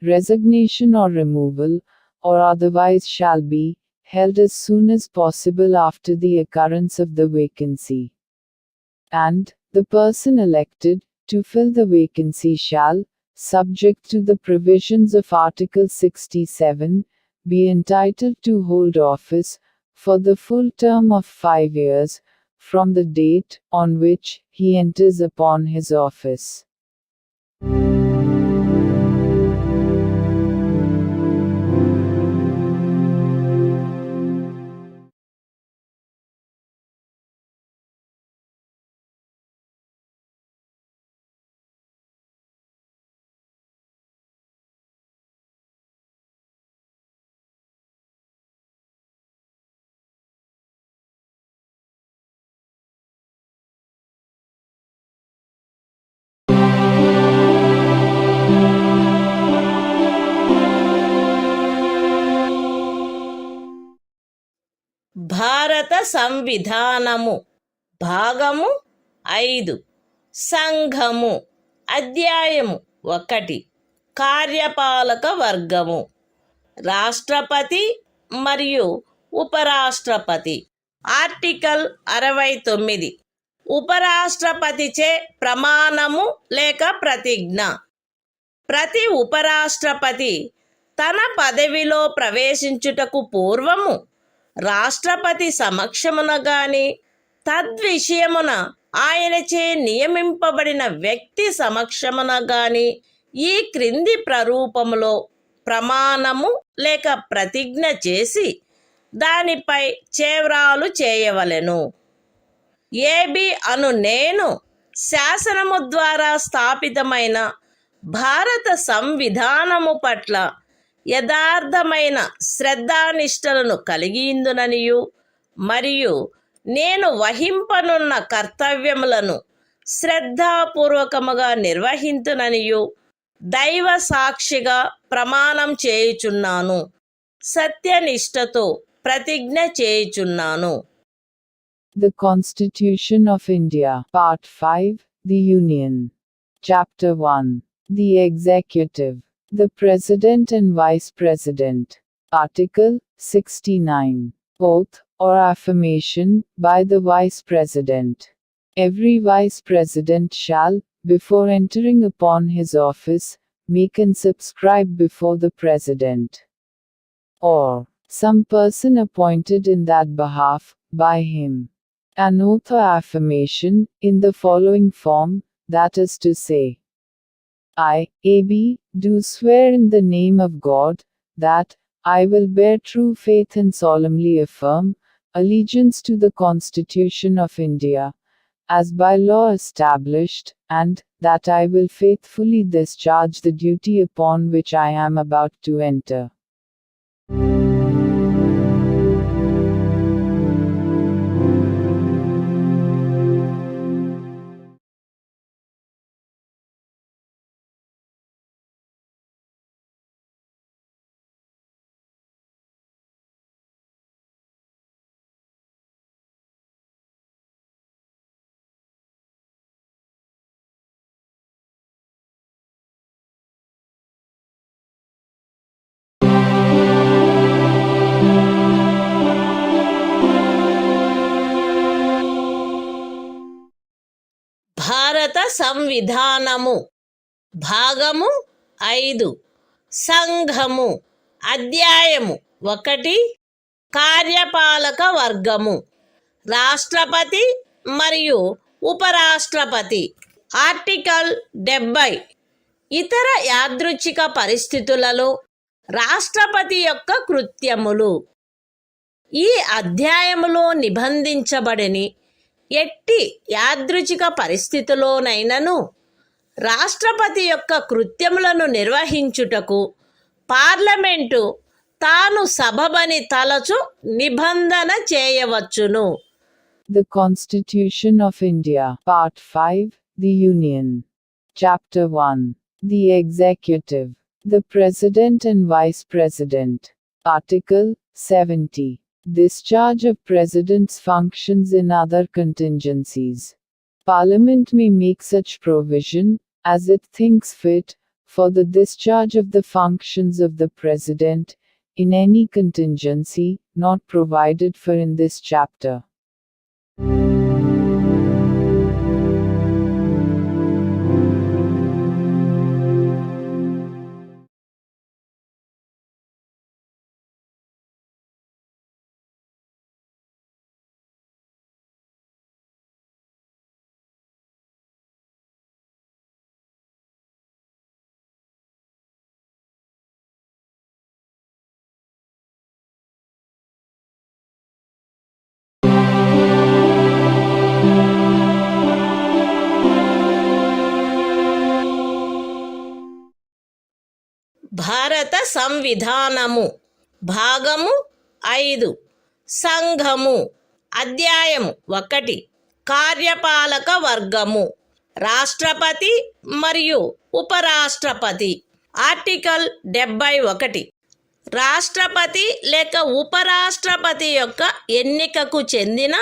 Speaker 2: resignation or removal, or otherwise shall be held as soon as possible after the occurrence of the vacancy. And the person elected to fill the vacancy shall, subject to the provisions of Article 67, be entitled to hold office for the full term of 5 years from the date on which he enters upon his office.
Speaker 1: భారత సంవిధానము భాగము 5 సంఘము అధ్యాయము 1 కార్యపాలక వర్గము రాష్ట్రపతి మరియు ఉపరాష్ట్రపతి. Article 69 ఉపరాష్ట్రపతిచే ప్రమాణము లేక ప్రతిజ్ఞ. ప్రతి ఉపరాష్ట్రపతి తన పదవిలో ప్రవేశించుటకు పూర్వము రాష్ట్రపతి సమక్షమున గాని తద్విషయమున ఆయనచే నియమింపబడిన వ్యక్తి సమక్షమున గాని ఈ క్రింది ప్రరూపములో ప్రమాణము లేక ప్రతిజ్ఞ చేసి దానిపై చేవ్రాలు చేయవలెను. ఏబి అను నేను శాసనము ద్వారా స్థాపితమైన భారత సంవిధానము పట్ల యథార్థమైన శ్రద్ధానిష్టలను కలిగియుందుననియు మరియు నేను వహింపనున్న కర్తవ్యములను శ్రద్ధాపూర్వకముగా నిర్వహింతుననియు దైవ సాక్షిగా ప్రమాణం చేయుచున్నాను. సత్యనిష్టతో ప్రతిజ్ఞ చేయుచున్నాను.
Speaker 2: The Constitution of India, Part 5, The Union. Chapter 1. The Executive. The President and Vice President. Article 69. Oath or affirmation by the Vice President. Every Vice President shall, before entering upon his office, make and subscribe before the President, or some person appointed in that behalf, by him. An oath or affirmation, in the following form, that is to say, I, AB, do swear in the name of God, that I will bear true faith and solemnly affirm allegiance to the Constitution of India, as by law established, and that I will faithfully discharge the duty upon which I am about to enter.
Speaker 1: భారత సంవిధానము భాగము 5 సంఘము అధ్యాయము 1 కార్యపాలక వర్గము రాష్ట్రపతి మరియు ఉపరాష్ట్రపతి article 70 ఇతర యాదృచ్ఛిక పరిస్థితులలో రాష్ట్రపతి యొక్క కృత్యములు ఈ అధ్యాయములో నిబంధించబడని ఎట్టి యాదృచ్ఛిక పరిస్థితిలోనైనను రాష్ట్రపతి యొక్క కృత్యములను నిర్వహించుటకు పార్లమెంటు తాను సబబని తలచు నిబంధన చేయవచ్చును.
Speaker 2: The Constitution of India, Part 5, The Union. Chapter 1. The Executive. The President and Vice President. Article 70. Discharge of President's functions in other contingencies. Parliament may make such provision, as it thinks fit, for the discharge of the functions of the President, in any contingency, not provided for in this chapter.
Speaker 1: భారత సంవిధానము భాగము 5 సంఘము అధ్యాయము 1 కార్యపాలక వర్గము రాష్ట్రపతి మరియు ఉపరాష్ట్రపతి article 71 రాష్ట్రపతి లేక ఉపరాష్ట్రపతి యొక్క ఎన్నికకు చెందిన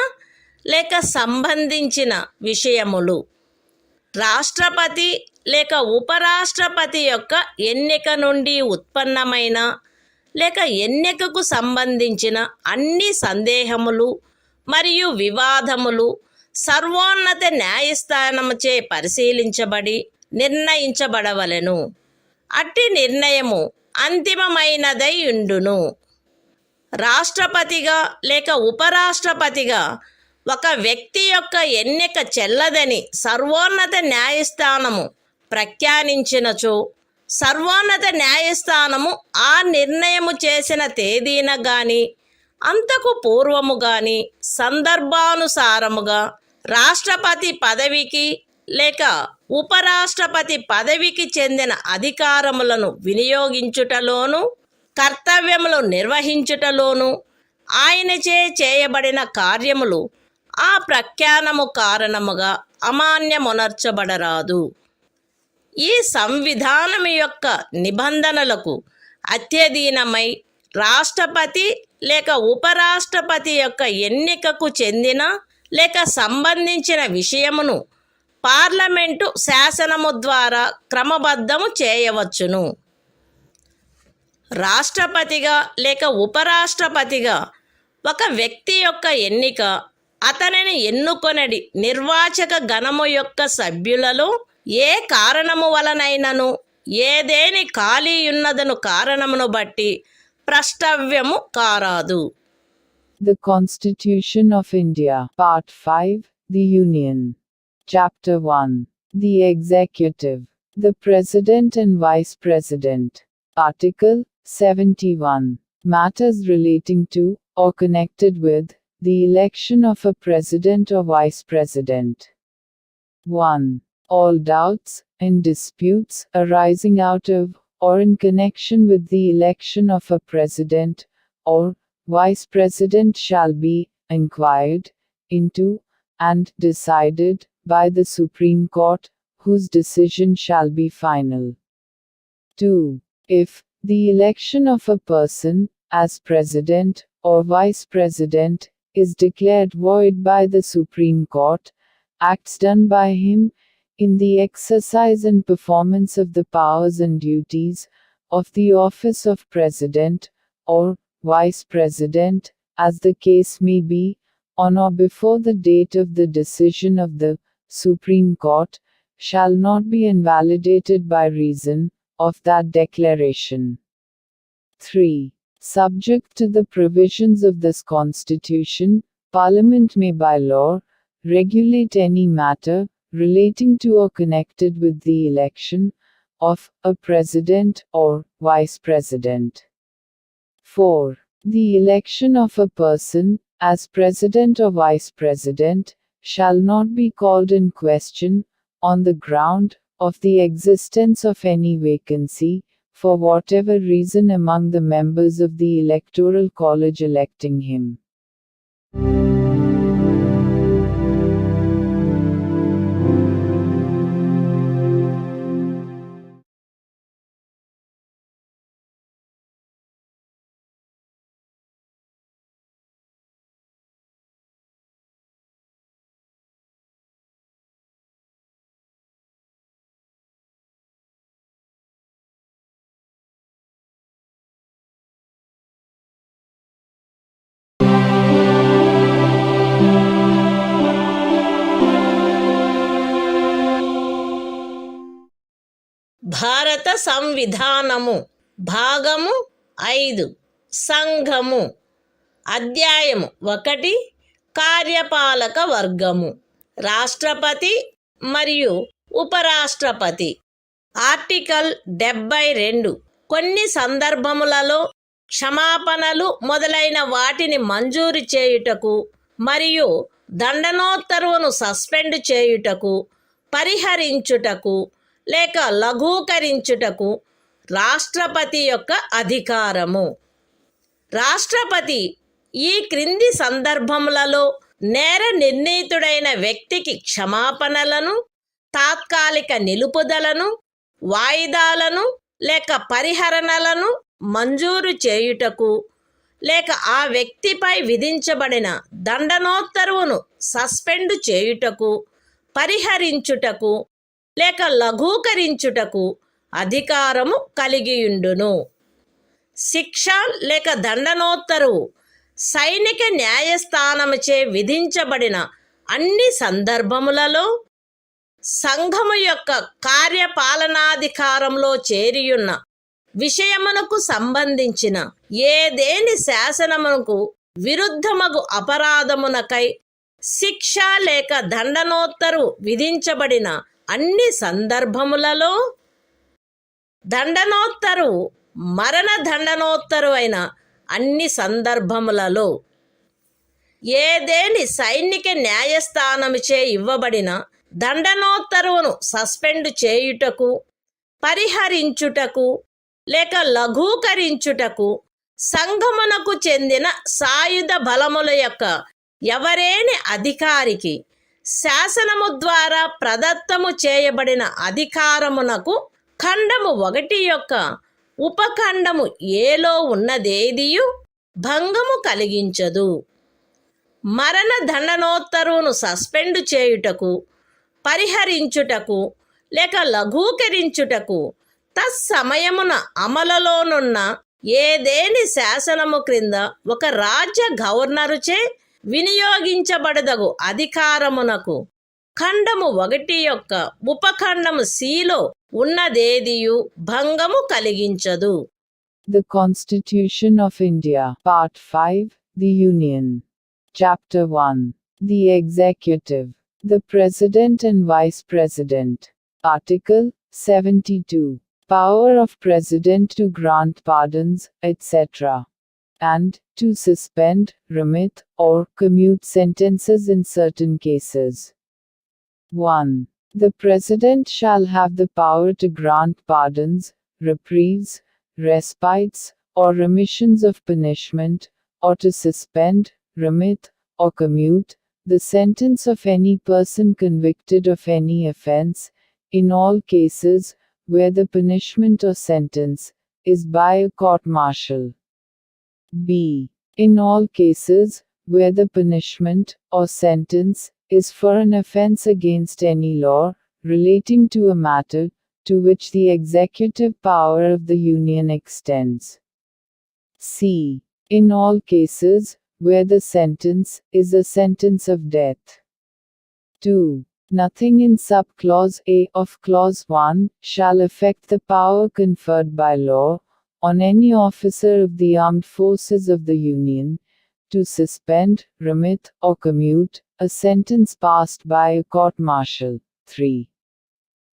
Speaker 1: లేక సంబంధించిన విషయములు రాష్ట్రపతి లేక ఉపరాష్ట్రపతి యొక్క ఎన్నిక నుండి ఉత్పన్నమైన లేక ఎన్నికకు సంబంధించిన అన్ని సందేహములు మరియు వివాదములు సర్వోన్నత న్యాయస్థానముచే పరిశీలించబడి నిర్ణయించబడవలెను. అట్టి నిర్ణయము అంతిమమైనదై ఉండును. రాష్ట్రపతిగా లేక ఉపరాష్ట్రపతిగా ఒక వ్యక్తి యొక్క ఎన్నిక చెల్లదని సర్వోన్నత న్యాయస్థానము ప్రఖ్యానించినచో సర్వోన్నత న్యాయస్థానము ఆ నిర్ణయము చేసిన తేదీన గాని అంతకు పూర్వము గాని సందర్భానుసారముగా రాష్ట్రపతి పదవికి లేక ఉపరాష్ట్రపతి పదవికి చెందిన అధికారములను వినియోగించుటలోను కర్తవ్యములు నిర్వహించుటలోను ఆయనచే చేయబడిన కార్యములు ఆ ప్రఖ్యానము కారణముగా అమాన్యమునర్చబడరాదు. ఈ సంవిధానము యొక్క నిబంధనలకు అత్యధీనమై రాష్ట్రపతి లేక ఉపరాష్ట్రపతి యొక్క ఎన్నికకు చెందిన లేక సంబంధించిన విషయమును పార్లమెంటు శాసనము ద్వారా క్రమబద్ధము చేయవచ్చును. రాష్ట్రపతిగా లేక ఉపరాష్ట్రపతిగా ఒక వ్యక్తి యొక్క ఎన్నిక అతనిని ఎన్నుకొనడి నిర్వాచక గణము యొక్క సభ్యులలో ఏ కారణము వలనైనను ఏదేని ఖాళీ ఉన్నదను కారణమును బట్టి ప్రష్టవ్యము కారాదు.
Speaker 2: The Constitution of India. Part 5, The Union. Chapter 1. The Executive. The President and Vice President. Article 71. Matters relating to, or connected with, the election of a President or Vice President. 1. All doubts and disputes arising out of, or in connection with the election of a President, or Vice President shall be inquired into, and decided, by the Supreme Court, whose decision shall be final. 2. If the election of a person, as President, or Vice President, is declared void by the Supreme Court, acts done by him, in the exercise and performance of the powers and duties, of the office of President, or Vice President, as the case may be, on or before the date of the decision of the Supreme Court, shall not be invalidated by reason of that declaration. 3. Subject to the provisions of this Constitution, Parliament may by law regulate any matter relating to or connected with the election of a President or Vice President. 4. The election of a person, as President or Vice President, shall not be called in question, on the ground of the existence of any vacancy, for whatever reason among the members of the Electoral College electing him.
Speaker 1: భారత సంవిధానము. భాగము 5. సంఘము. అధ్యాయము 1. కార్యపాలక వర్గము. రాష్ట్రపతి మరియు ఉపరాష్ట్రపతి. Article 72. కొన్ని సందర్భములలో క్షమాపణలు మొదలైన వాటిని మంజూరు చేయుటకు మరియు దండనోత్తర్వును సస్పెండ్ చేయుటకు, పరిహరించుటకు లేక లఘూకరించుటకు రాష్ట్రపతి యొక్క అధికారము. రాష్ట్రపతి ఈ క్రింది సందర్భములలో నేర నిర్ణీతుడైన వ్యక్తికి క్షమాపణలను, తాత్కాలిక నిలుపుదలను, వాయిదాలను లేక పరిహరణలను మంజూరు చేయుటకు, లేక ఆ వ్యక్తిపై విధించబడిన దండనోత్తర్వును సస్పెండ్ చేయుటకు, పరిహరించుటకు లేక లఘూకరించుటకు అధికారము కలిగియుండును. శిక్ష లేక దండనోత్తరువు సైనిక న్యాయస్థానముచే విధించబడిన అన్ని సందర్భములలో సంఘము యొక్క కార్యపాలనాధికారంలో చేరియున్న విషయమునకు సంబంధించిన ఏదేని శాసనమునకు విరుద్ధమగు అపరాధమునకై శిక్ష లేక దండనోత్తరు విధించబడిన అన్ని సందర్భములలో దండనోత్తరు మరణ దండనోత్తరు అయిన అన్ని సందర్భములలో ఏదేని సైనిక న్యాయస్థానముచే ఇవ్వబడిన దండనోత్తరువును సస్పెండ్ చేయుటకు, పరిహరించుటకు లేక లఘూకరించుటకు సంఘమునకు చెందిన సాయుధ బలముల యొక్క ఎవరేని అధికారికి శాసనము ద్వారా ప్రదత్తము చేయబడిన అధికారమునకు ఖండము 1 యొక్క ఉపఖండము ఏలో ఉన్నదేదియు భంగము కలిగించదు. మరణ దండనోత్తరువును సస్పెండ్ చేయుటకు, పరిహరించుటకు లేక లఘూకరించుటకు తత్సమయమున అమలులోనున్న ఏదేని శాసనము క్రింద ఒక రాజ్య గవర్నరుచే వినియోగించబడదగు అధికారమునకు ఖండము 1 యొక్క ఉపఖండము సిలో ఉన్నదేదియు భంగము కలిగించదు.
Speaker 2: The Constitution of India. Part 5, the Union. Chapter 1. The Executive. The President and Vice President. Article 72. Power of President to grant pardons, etc. and to suspend, remit, or commute sentences in certain cases. 1. The President shall have the power to grant pardons, reprieves, respites, or remissions of punishment, or to suspend, remit, or commute the sentence of any person convicted of any offense, in all cases where the punishment or sentence is by a court-martial. B. In all cases where the punishment or sentence is for an offense against any law relating to a matter to which the executive power of the Union extends. C. In all cases where the sentence is a sentence of death. 2. Nothing in subclause A of clause 1 shall affect the power conferred by law on any officer of the armed forces of the Union to suspend, remit, or commute a sentence passed by a court-martial. 3.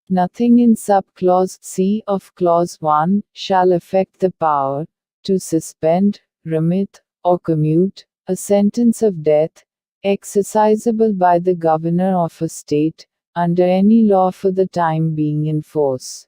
Speaker 2: Nothing in subclause C of clause 1 shall affect the power to suspend, remit, or commute a sentence of death exercisable by the governor of a state under any law for the time being in force.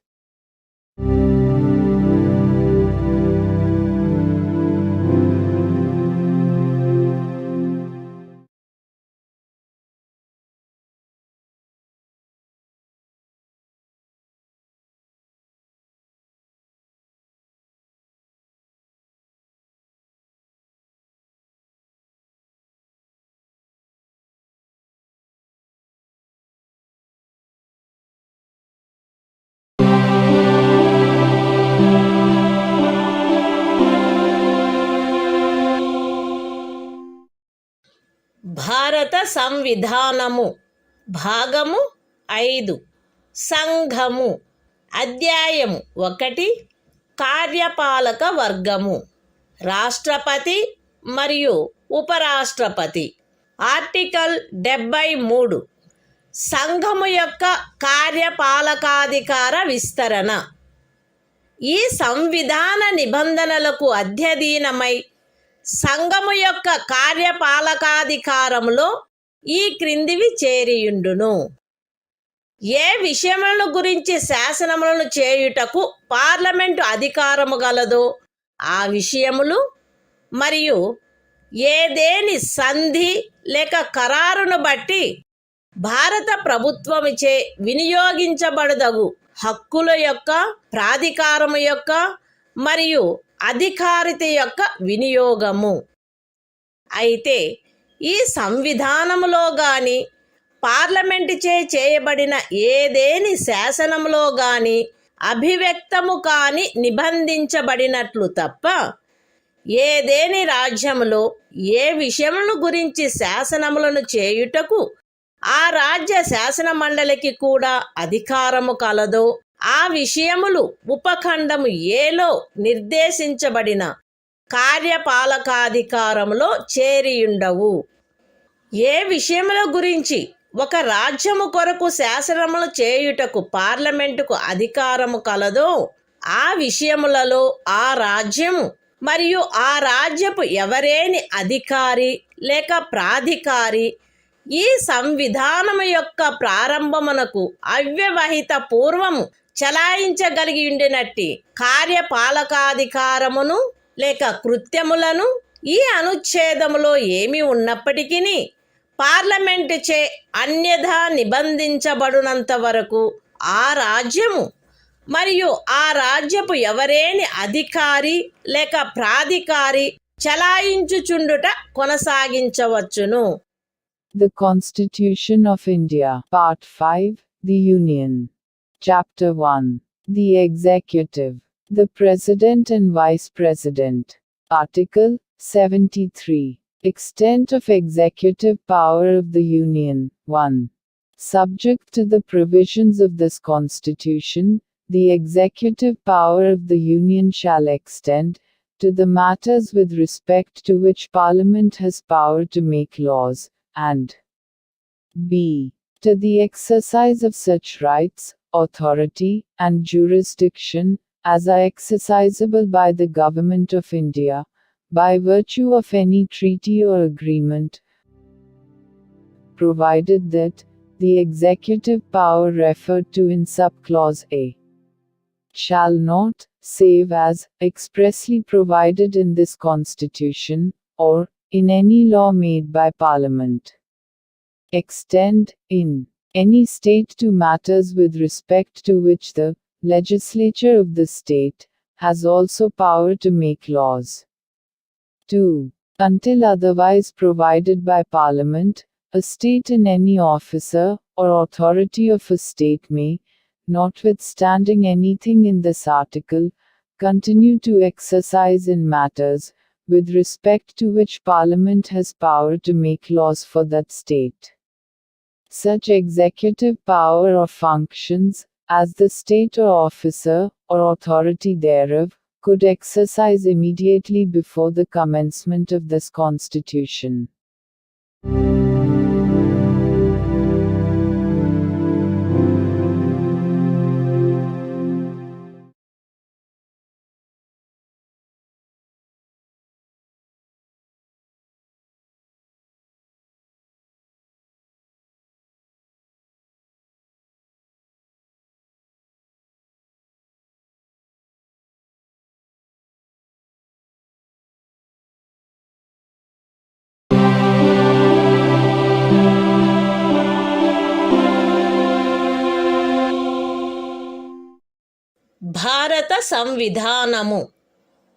Speaker 1: భారత సంవిధానము భాగము 5 సంఘము అధ్యాయము 1 కార్యపాలక వర్గము రాష్ట్రపతి మరియు ఉపరాష్ట్రపతి article 73 సంఘము యొక్క కార్యపాలకాధికార విస్తరణ ఈ సంవిధాన నిబంధనలకు అధ్యయనమై సంఘము యొక్క కార్యపాలకాధికారములో ఈ క్రిందివి చేరియుండును. ఏ విషయములను గురించి శాసనములను చేయుటకు పార్లమెంటు అధికారము గలదో ఆ విషయములు మరియు ఏదేని సంధి లేక ఖరారును బట్టి భారత ప్రభుత్వముచే వినియోగించబడదగు హక్కుల యొక్క ప్రాధికారము యొక్క మరియు అధికారిత యొక్క వినియోగము. అయితే ఈ సంవిధానములో గాని పార్లమెంటుచే చేయబడిన ఏదేని శాసనములో గాని అభివ్యక్తము కాని నిబంధించబడినట్లు తప్ప ఏదేని రాజ్యములో ఏ విషయములను గురించి శాసనములను చేయుటకు ఆ రాజ్య శాసన మండలికి కూడా అధికారము కలదో ఆ విషయములు ఉపఖండము ఏలో నిర్దేశించబడిన కార్యపాలకాధికారములో చేరియుండవు. ఏ విషయముల గురించి ఒక రాజ్యము కొరకు శాసనములు చేయుటకు పార్లమెంటుకు అధికారము కలదో ఆ విషయములలో ఆ రాజ్యము మరియు ఆ రాజ్యపు ఎవరేని అధికారి లేక ప్రాధికారి ఈ సంవిధానము యొక్క ప్రారంభమునకు అవ్యవహిత పూర్వము చలాయించగలిగి ఉండినట్టి కార్యపాలకాధికారమును లేక కృత్యములను ఈ అనుచ్ఛేదములో ఏమి ఉన్నప్పటికీ పార్లమెంటుచే అన్యథా నిబంధించబడినంత వరకు ఆ రాజ్యము మరియు ఆ రాజ్యపు ఎవరేని అధికారి లేక ప్రాధికారి చలాయించుచుండుట కొనసాగించవచ్చును.
Speaker 2: The Constitution of India, Part 5, The Union. Chapter 1. The Executive. The President and Vice President. Article 73. Extent of executive power of the Union. 1. Subject to the provisions of this Constitution, the executive power of the Union shall extend to the matters with respect to which Parliament has power to make laws, and b. to the exercise of such rights, authority, and jurisdiction, as are exercisable by the Government of India, by virtue of any treaty or agreement, provided that the executive power referred to in subclause A shall not, save as expressly provided in this Constitution, or in any law made by Parliament, extend, in any state to matters with respect to which the legislature of the state has also power to make laws. 2. Until otherwise provided by Parliament, a state and any officer or authority of a state may, notwithstanding anything in this article, continue to exercise in matters, with respect to which Parliament has power to make laws for that state, such executive power or functions, as the state or officer, or authority thereof, could exercise immediately before the commencement of this Constitution.
Speaker 1: భారత సంవిధానము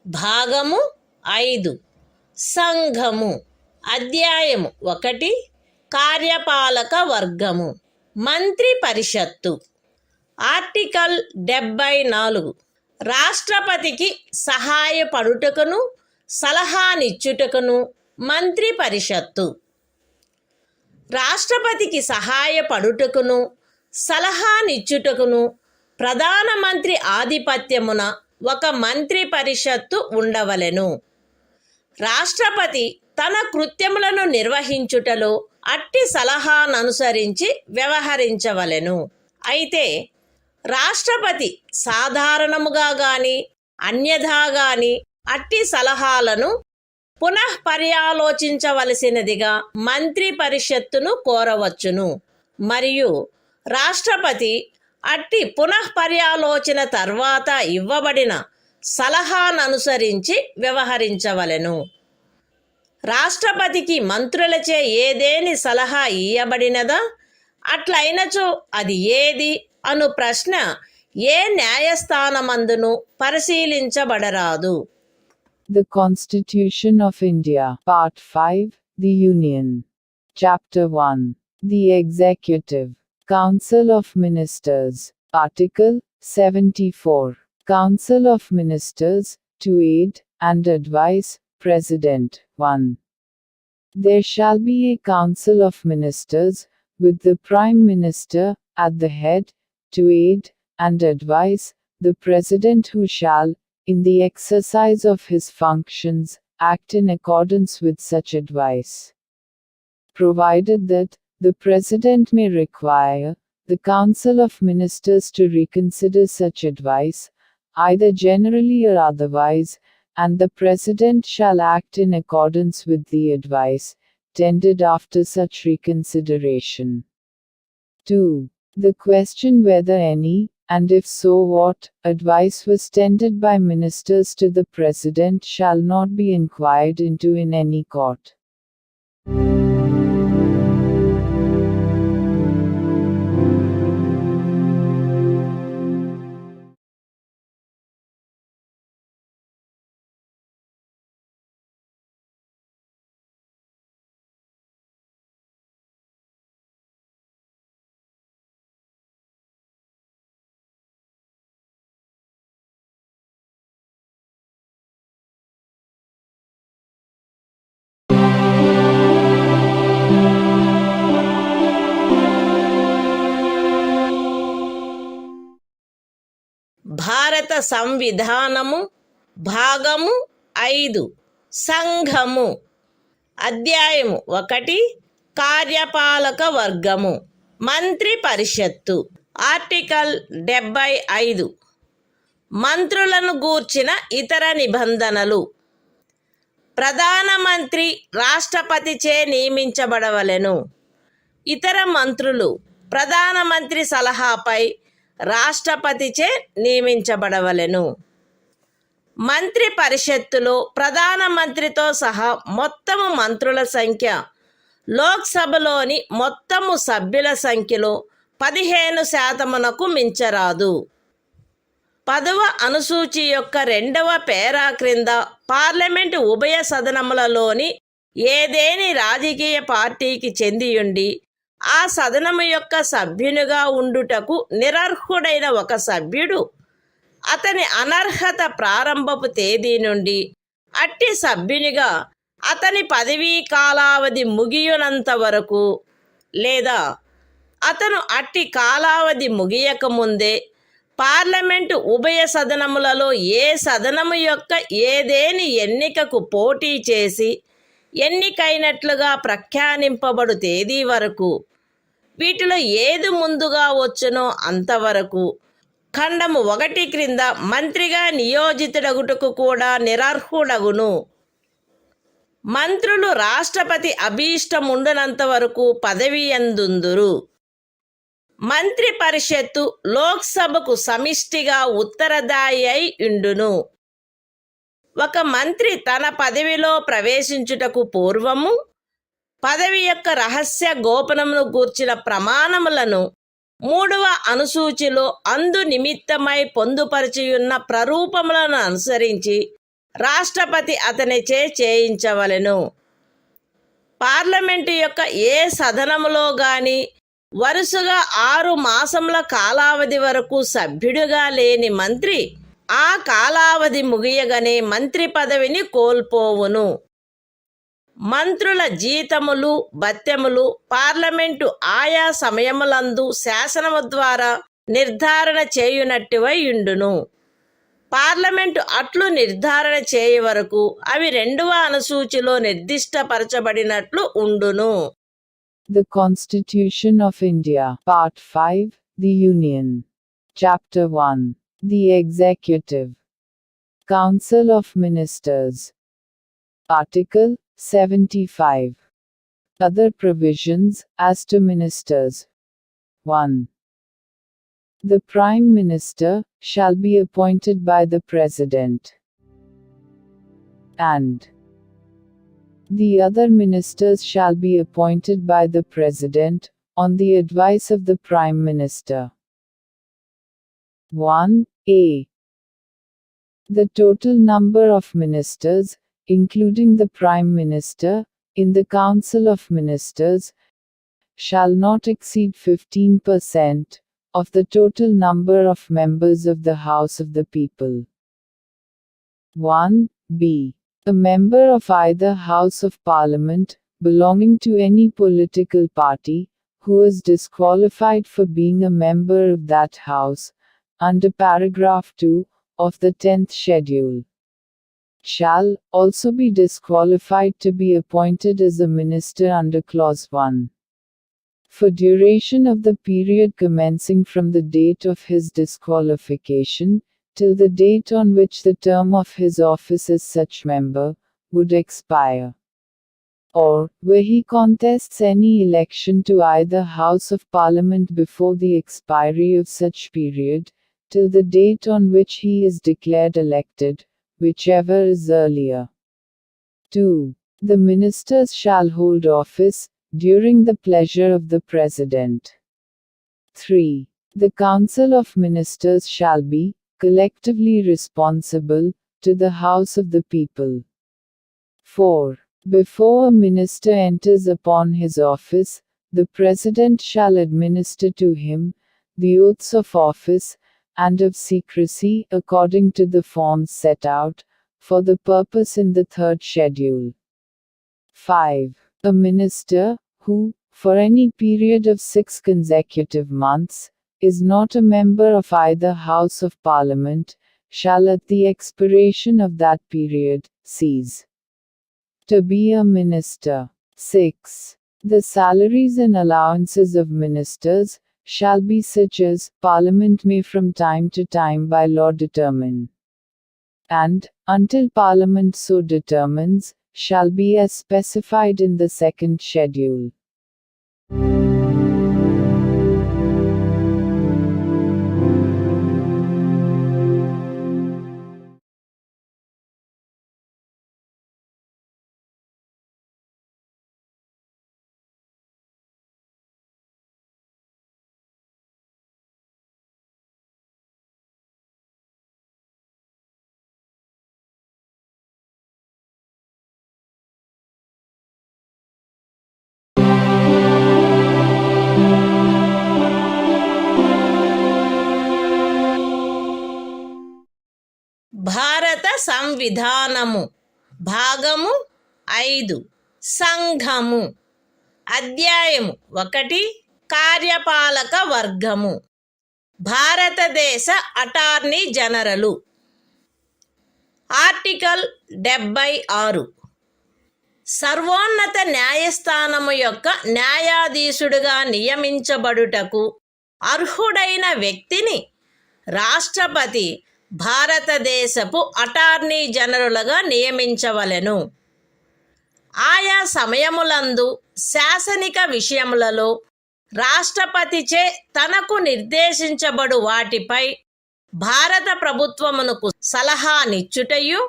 Speaker 1: భాగము 5 సంఘము అధ్యాయము 1 కార్యపాలక వర్గము మంత్రి పరిషత్తు article 74 రాష్ట్రపతికి సహాయపడుటకును సలహానిచ్చుటకును మంత్రి పరిషత్తు రాష్ట్రపతికి సహాయపడుటకును సలహానిచ్చుటకును ప్రధానమంత్రి ఆధిపత్యమున ఒక మంత్రి పరిషత్తు ఉండవలెను. రాష్ట్రపతి తన కృత్యములను నిర్వహించుటలో అట్టి సలహాననుసరించి వ్యవహరించవలెను. అయితే రాష్ట్రపతి సాధారణముగా గాని అన్యథా గాని అట్టి సలహాలను పునఃపర్యాలోచించవలసినదిగా మంత్రి పరిషత్తును కోరవచ్చును. మరియు రాష్ట్రపతి అట్టి పునఃపర్యాలోచన తర్వాత ఇవ్వబడిన సలహాననుసరించి వ్యవహరించవలెను. రాష్ట్రపతికి మంత్రులచే ఏదేని సలహా ఇయ్యబడినదా, అట్లయినచో అది ఏది అను ప్రశ్న ఏ న్యాయస్థానమందును పరిశీలించబడరాదు.
Speaker 2: The Constitution of India, Part 5, The Union. Chapter 1. The Executive. Council of Ministers. Article 74. Council of Ministers, to aid and advise President. 1. There shall be a Council of Ministers, with the Prime Minister at the head, to aid and advise the President, who shall, in the exercise of his functions, act in accordance with such advice. Provided that the President may require the Council of Ministers to reconsider such advice, either generally or otherwise, and the President shall act in accordance with the advice tendered after such reconsideration. 2. The question whether any, and if so what, advice was tendered by ministers to the President shall not be inquired into in any court.
Speaker 1: భారత సంవిధానము భాగము 5 సంఘము. అధ్యాయము 1 కార్యపాలక వర్గము. మంత్రి పరిషత్తు. Article 75 మంత్రులను గూర్చిన ఇతర నిబంధనలు. ప్రధానమంత్రి రాష్ట్రపతిచే నియమించబడవలెను. ఇతర మంత్రులు ప్రధానమంత్రి సలహాపై రాష్ట్రపతిచే నియమించబడవలెను. మంత్రి పరిషత్తులో ప్రధానమంత్రితో సహా మొత్తము మంత్రుల సంఖ్య లోక్సభలోని మొత్తము సభ్యుల సంఖ్యలో 15% మించరాదు. 10వ అనుసూచి యొక్క 2వ పేరా క్రింద పార్లమెంటు ఉభయ సదనములలోని ఏదేని రాజకీయ పార్టీకి చెందియుండి ఆ సదనము యొక్క సభ్యునిగా ఉండుటకు నిరర్హుడైన ఒక సభ్యుడు అతని అనర్హత ప్రారంభపు తేదీ నుండి అట్టి సభ్యునిగా అతని పదవీ కాలావధి ముగియునంత వరకు లేదా అతను అట్టి కాలావధి ముగియకముందే పార్లమెంటు ఉభయ సదనములలో ఏ సదనము యొక్క ఏదేని ఎన్నికకు పోటీ చేసి ఎన్నికైనట్లుగా ప్రఖ్యానింపబడు తేదీ వరకు, వీటిలో ఏది ముందుగా వచ్చునో అంతవరకు ఖండము 1 క్రింద మంత్రిగా నియోజితుడగుటకు కూడా నిరర్హుడగును. మంత్రులు రాష్ట్రపతి అభీష్టముండనంత వరకు పదవి యందుందురు. మంత్రి పరిషత్తు లోక్సభకు సమిష్టిగా ఉత్తరదాయి అయి ఉండును. ఒక మంత్రి తన పదవిలో ప్రవేశించుటకు పూర్వము పదవి యొక్క రహస్య గోపనమును గూర్చిన ప్రమాణములను 3వ అనుసూచిలో అందు నిమిత్తమై పొందుపరిచియున్న ప్రరూపములను అనుసరించి రాష్ట్రపతి అతనిచే చేయించవలెను. పార్లమెంటు యొక్క ఏ సదనములో గాని వరుసగా 6 మాసముల కాలావధి వరకు సభ్యుడిగా లేని మంత్రి ఆ కాలావధి ముగియగానే మంత్రి పదవిని కోల్పోవును. మంత్రుల జీతములు భత్యములు పార్లమెంటు ఆయా సమయములందు శాసనము ద్వారా నిర్ధారణ చేయునట్టువై ఉండును. పార్లమెంటు అట్లు నిర్ధారణ చేయ వరకు అవి 2వ అనుసూచిలో నిర్దిష్టపరచబడినట్లు ఉండును.
Speaker 2: The Constitution of India. Part 5. The Union. Chapter 1. The Executive. Council of Ministers. Article 75. Other provisions as to ministers. 1. The Prime Minister shall be appointed by the President, and the other ministers shall be appointed by the President, on the advice of the Prime Minister. 1a. The total number of ministers, including the Prime Minister, in the Council of Ministers, shall not exceed 15% of the total number of members of the House of the People. 1b. A member of either House of Parliament, belonging to any political party, who is disqualified for being a member of that House, under paragraph 2 of the 10th schedule, shall also be disqualified to be appointed as a minister under clause 1. For duration of the period commencing from the date of his disqualification, till the date on which the term of his office as such member would expire, or where he contests any election to either House of Parliament before the expiry of such period, till the date on which he is declared elected, whichever is earlier. 2. The ministers shall hold office during the pleasure of the President. 3. The Council of Ministers shall be collectively responsible to the House of the People. 4. Before a minister enters upon his office, the President shall administer to him the oaths of office and of secrecy according to the forms set out for the purpose in the 3rd schedule. 5. A minister who, for any period of 6 consecutive months, is not a member of either House of Parliament, shall at the expiration of that period cease to be a minister. 6. The salaries and allowances of ministers shall be such as Parliament may from time to time by law determine, and, until Parliament so determines, shall be as specified in the second schedule.
Speaker 1: భారత సంవిధానము భాగము 5 సంఘము అధ్యాయము 1 కార్యపాలక వర్గము భారతదేశ attorney general article 76 సర్వోన్నత న్యాయస్థానము యొక్క న్యాయాధీశుడుగా నియమించబడుటకు అర్హుడైన వ్యక్తిని రాష్ట్రపతి భారతదేశపు అటార్నీ జనరలుగా నియమించవలెను. ఆయా సమయములందు శాసనిక విషయములలో రాష్ట్రపతిచే తనకు నిర్దేశించబడు వాటిపై భారత ప్రభుత్వమునకు సలహానిచ్చుటయు,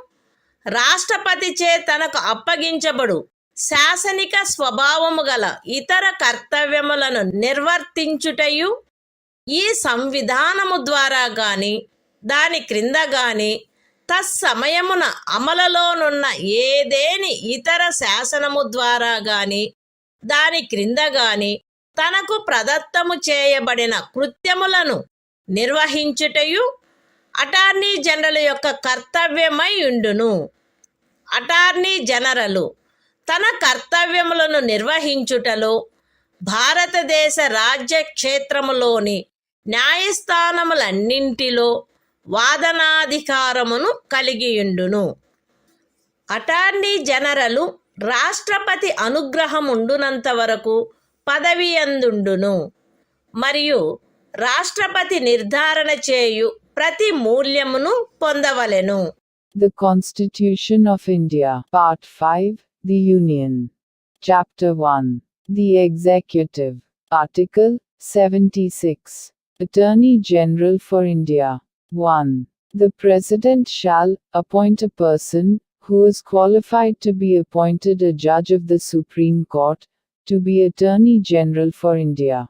Speaker 1: రాష్ట్రపతిచే తనకు అప్పగించబడు శాసనిక స్వభావము గల ఇతర కర్తవ్యములను నిర్వర్తించుటయు ఈ సంవిధానము ద్వారా గాని దాని క్రింద గాని తత్సమయమున అమలులోనున్న ఏదేని ఇతర శాసనము ద్వారా గాని దాని క్రింద గాని తనకు ప్రదత్తము చేయబడిన కృత్యములను నిర్వహించుటయు అటార్నీ జనరల్ యొక్క కర్తవ్యమై ఉండును. అటార్నీ జనరలు తన కర్తవ్యములను నిర్వహించుటలో భారతదేశ రాజ్య క్షేత్రములోని న్యాయస్థానములన్నింటిలో వాదనాధికారమును కలిగియుండును. అటార్నీ జనరలు రాష్ట్రపతి అనుగ్రహముండునంత వరకు పదవి అందుండును మరియు రాష్ట్రపతి నిర్ధారణ చేయు ప్రతి మూల్యమును పొందవలెను.
Speaker 2: The Constitution of India, Part 5, The Union. Chapter 1. The Executive. Article 76. Attorney General for India. 1. The President shall appoint a person who is qualified to be appointed a judge of the Supreme Court to be Attorney General for India.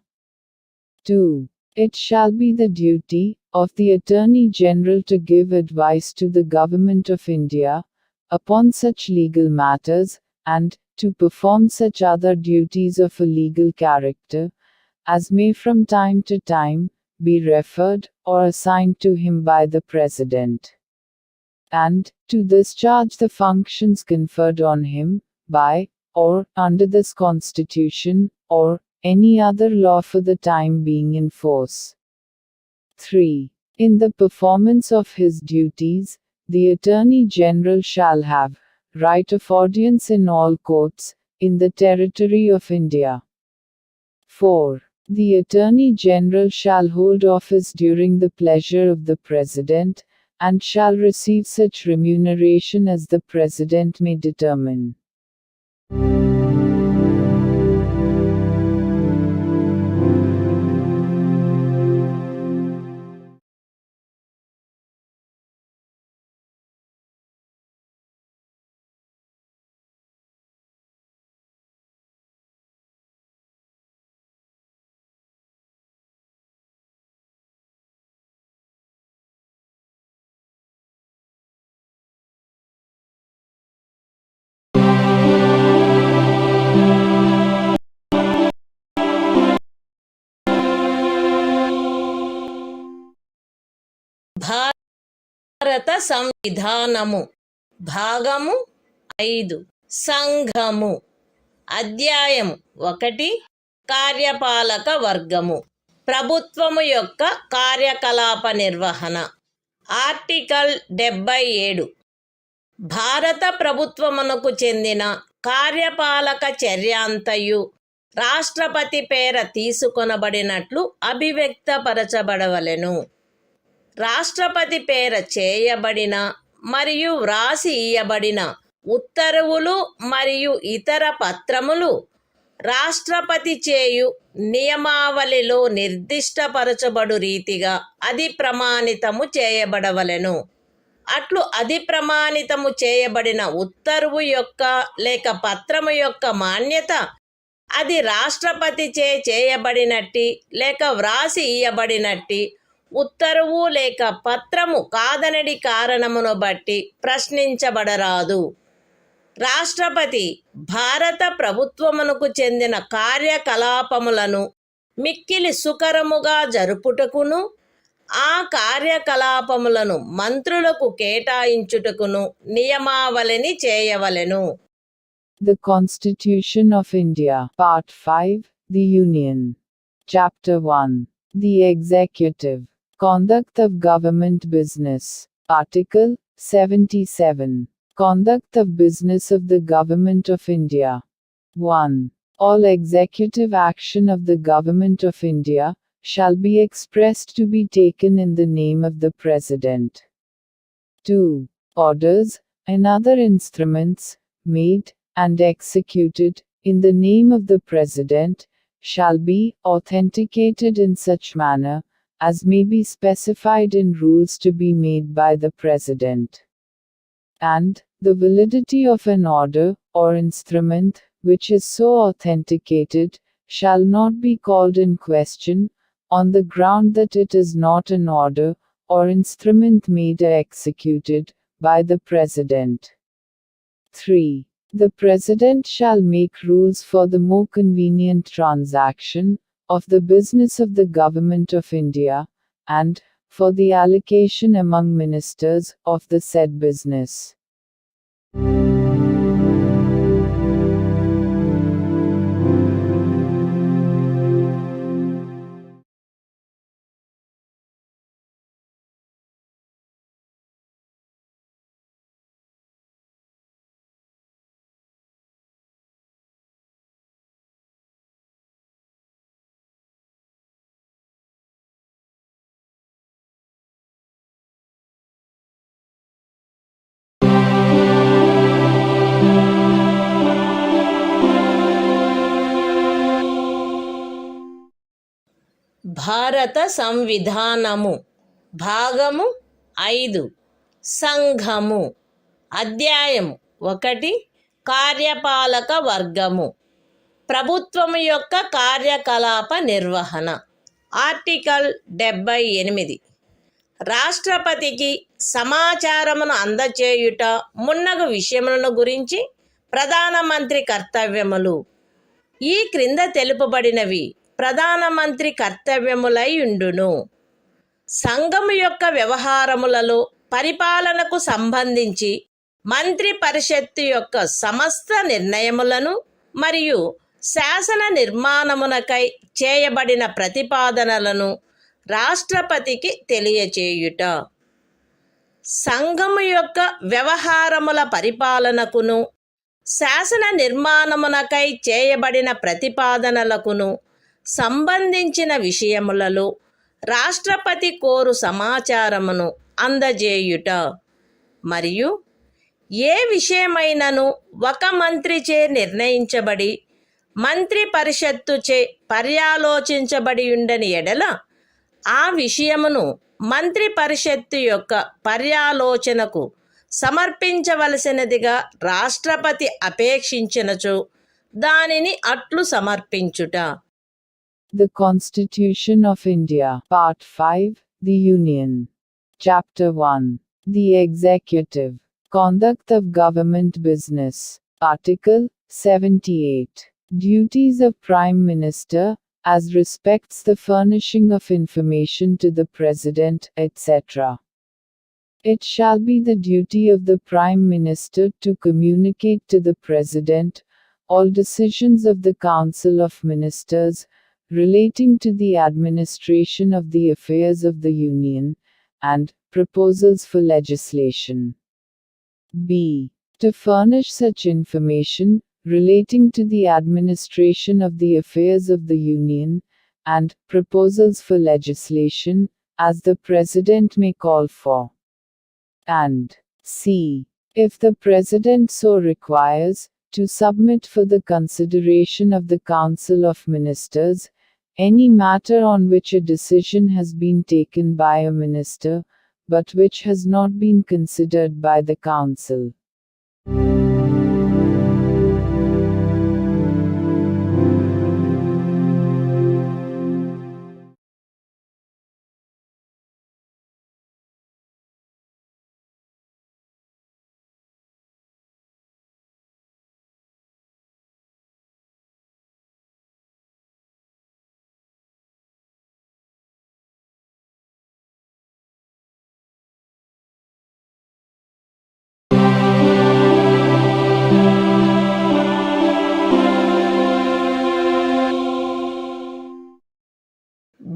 Speaker 2: 2. It shall be the duty of the Attorney General to give advice to the Government of India upon such legal matters, and to perform such other duties of a legal character as may from time to time be referred or assigned to him by the President, and to discharge the functions conferred on him by or under this Constitution or any other law for the time being in force. 3. In the performance of his duties, the Attorney General shall have right of audience in all courts in the territory of India. 4. The Attorney General shall hold office during the pleasure of the President, and shall receive such remuneration as the President may determine.
Speaker 1: భారత సంవిధానము భాగము 5 సంఘము అధ్యాయము 1 కార్యపాలక వర్గము ప్రభుత్వము యొక్క కార్యకలాప నిర్వహణ article 77 భారత ప్రభుత్వమునకు చెందిన కార్యపాలక చర్యాంతయు రాష్ట్రపతి పేర తీసుకొనబడినట్లు అభివ్యక్తపరచబడవలెను. రాష్ట్రపతి పేర చేయబడిన మరియు వ్రాసి ఇయ్యబడిన ఉత్తర్వులు మరియు ఇతర పత్రములు రాష్ట్రపతి చేయు నియమావళిలో నిర్దిష్టపరచబడు రీతిగా అది ప్రమాణితము చేయబడవలెను. అట్లు అది ప్రమాణితము చేయబడిన ఉత్తర్వు యొక్క లేక పత్రము యొక్క మాన్యత అది రాష్ట్రపతి చేయబడినట్టి లేక వ్రాసి ఇయ్యబడినట్టి ఉత్తర్వు లేక పత్రము కాదనడి కారణమును బట్టి ప్రశ్నించబడరాదు. రాష్ట్రపతి భారత ప్రభుత్వమునకు చెందిన కార్యకలాపములను మిక్కిలి సుకరముగా జరుపుటకును ఆ కార్యకలాపములను మంత్రులకు కేటాయించుటకును నియమావళిని చేయవలెను.
Speaker 2: The Constitution of India, Part 5, The Union. Chapter 1. The Executive. Conduct of Government Business. Article 77. Conduct of Business of the Government of India. 1. All executive action of the Government of India shall be expressed to be taken in the name of the President. 2. Orders and other instruments, made and executed in the name of the President, shall be authenticated in such manner as may be specified in rules to be made by the President. And the validity of an order or instrument which is so authenticated shall not be called in question on the ground that it is not an order or instrument made or executed by the President. 3. The President shall make rules for the more convenient transaction of the business of the Government of India, and for the allocation among ministers of the said business.
Speaker 1: భారత సంవిధానము భాగము 5 సంఘము అధ్యాయము 1 కార్యపాలక వర్గము ప్రభుత్వము యొక్క కార్యకలాప నిర్వహణ article 78 రాష్ట్రపతికి సమాచారమును అందచేయుట మున్నగు విషయములను గురించి ప్రధానమంత్రి కర్తవ్యములు ఈ క్రింద తెలుపబడినవి ప్రధానమంత్రి కర్తవ్యములై ఉండును. సంఘము యొక్క వ్యవహారములలో పరిపాలనకు సంబంధించి మంత్రి పరిషత్తు యొక్క సమస్త నిర్ణయములను మరియు శాసన నిర్మాణమునకై చేయబడిన ప్రతిపాదనలను రాష్ట్రపతికి తెలియచేయుట. సంఘము యొక్క వ్యవహారముల పరిపాలనకును శాసన నిర్మాణమునకై చేయబడిన ప్రతిపాదనలకును సంబంధించిన విషయములలో రాష్ట్రపతి కోరు సమాచారమును అందజేయుట మరియు ఏ విషయమైనను ఒక మంత్రిచే నిర్ణయించబడి మంత్రి పరిషత్తుచే పర్యాలోచించబడి ఉండని ఎడల ఆ విషయమును మంత్రి పరిషత్తు యొక్క పర్యాలోచనకు సమర్పించవలసినదిగా రాష్ట్రపతి అపేక్షించినచో దానిని అట్లు సమర్పించుట.
Speaker 2: The Constitution of India, Part 5, The Union. Chapter 1. The Executive. Conduct of Government Business. Article 78. Duties of Prime Minister, as respects the furnishing of information to the President, etc. It shall be the duty of the Prime Minister to communicate to the President all decisions of the Council of Ministers relating to the administration of the affairs of the Union, and proposals for legislation. B. To furnish such information relating to the administration of the affairs of the Union, and proposals for legislation, as the President may call for. And C. If the President so requires, to submit for the consideration of the Council of Ministers, any matter on which a decision has been taken by a minister, but which has not been considered by the Council.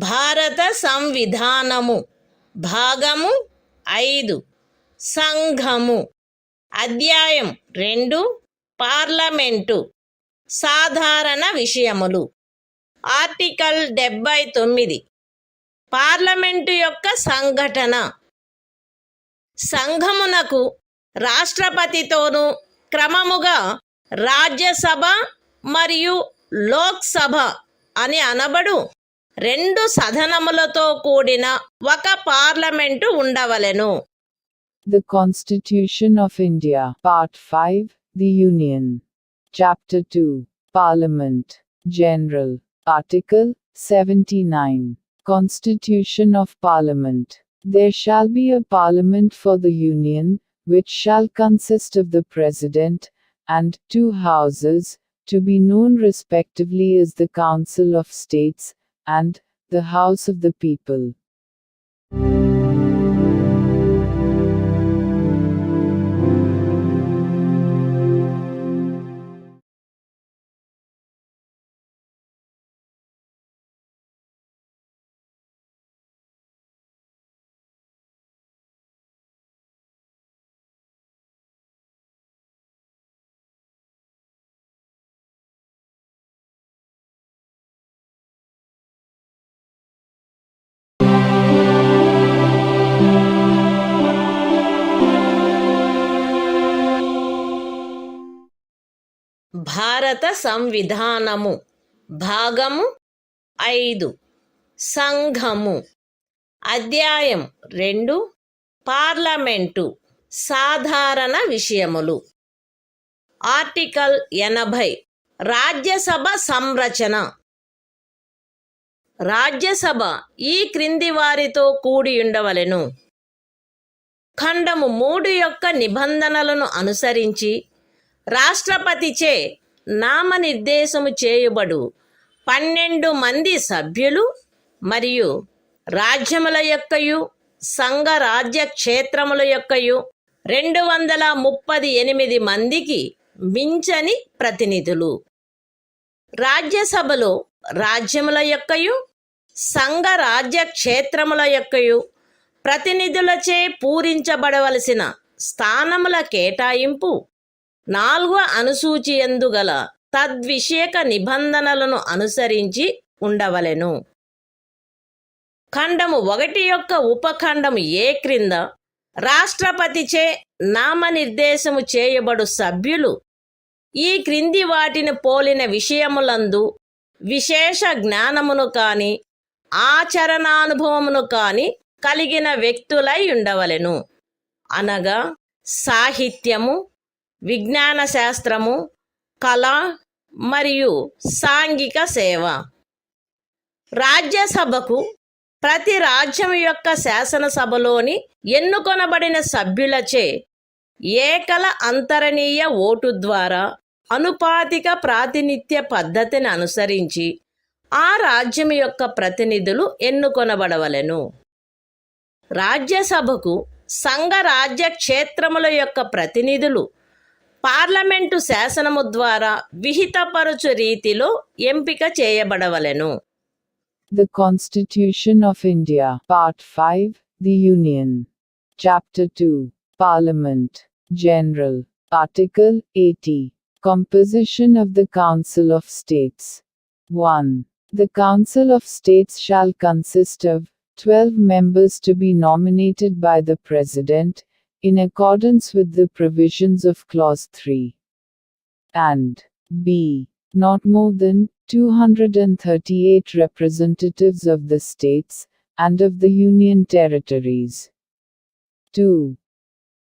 Speaker 1: భారత సంవిధానము భాగము 5 సంఘము అధ్యాయం 2 parliament సాధారణ విషయములు article 79 parliament యొక్క సంఘటన సంఘమునకు రాష్ట్రపతితోనూ క్రమముగా రాజ్యసభ మరియు లోక్సభ అని అనబడు 2 సదనములతో కూడిన ఒక పార్లమెంటు ఉండవలెను.
Speaker 2: The Constitution of India, Part 5, The Union. Chapter 2, Parliament, General. Article 79. Constitution of Parliament. There shall be a Parliament for the Union, which shall consist of the President, and 2 houses, to be known respectively as the Council of States, and the House of the People.
Speaker 1: భారత సంవిధానము భాగము 5 సంఘము అధ్యాయం 2 parliament సాధారణ విషయములు article 80 Rajya Sabha సంరచన Rajya Sabha ఈ క్రింది వారితో కూడి ఉండవలెను. ఖండము 3 యొక్క నిబంధనలను అనుసరించి రాష్ట్రపతిచే నామనిర్దేశము చేయబడు 12 మంది సభ్యులు మరియు రాజ్యముల యొక్కయు సంఘ రాజ్య క్షేత్రముల యొక్కయు 238 మందికి మించని ప్రతినిధులు. రాజ్యసభలో రాజ్యముల యొక్కయు సంఘ రాజ్య క్షేత్రముల యొక్కయు ప్రతినిధులచే పూరించబడవలసిన స్థానముల కేటాయింపు 4వ అనుసూచియందు గల తద్విషయక నిబంధనలను అనుసరించి ఉండవలెను. ఖండము 1 యొక్క ఉపఖండము ఏ క్రింద రాష్ట్రపతిచే నామనిర్దేశము చేయబడు సభ్యులు ఈ క్రింది వాటిని పోలిన విషయములందు విశేష జ్ఞానమును కాని ఆచరణానుభవమును కాని కలిగిన వ్యక్తులై ఉండవలెను. అనగా సాహిత్యము, విజ్ఞాన శాస్త్రము, కళ మరియు సాంఘిక సేవ. రాజ్యసభకు ప్రతి రాజ్యం యొక్క శాసనసభలోని ఎన్నుకొనబడిన సభ్యులచే ఏకల అంతరణీయ ఓటు ద్వారా అనుపాతిక ప్రాతినిధ్య పద్ధతిని అనుసరించి ఆ రాజ్యం యొక్క ప్రతినిధులు ఎన్నుకొనబడవలెను. రాజ్యసభకు సంఘ రాజ్య క్షేత్రముల యొక్క ప్రతినిధులు పార్లమెంటు శాసనము ద్వారా విహితపరచు రీతిలో ఎంపిక చేయబడవలెను.
Speaker 2: The Constitution of India, Part 5, The Union. Chapter 2. Parliament. General. Article 80. Composition of the Council of States. 1. The Council of States shall consist of 12 members to be nominated by the President, in accordance with the provisions of Clause 3. And b. Not more than 238 representatives of the states, and of the Union territories. 2.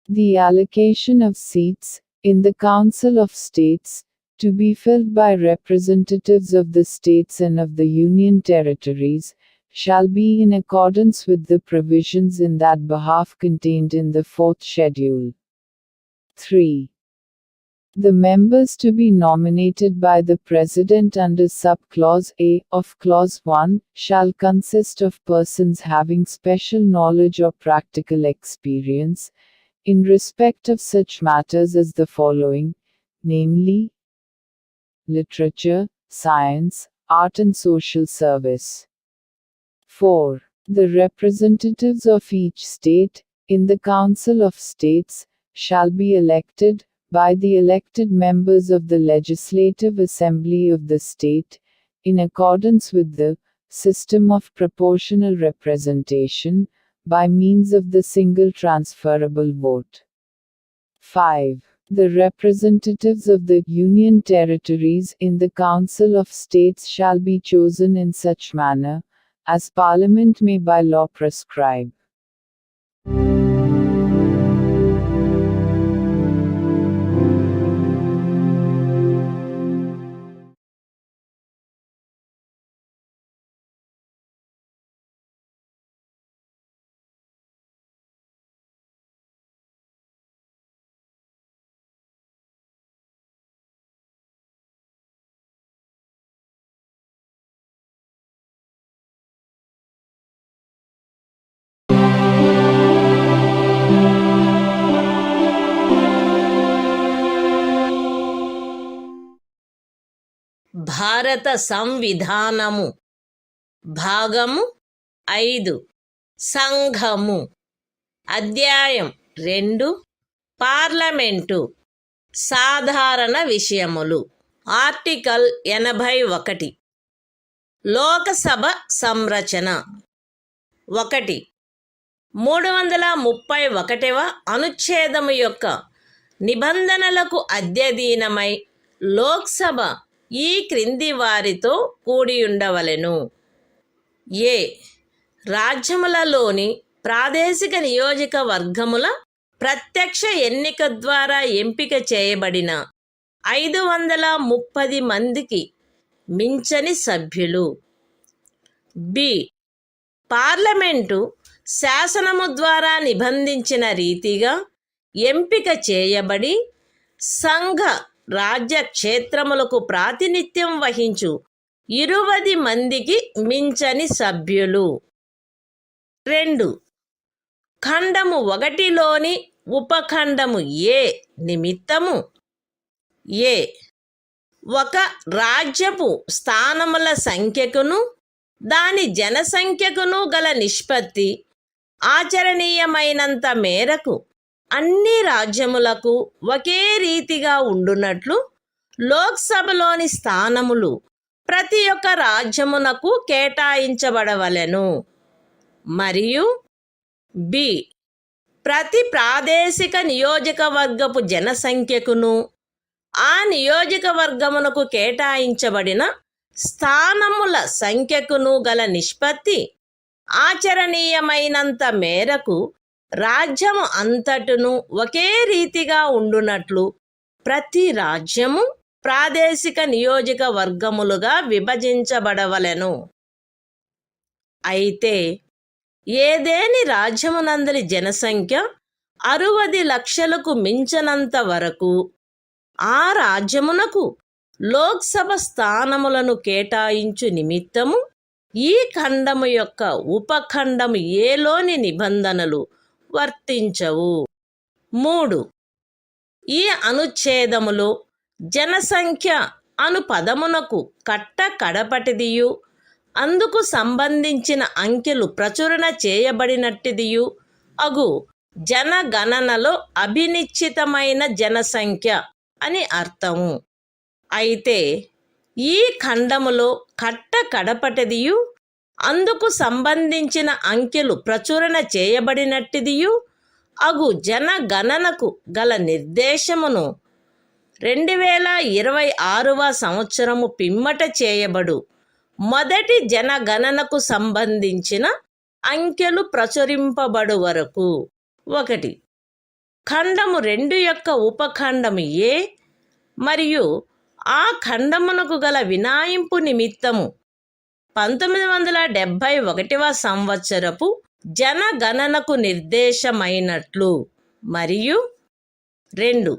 Speaker 2: The allocation of seats, in the Council of States, to be filled by representatives of the states and of the Union territories, shall be in accordance with the provisions in that behalf contained in the fourth schedule. 3. The members to be nominated by the President under sub-clause A of Clause 1 shall consist of persons having special knowledge or practical experience in respect of such matters as the following, namely: literature, science, art and social service. 4. The representatives of each state, in the Council of States, shall be elected by the elected members of the Legislative Assembly of the state, in accordance with the system of proportional representation, by means of the single transferable vote. 5. The representatives of the Union territories in the Council of States shall be chosen in such manner, as Parliament may by law prescribe.
Speaker 1: భారత సంవిధానము. భాగము 5. సంఘము. అధ్యాయం 2. Parliament. సాధారణ విషయములు. Article 81. Lok Sabha సంరచన. 1. 331వ అనుచ్ఛేదము యొక్క నిబంధనలకు అధ్యయనమై లోక్సభ ఈ క్రింది వారితో కూడియుండవలెను. ఏ. రాజ్యములలోని ప్రాదేశిక నియోజకవర్గముల ప్రత్యక్ష ఎన్నిక ద్వారా ఎంపిక చేయబడిన 530 మందికి మించని సభ్యులు. బి. పార్లమెంటు శాసనము ద్వారా నిబంధించిన రీతిగా ఎంపిక చేయబడి సంఘ రాజ్య క్షేత్రములకు ప్రాతినిధ్యం వహించు 20 మందికి మించని సభ్యులు. 2. ఖండము 1లోని ఉపఖండము ఏ నిమిత్తము ఏ. ఒక రాజ్యపు స్థానముల సంఖ్యకును దాని జనసంఖ్యకును గల నిష్పత్తి ఆచరణీయమైనంత మేరకు అన్ని రాజ్యములకు ఒకే రీతిగా ఉండునట్లు లోక్సభలోని స్థానములు ప్రతి ఒక్క రాజ్యమునకు కేటాయించబడవలెను. మరియు బి. ప్రతి ప్రాదేశిక నియోజకవర్గపు జనసంఖ్యకును ఆ నియోజకవర్గమునకు కేటాయించబడిన స్థానముల సంఖ్యకును గల నిష్పత్తి ఆచరణీయమైనంత మేరకు రాజ్యము అంతటను ఒకే రీతిగా ఉండునట్లు ప్రతి రాజ్యము ప్రాదేశిక నియోజకవర్గములుగా విభజించబడవలెను. అయితే ఏదేని రాజ్యమునందలి జనసంఖ్య 60 లక్షలకు మించనంత వరకు ఆ రాజ్యమునకు లోక్సభ స్థానములను కేటాయించు నిమిత్తము ఈ ఖండము యొక్క ఉపఖండము ఏలోని నిబంధనలు వర్తించవు. 3. ఈ అనుచ్ఛేదములో జనసంఖ్య అను పదమునకు కడపటిదియు అందుకు సంబంధించిన అంకెలు ప్రచురణ చేయబడినట్టిదియు అగు జనగణనలో అభినిశ్చితమైన జనసంఖ్య అని అర్థము. అయితే ఈ ఖండములో కడపటిదియు అందుకు సంబంధించిన అంకెలు ప్రచురణ చేయబడినట్టిదియు అగు జనగణనకు గల నిర్దేశమును 2026వ సంవత్సరము పిమ్మట చేయబడు మొదటి జనగణనకు సంబంధించిన అంకెలు ప్రచురింపబడు వరకు 1. ఖండము 2 యొక్క ఉపఖండము ఏ మరియు ఆ ఖండమునకు గల వినాయింపు నిమిత్తము 1971వ సంవత్సరపు జనగణనకు నిర్దేశమైనట్లు మరియు 2.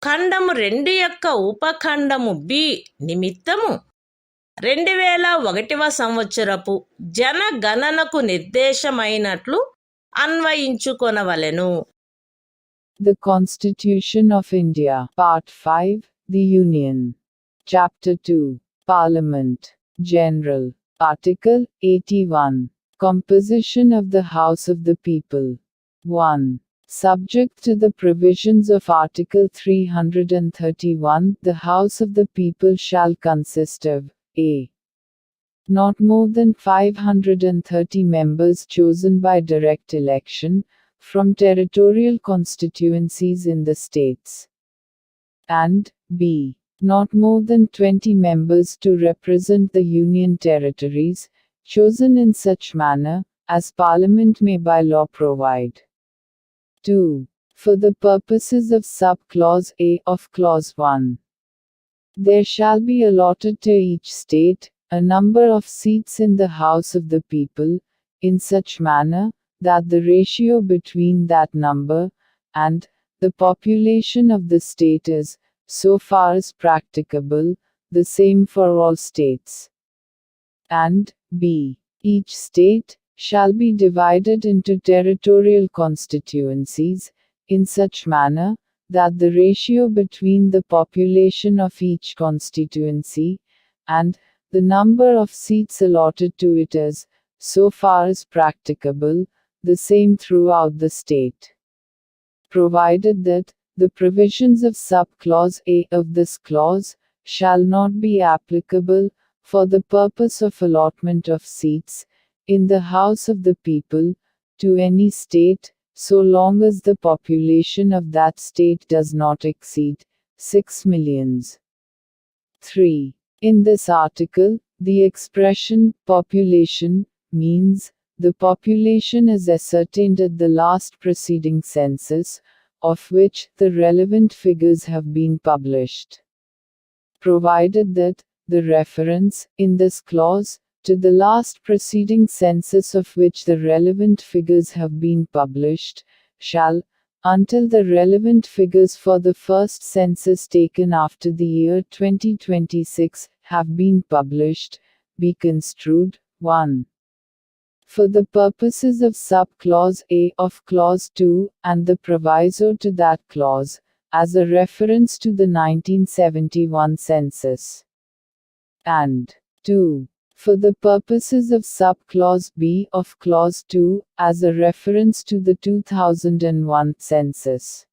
Speaker 1: ఖండము 2 యొక్క ఉపఖండము బి నిమిత్తము 2001వ సంవత్సరపు జనగణనకు నిర్దేశమైనట్లు అన్వయించుకొనవలెను.
Speaker 2: The Constitution of India, Part 5, The Union. Chapter 2, Parliament, General. Article 81. Composition of the House of the People. 1. Subject to the provisions of Article 331, the House of the People shall consist of a. Not more than 530 members chosen by direct election, from territorial constituencies in the states. And b. Not more than 20 members to represent the Union territories, chosen in such manner, as Parliament may by law provide. 2. For the purposes of sub-clause A of Clause 1. There shall be allotted to each state, a number of seats in the House of the People, in such manner, that the ratio between that number, and the population of the state is, so far as practicable, the same for all states. And b. Each state shall be divided into territorial constituencies, in such manner, that the ratio between the population of each constituency, and the number of seats allotted to it is, so far as practicable, the same throughout the state. Provided that, the provisions of sub-clause A of this clause, shall not be applicable, for the purpose of allotment of seats, in the House of the People, to any state, so long as the population of that state does not exceed 6 millions. 3. In this article, the expression population means the population is ascertained at the last preceding census, of which the relevant figures have been published. Provided that the reference in this clause to the last preceding census of which the relevant figures have been published shall, until the relevant figures for the first census taken after the year 2026 have been published, be construed 1. For the purposes of sub-clause A of Clause 2, and the proviso to that clause, as a reference to the 1971 census. And 2. For the purposes of sub-clause B of Clause 2, as a reference to the 2001 census.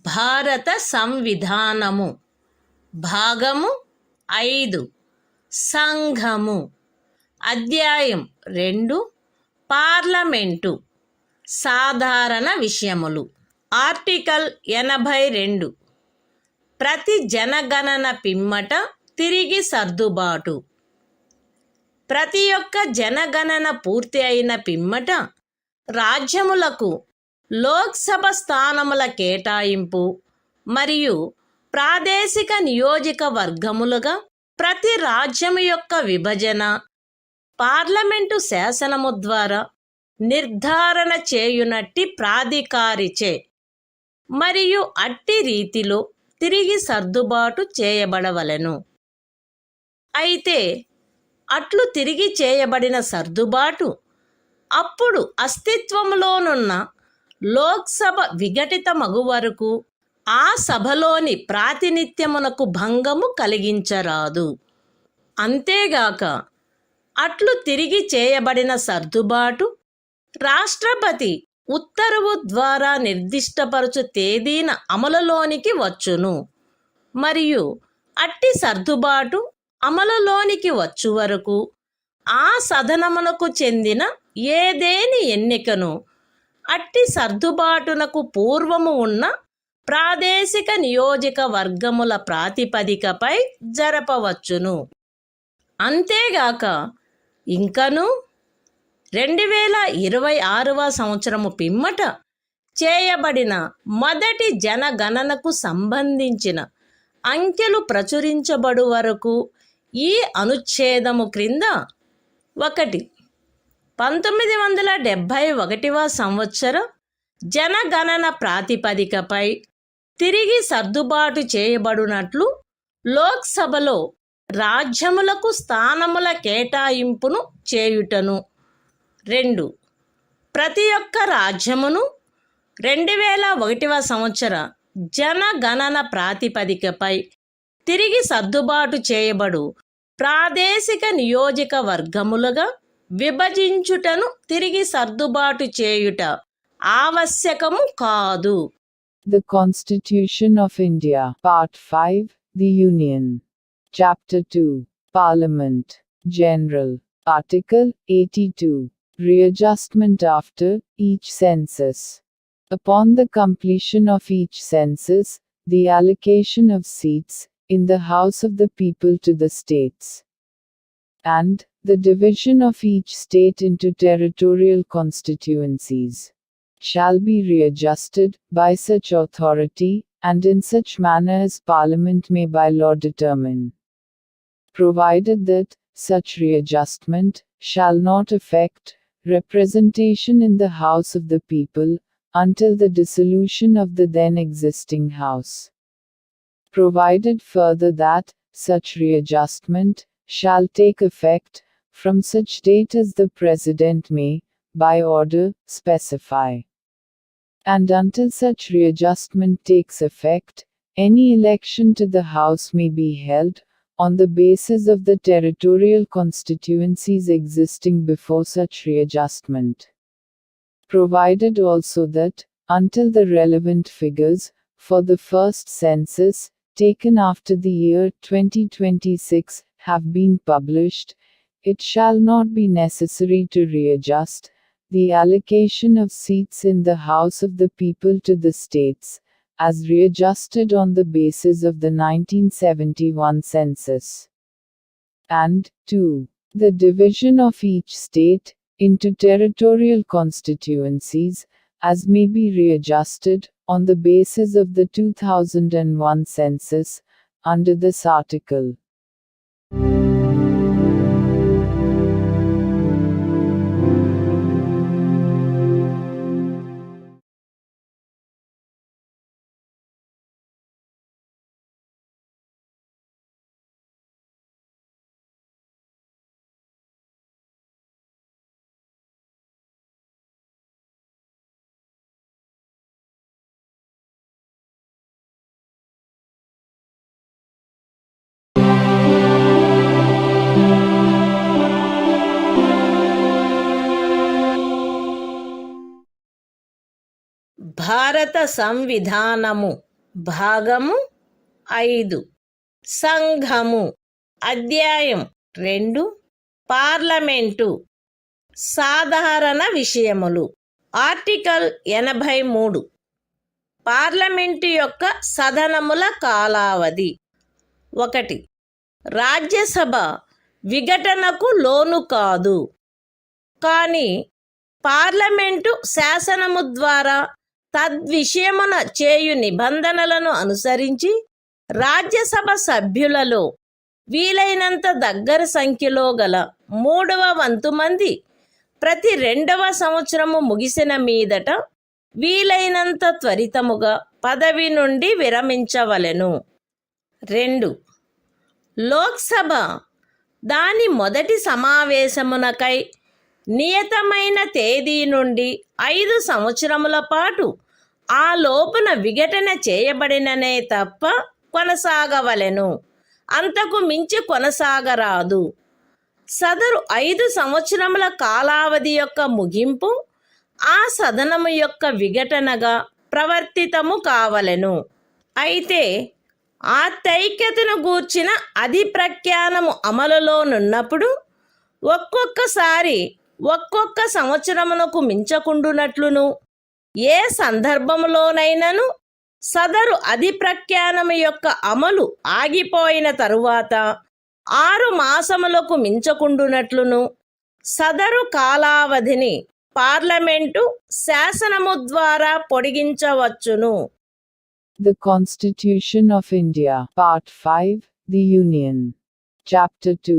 Speaker 1: భారత సంవిధానము భాగము 5 సంఘము అధ్యాయం 2 parliament సాధారణ విషయములు article 82 ప్రతి జనగణన పిమ్మట తిరిగి సర్దుబాటు ప్రతి ఒక్క జనగణన పూర్తి అయిన పిమ్మట రాజ్యములకు లోక్సభ స్థానముల కేటాయింపు మరియు ప్రాదేశిక నియోజకవర్గములుగా ప్రతి రాజ్యము యొక్క విభజన పార్లమెంటు శాసనము ద్వారా నిర్ధారణ చేయునట్టి ప్రాధికారిచే మరియు అట్టి రీతిలో తిరిగి సర్దుబాటు చేయబడవలెను. అయితే అట్లు తిరిగి చేయబడిన సర్దుబాటు అప్పుడు అస్తిత్వములోనున్న లోక్సభ విఘటితమగు వరకు ఆ సభలోని ప్రాతినిధ్యమునకు భంగము కలిగించరాదు. అంతేగాక అట్లు తిరిగి చేయబడిన సర్దుబాటు రాష్ట్రపతి ఉత్తర్వు ద్వారా నిర్దిష్టపరచు తేదీన అమలులోనికి వచ్చును మరియు అట్టి సర్దుబాటు అమలులోనికి వచ్చు వరకు ఆ సదనమునకు చెందిన ఏదేని ఎన్నికను అట్టి సర్దుబాటునకు పూర్వము ఉన్న ప్రాదేశిక నియోజకవర్గముల ప్రాతిపదికపై జరపవచ్చును. అంతేగాక ఇంకను 2026వ సంవత్సరము పిమ్మట చేయబడిన మొదటి జనగణనకు సంబంధించిన అంకెలు ప్రచురించబడు వరకు ఈ అనుచ్ఛేదము క్రింద 1. 1971వ సంవత్సర జనగణన ప్రాతిపదికపై తిరిగి సర్దుబాటు చేయబడినట్లు లోక్సభలో రాజ్యములకు స్థానముల కేటాయింపును చేయుటను. 2. ప్రతి ఒక్క రాజ్యమును 2001వ సంవత్సర జనగణన ప్రాతిపదికపై తిరిగి సర్దుబాటు చేయబడు ప్రాదేశిక నియోజకవర్గములుగా విభజించుటను తిరిగి సర్దుబాటు చేయుట ఆవశ్యకము కాదు.
Speaker 2: The Constitution of India, Part 5, The Union. Chapter 2, Parliament, General. Article 82. Readjustment after each census. Upon the completion of each census, the allocation of seats in the House of the People to the states, and the division of each state into territorial constituencies, shall be readjusted by such authority, and in such manner as Parliament may by law determine, provided that such readjustment shall not affect representation in the House of the People until the dissolution of the then existing House. Provided further that such readjustment shall take effect from such date as the President may, by order, specify. And until such readjustment takes effect, any election to the House may be held on the basis of the territorial constituencies existing before such readjustment. Provided also that, until the relevant figures for the first census, taken after the year 2026, have been published, it shall not be necessary to readjust the allocation of seats in the House of the People to the states, as readjusted on the basis of the 1971 census. And 2. The division of each state into territorial constituencies, as may be readjusted on the basis of the 2001 census, under this article.
Speaker 1: భారత సంవిధానము భాగము 5 సంఘము అధ్యాయం 2 parliament సాధారణ విషయములు article 83 parliament యొక్క సదనముల కాలావధి 1 రాజ్యసభ విఘటనకు లోను కాదు కానీ parliament శాసనము ద్వారా తద్విషయమున చేయు నిబంధనలను అనుసరించి రాజ్యసభ సభ్యులలో వీలైనంత దగ్గర సంఖ్యలో గల 3వ వంతు మంది ప్రతి 2వ సంవత్సరము ముగిసిన మీదట వీలైనంత త్వరితముగా పదవి నుండి విరమించవలెను. 2. లోక్సభ దాని మొదటి సమావేశమునకై నియతమైన తేదీ నుండి 5 సంవత్సరముల పాటు ఆ లోపున విఘటన చేయబడిననే తప్ప కొనసాగవలెను, అంతకు మించి కొనసాగరాదు. సదరు 5 సంవత్సరముల కాలావధి యొక్క ముగింపు ఆ సదనము యొక్క విఘటనగా ప్రవర్తితము కావలెను. అయితే ఆ తైక్యతను గూర్చిన అధిప్రఖ్యానము అమలులోనున్నప్పుడు ఒక్కొక్కసారి ఒక్కొక్క సంవత్సరమునకు మించకుండునట్లును, ఏ సందర్భములోనైనను సదరు అధిప్రఖ్యానము యొక్క అమలు ఆగిపోయిన తరువాత 6 మాసములకు మించకుండునట్లును సదరు కాలావధిని పార్లమెంటు శాసనము ద్వారా పొడిగించవచ్చును.
Speaker 2: The Constitution of India, Part 5, The Union. Chapter 2,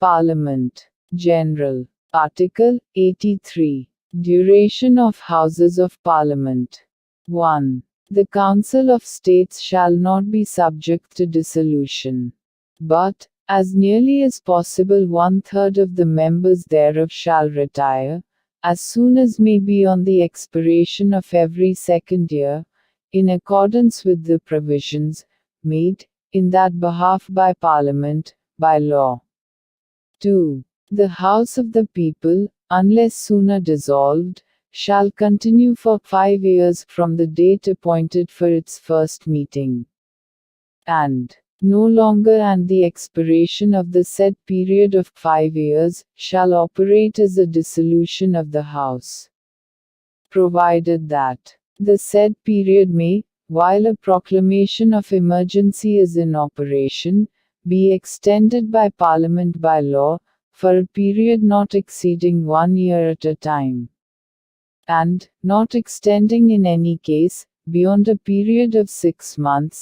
Speaker 2: Parliament, General. Article 83. Duration of Houses of Parliament. 1. The Council of States shall not be subject to dissolution, but, as nearly as possible, 1/3 of the members thereof shall retire, as soon as may be on the expiration of every second year, in accordance with the provisions made in that behalf by Parliament, by law. 2. The House of the People, unless sooner dissolved, shall continue for 5 years from the date appointed for its first meeting, and no longer and the expiration of the said period of 5 years shall operate as a dissolution of the House, provided that the said period may, while a proclamation of emergency is in operation, be extended by Parliament by law, for a period not exceeding 1 year at a time, and not extending in any case beyond a period of 6 months,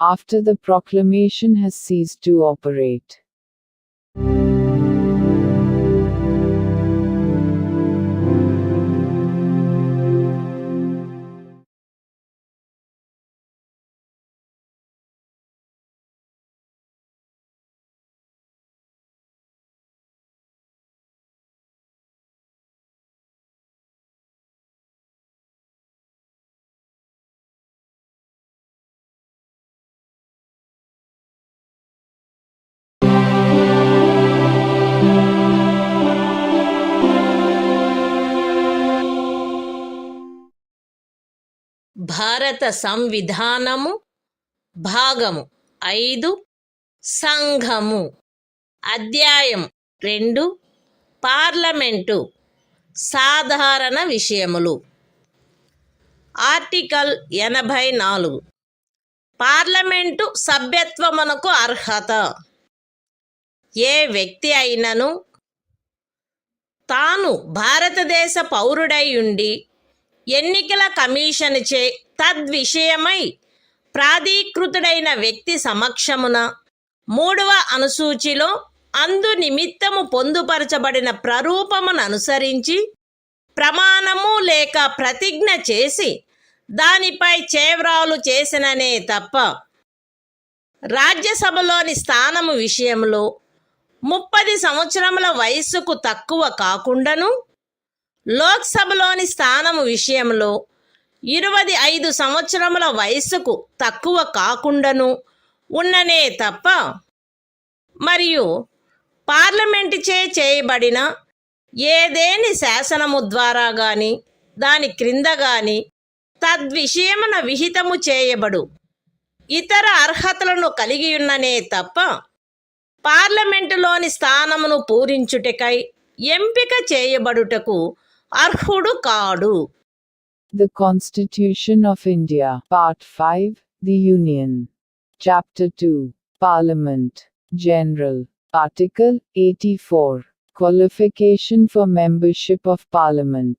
Speaker 2: after the proclamation has ceased to operate.
Speaker 1: భారత సంవిధానము భాగము 5 సంఘము అధ్యాయం 2 parliament సాధారణ విషయములు. Article 84 parliament సభ్యత్వమునకు అర్హత. ఏ వ్యక్తి అయినను తాను భారతదేశ పౌరుడై ఉండి ఎన్నికల కమిషనుచే తద్విషయమై ప్రాధీకృతుడైన వ్యక్తి సమక్షమున 3వ అనుసూచిలో అందు నిమిత్తము పొందుపరచబడిన ప్రరూపమును అనుసరించి ప్రమాణము లేక ప్రతిజ్ఞ చేసి దానిపై చేవ్రాలు చేసిననే తప్ప రాజ్యసభలోని స్థానము విషయంలో 30 సంవత్సరముల వయస్సుకు తక్కువ కాకుండాను, లోక్సభలోని స్థానము విషయంలో 25 సంవత్సరముల వయస్సుకు తక్కువ కాకుండాను ఉన్ననే తప్ప, మరియు పార్లమెంటుచే చేయబడిన ఏదేని శాసనము ద్వారా గాని దాని క్రింద గాని తద్విషయమున విహితము చేయబడు ఇతర అర్హతలను కలిగియున్ననే తప్ప పార్లమెంటులోని స్థానమును పూరించుటకై ఎంపిక చేయబడుటకు అర్హుడు కాడు.
Speaker 2: The Constitution of India, Part 5, The Union. Chapter 2, Parliament, General. Article 84. Qualification for membership of Parliament.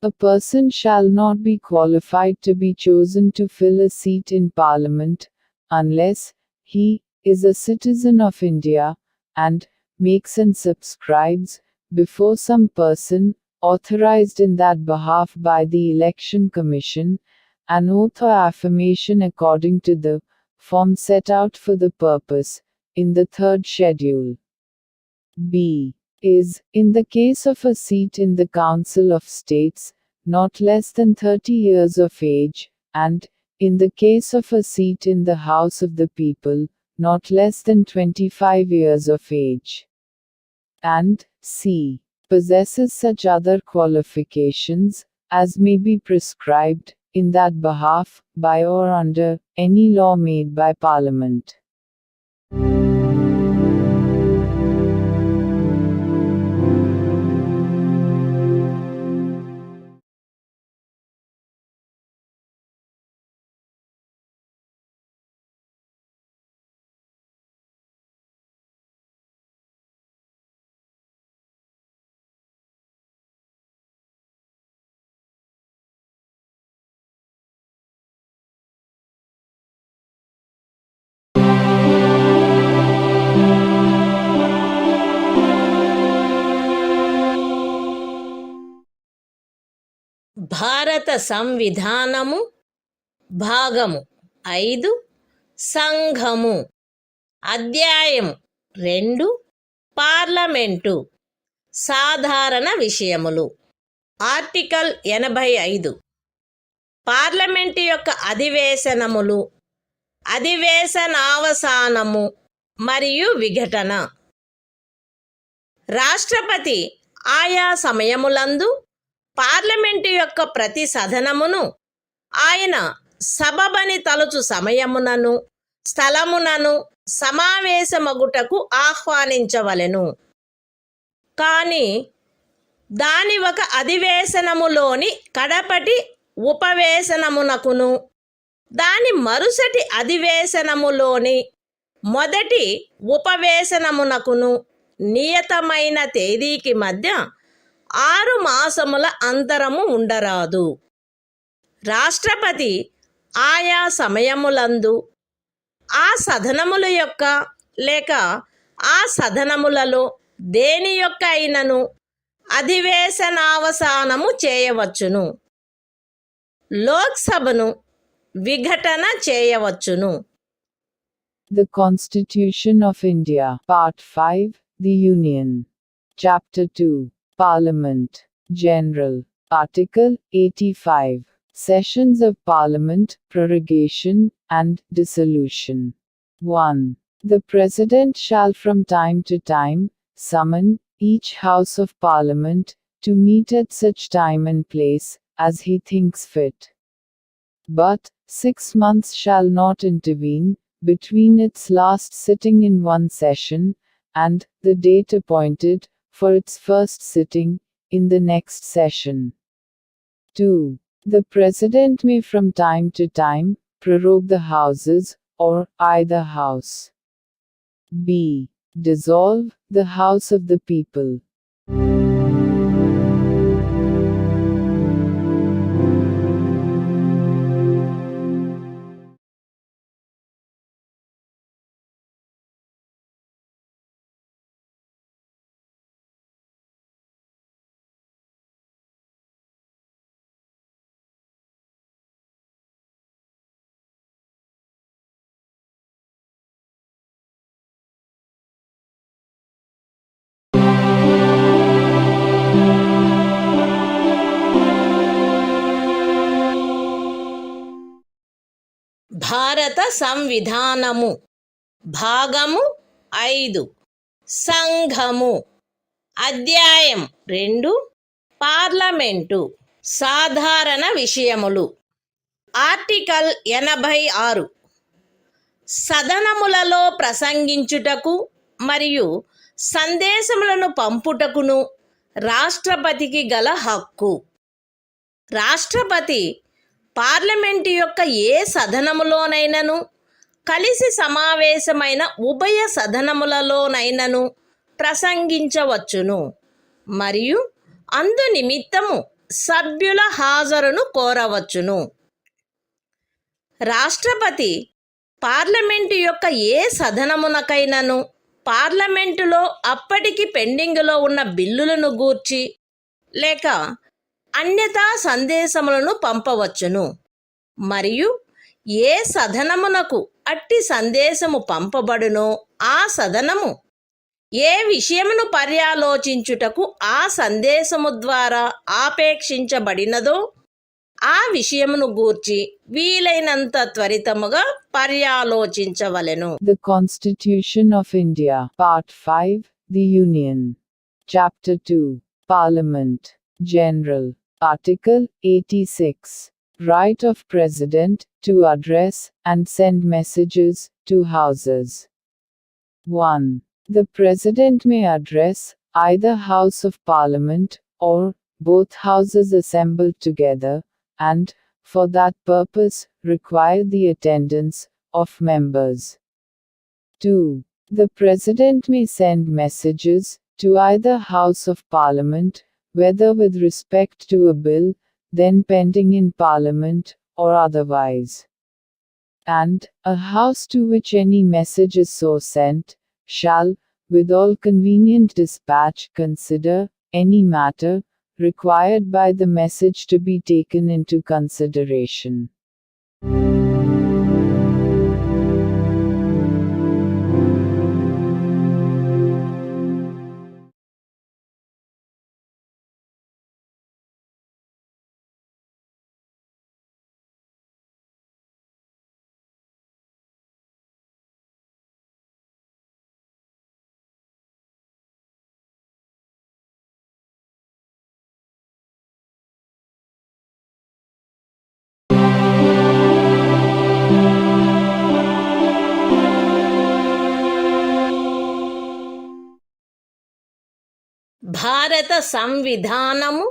Speaker 2: A person shall not be qualified to be chosen to fill a seat in Parliament, unless he is a citizen of India, and makes and subscribes, before some person, authorized in that behalf by the Election Commission, an oath or affirmation according to the form set out for the purpose, in the third schedule. B. Is, in the case of a seat in the Council of States, not less than 30 years of age, and, in the case of a seat in the House of the People, not less than 25 years of age. And, C. Possesses such other qualifications, as may be prescribed, in that behalf, by or under, any law made by Parliament.
Speaker 1: భారత సంవిధానము భాగము 5 సంఘము అధ్యాయం 2 parliament సాధారణ విషయములు article 85 parliament యొక్క అధివేశనములు అధివేశనావసానము మరియు విఘటన రాష్ట్రపతి ఆయా సమయములందు పార్లమెంటు యొక్క ప్రతి సదనమును ఆయన సబబని తలుచు సమయమునను స్థలమునను సమావేశమగుటకు ఆహ్వానించవలెను. కానీ దాని ఒక అధివేశనములోని కడపటి ఉపవేశనమునకును దాని మరుసటి అధివేశనములోని మొదటి ఉపవేశనమునకును నియతమైన తేదీకి మధ్య 6 మాసముల అంతరము ఉండరాదు. రాష్ట్రపతి ఆయా సమయములందు ఆ సదనముల యొక్క లేక ఆ సదనములలో దేని యొక్క అయినను అధివేశనావసానము చేయవచ్చును. లోక్సభను విఘటన చేయవచ్చును.
Speaker 2: The Constitution of India, Part 5, The Union. Chapter 2, Parliament, General. Article 85. Sessions of Parliament, Prorogation, and Dissolution. 1. The President shall from time to time summon each House of Parliament to meet at such time and place as he thinks fit. But 6 months shall not intervene between its last sitting in one session and the date appointed for its first sitting in the next session. 2. The President may from time to time prorogue the Houses, or either House. B. Dissolve the House of the People.
Speaker 1: భారత సంవిధానము భాగము 5 సంఘము అధ్యాయం 2 parliament సాధారణ విషయములు article 86 సదనములలో ప్రసంగించుటకు మరియు సందేశములను పంపుటకును రాష్ట్రపతికి గల హక్కు. రాష్ట్రపతి పార్లమెంటు యొక్క ఏ సదనములోనైనను కలిసి సమావేశమైన ఉభయ సదనములలోనైనను ప్రసంగించవచ్చును మరియు అందు నిమిత్తము సభ్యుల హాజరును కోరవచ్చును. రాష్ట్రపతి పార్లమెంటు యొక్క ఏ సదనమునకైనను పార్లమెంటులో అప్పటికి పెండింగులో ఉన్న బిల్లులను గూర్చి లేక అన్యతా సందేశములను పంపవచ్చును. మరియు ఏ సదనమునకు అట్టి సందేశము పంపబడునో ఆ సదనము ఏ విషయమును పర్యాలోచించుటకు ఆ సందేశము ద్వారా ఆపేక్షించబడినదో ఆ విషయమును గూర్చి వీలైనంత త్వరితముగా పర్యాలోచించవలెను.
Speaker 2: The Constitution of India, Part 5, The Union. Chapter 2, Parliament, General. Article 86. Right of President to address and send messages to Houses. 1. The President may address either House of Parliament or both Houses assembled together, and, for that purpose, require the attendance of members. 2. The President may send messages to either House of Parliament, whether with respect to a bill then pending in Parliament or otherwise. And a House to which any message is so sent, shall, with all convenient dispatch, consider any matter required by the message to be taken into consideration.
Speaker 1: భారత సంవిధానము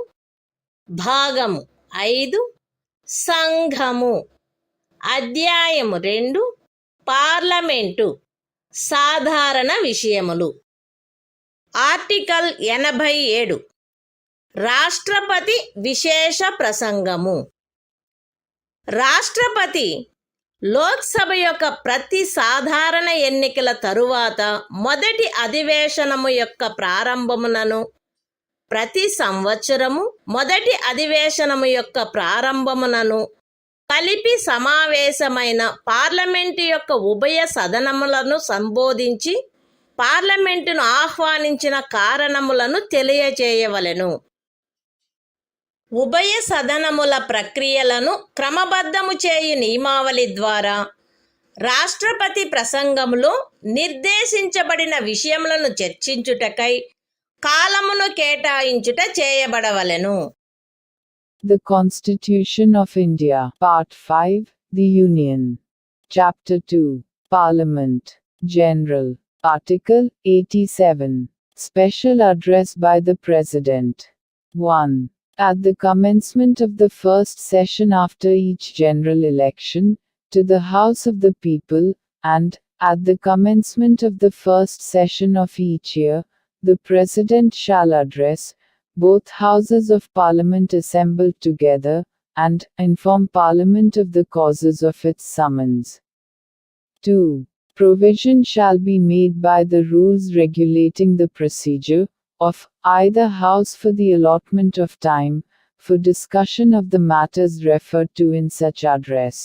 Speaker 1: భాగము 5 సంఘము అధ్యాయము 2 parliament సాధారణ విషయములు. Article 87 రాష్ట్రపతి విశేష ప్రసంగము. రాష్ట్రపతి లోక్సభ యొక్క ప్రతి సాధారణ ఎన్నికల తరువాత మొదటి అధివేశనము యొక్క ప్రారంభమునను ప్రతి సంవత్సరము మొదటి అధివేశనము యొక్క ప్రారంభమునను కలిపి సమావేశమైన పార్లమెంటు యొక్క ఉభయ సదనములను సంబోధించి పార్లమెంటును ఆహ్వానించిన కారణములను తెలియజేయవలెను. ఉభయ సదనముల ప్రక్రియలను క్రమబద్ధము చేయు నియమావళి ద్వారా రాష్ట్రపతి ప్రసంగములో నిర్దేశించబడిన విషయములను చర్చించుటకై కాలమును కేటాయించుట చేయబడవలెను.
Speaker 2: The Constitution of India, Part 5, The Union. Chapter 2, Parliament, General. Article 87. Special Address by the President. 1. At the commencement of the first session after each general election, to the House of the People, and, at the commencement of the first session of each year, the President shall address both Houses of Parliament assembled together, and inform Parliament of the causes of its summons. 2. Provision shall be made by the rules regulating the procedure of either House for the allotment of time for discussion of the matters referred to in such address.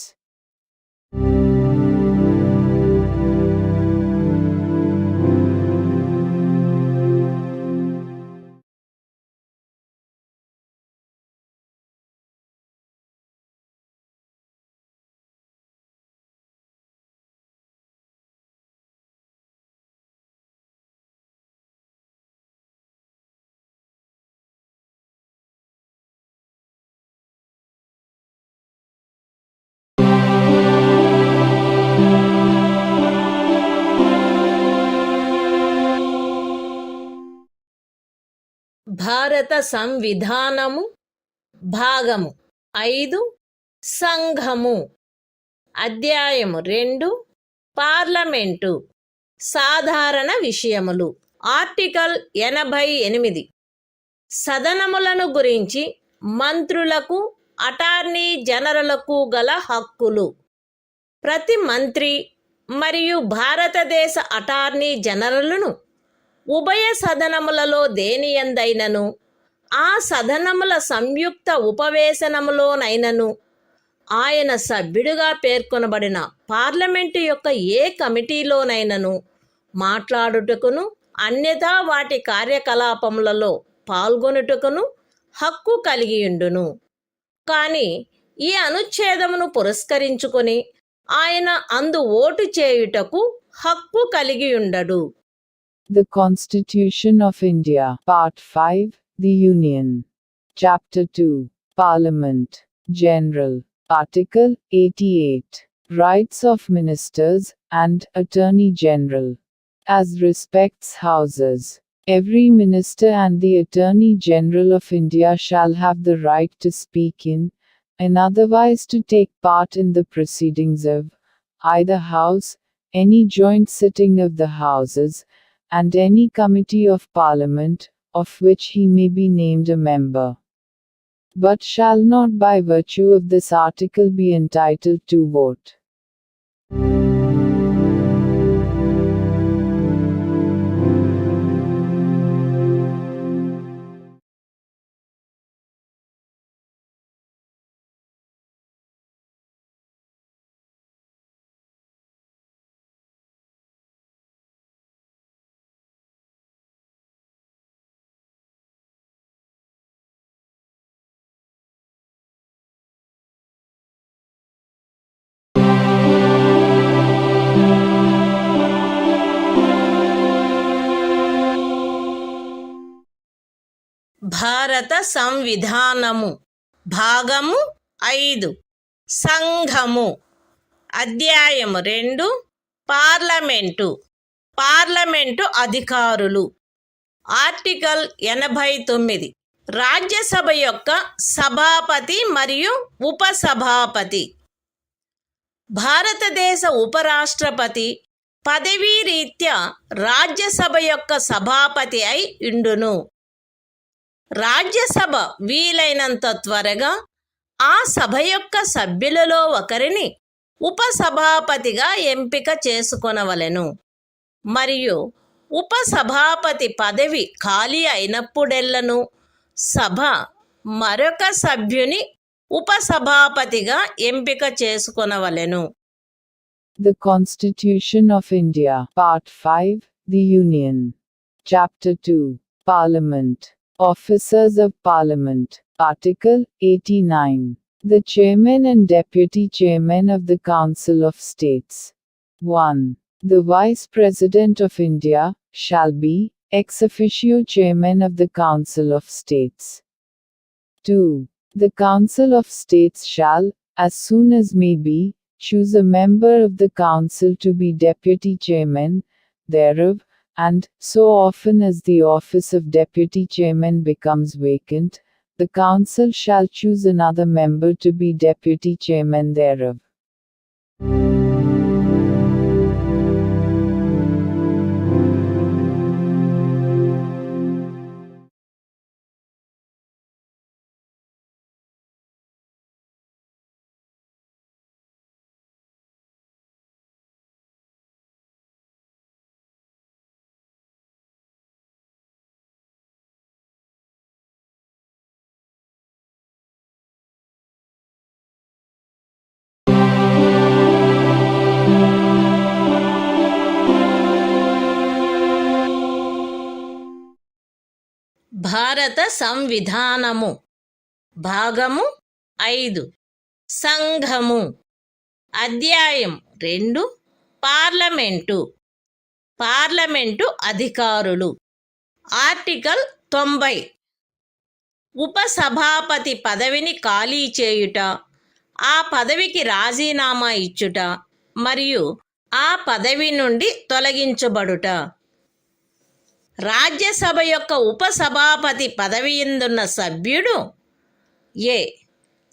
Speaker 1: భారత సంవిధానము భాగము 5 సంఘము అధ్యాయము 2 parliament సాధారణ విషయములు. Article 88 సదనములను గురించి మంత్రులకు attorney జనరల్కు గల హక్కులు. ప్రతి మంత్రి మరియు భారతదేశ అటార్నీ జనరల్ను ఉభయ సదనములలో దేనియందైనను ఆ సదనముల సంయుక్త ఉపవేశనములోనైనను ఆయన సభ్యుడిగా పేర్కొనబడిన పార్లమెంటు యొక్క ఏ కమిటీలోనైనను మాట్లాడుటకును అన్యథా వాటి కార్యకలాపములలో పాల్గొనుటకును హక్కు కలిగియుండును. కానీ ఈ అనుచ్ఛేదమును పురస్కరించుకొని ఆయన అందు ఓటు చేయుటకు హక్కు కలిగియుండడు.
Speaker 2: The Constitution of India, Part 5, The Union. Chapter 2, Parliament, General. Article 88. Rights of Ministers and Attorney General. As respects Houses, every Minister and the Attorney General of India shall have the right to speak in, and otherwise to take part in the proceedings of either House, any joint sitting of the Houses, and any committee of Parliament, of which he may be named a member, but shall not by virtue of this article be entitled to vote.
Speaker 1: భారత సంవిధానము భాగము 5 సంఘము. అధ్యాయము 2 parliament అధికారులు. Article 89 Rajya Sabha యొక్క సభాపతి మరియు ఉపసభాపతి. భారతదేశ ఉపరాష్ట్రపతి పదవీ రీత్యా రాజ్యసభ యొక్క సభాపతి అయి ఉండును. రాజ్యసభ వీలైనంత త్వరగా ఆ సభ యొక్క సభ్యులలో ఒకరిని ఉపసభాపతిగా ఎంపిక చేసుకొనవలెను మరియు ఉపసభాపతి పదవి ఖాళీ అయినప్పుడెల్లను సభ మరొక సభ్యుని ఉపసభాపతిగా ఎంపిక చేసుకొనవలెను.
Speaker 2: The Constitution of India, Part 5, The Union. Chapter 2, Parliament. Officers of Parliament. Article 89. The Chairman and Deputy Chairman of the Council of States. 1. The Vice President of India shall be ex officio Chairman of the Council of States. 2. The Council of States shall, as soon as may be, choose a member of the Council to be Deputy Chairman thereof, and, so often as the office of Deputy Chairman becomes vacant, the Council shall choose another member to be Deputy Chairman thereof.
Speaker 1: భారత సంవిధానము భాగము 5 సంఘము. అధ్యాయం 2 parliament అధికారులు. Article 90 ఉపసభాపతి పదవిని ఖాళీ చేయుట, ఆ పదవికి రాజీనామా ఇచ్చుట మరియు ఆ పదవి నుండి తొలగించబడుట. రాజ్యసభ యొక్క ఉపసభాపతి పదవియందున్న సభ్యుడు ఏ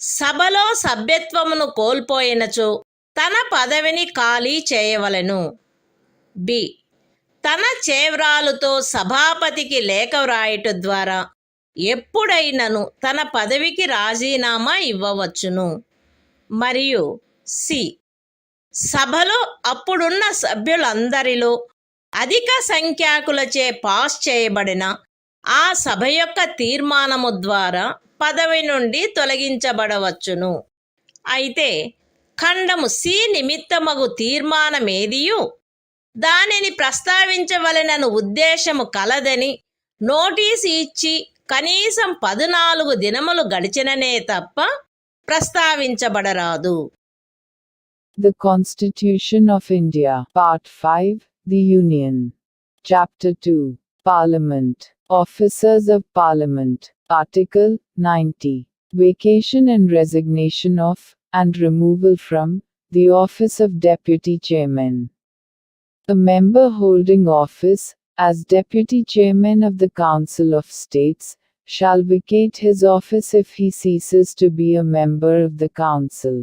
Speaker 1: సభలో సభ్యత్వమును కోల్పోయినచో తన పదవిని ఖాళీ చేయవలెను. బి తన చేవ్రాలుతో సభాపతికి లేఖ వ్రాయట ద్వారా ఎప్పుడైనను తన పదవికి రాజీనామా ఇవ్వవచ్చును. మరియు సి. సభలో అప్పుడున్న సభ్యులందరిలో అధిక సంఖ్యాకులచే పాస్ చేయబడిన ఆ సభ యొక్క తీర్మానము ద్వారా పదవి నుండి తొలగించబడవచ్చును. అయితే ఖండము సి నిమిత్తమగు తీర్మానమేదియు దానిని ప్రస్తావించవలెనను ఉద్దేశము కలదని నోటీసు ఇచ్చి కనీసం 14 దినములు గడిచిననే తప్ప ప్రస్తావించబడరాదు.
Speaker 2: The Constitution of India, Part 5, The Union. Chapter 2, Parliament. Officers of Parliament. Article 90. Vacation and resignation of, and removal from, the office of Deputy Chairman. A member holding office, as Deputy Chairman of the Council of States, shall vacate his office if he ceases to be a member of the Council.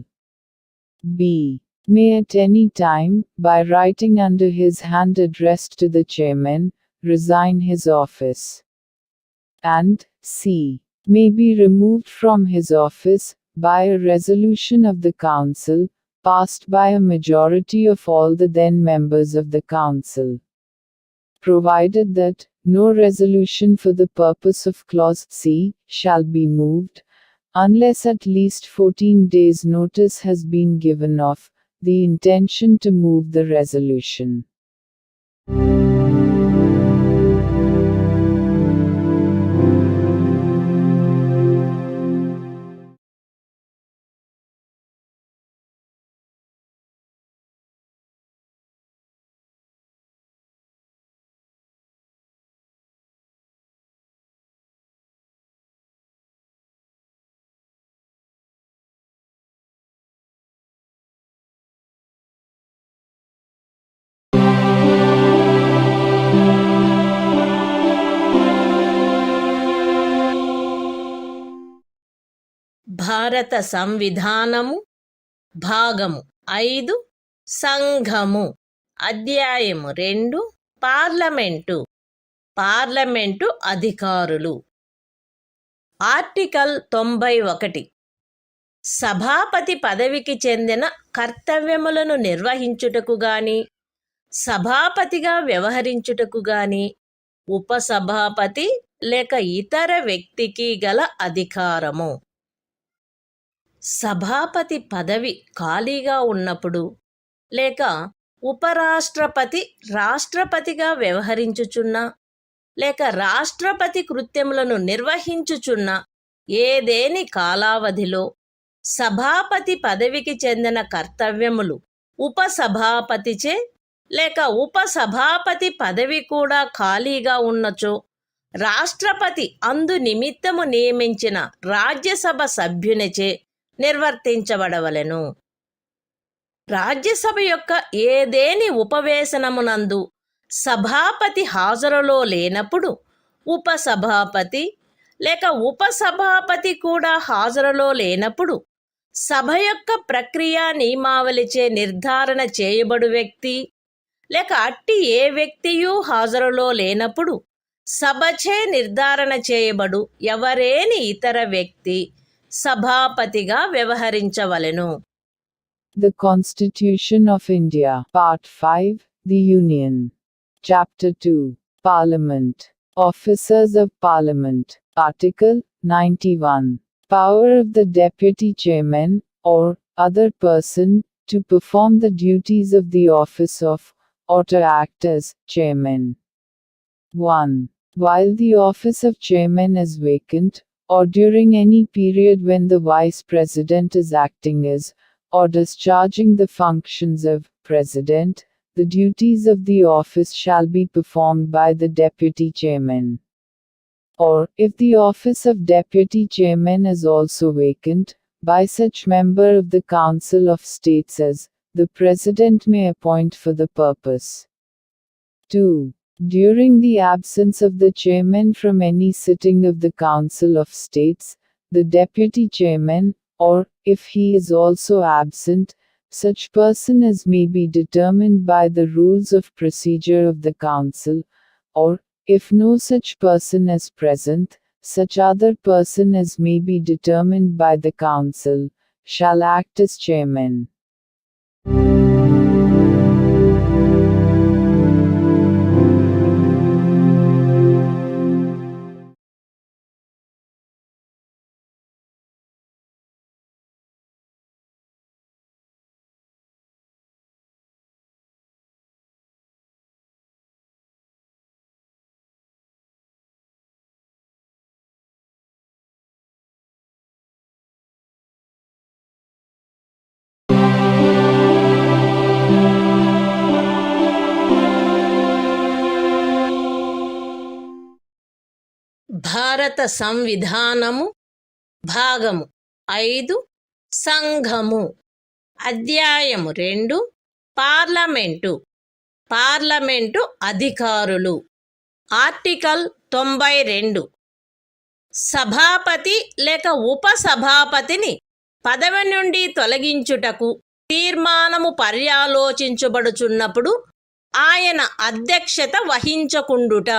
Speaker 2: B. May at any time, by writing under his hand addressed to the Chairman, resign his office. And C. May be removed from his office, by a resolution of the Council, passed by a majority of all the then members of the Council. Provided that, no resolution for the purpose of Clause C, shall be moved, unless at least 14 days' notice has been given of the intention to move the resolution.
Speaker 1: భారత సంవిధానము భాగము 5 సంఘము అధ్యాయము 2 parliament అధికారులు. Article 91. సభాపతి పదవికి చెందిన కర్తవ్యములను నిర్వహించుటకు గాని, సభాపతిగా వ్యవహరించుటకు గాని, ఉపసభాపతి లేక ఇతర వ్యక్తికి గల అధికారము. సభాపతి పదవి ఖాళీగా ఉన్నప్పుడు లేక ఉపరాష్ట్రపతి రాష్ట్రపతిగా వ్యవహరించుచున్న లేక రాష్ట్రపతి కృత్యములను నిర్వహించుచున్న ఏదేని కాలావధిలో సభాపతి పదవికి చెందిన కర్తవ్యములు ఉపసభాపతిచే లేక ఉపసభాపతి పదవి కూడా ఖాళీగా ఉన్నచో రాష్ట్రపతి అందు నిమిత్తము నియమించిన రాజ్యసభ సభ్యునిచే నిర్వర్తించబడవలెను. రాజ్యసభ యొక్క ఏదేని ఉపవేశనమునందు సభాపతి హాజరులో లేనప్పుడు ఉపసభాపతి లేక ఉపసభాపతి కూడా హాజరులో లేనప్పుడు సభ యొక్క ప్రక్రియా నియమావళిచే నిర్ధారణ చేయబడు వ్యక్తి లేక అట్టి ఏ వ్యక్తియూ హాజరులో లేనప్పుడు సభచే నిర్ధారణ చేయబడు ఎవరేని ఇతర వ్యక్తి సభాపతిగా వ్యవహరించవలెను.
Speaker 2: The Constitution of India, Part 5, The Union. Chapter 2, Parliament. Officers of Parliament. Article 91. Power of the Deputy Chairman, or other person, to perform the duties of the office of, or to act as, Chairman. 1. While the office of Chairman is vacant, or during any period when the Vice President is acting as, or discharging the functions of, President, the duties of the office shall be performed by the Deputy Chairman. Or, if the office of Deputy Chairman is also vacant, by such member of the Council of States as, the President may appoint for the purpose. 2. During the absence of the Chairman from any sitting of the Council of States, the Deputy Chairman, or, if he is also absent, such person as may be determined by the rules of procedure of the Council, or, if no such person is present, such other person as may be determined by the council, shall act as chairman.
Speaker 1: భారత సంవిధానము భాగము 5 సంఘము అధ్యాయము 2 parliament అధికారులు article 92 సభాపతి లేక ఉపసభాపతిని పదవి నుండి తొలగించుటకు తీర్మానము పర్యాలోచించబడుచున్నప్పుడు ఆయన అధ్యక్షత వహించకుండుట.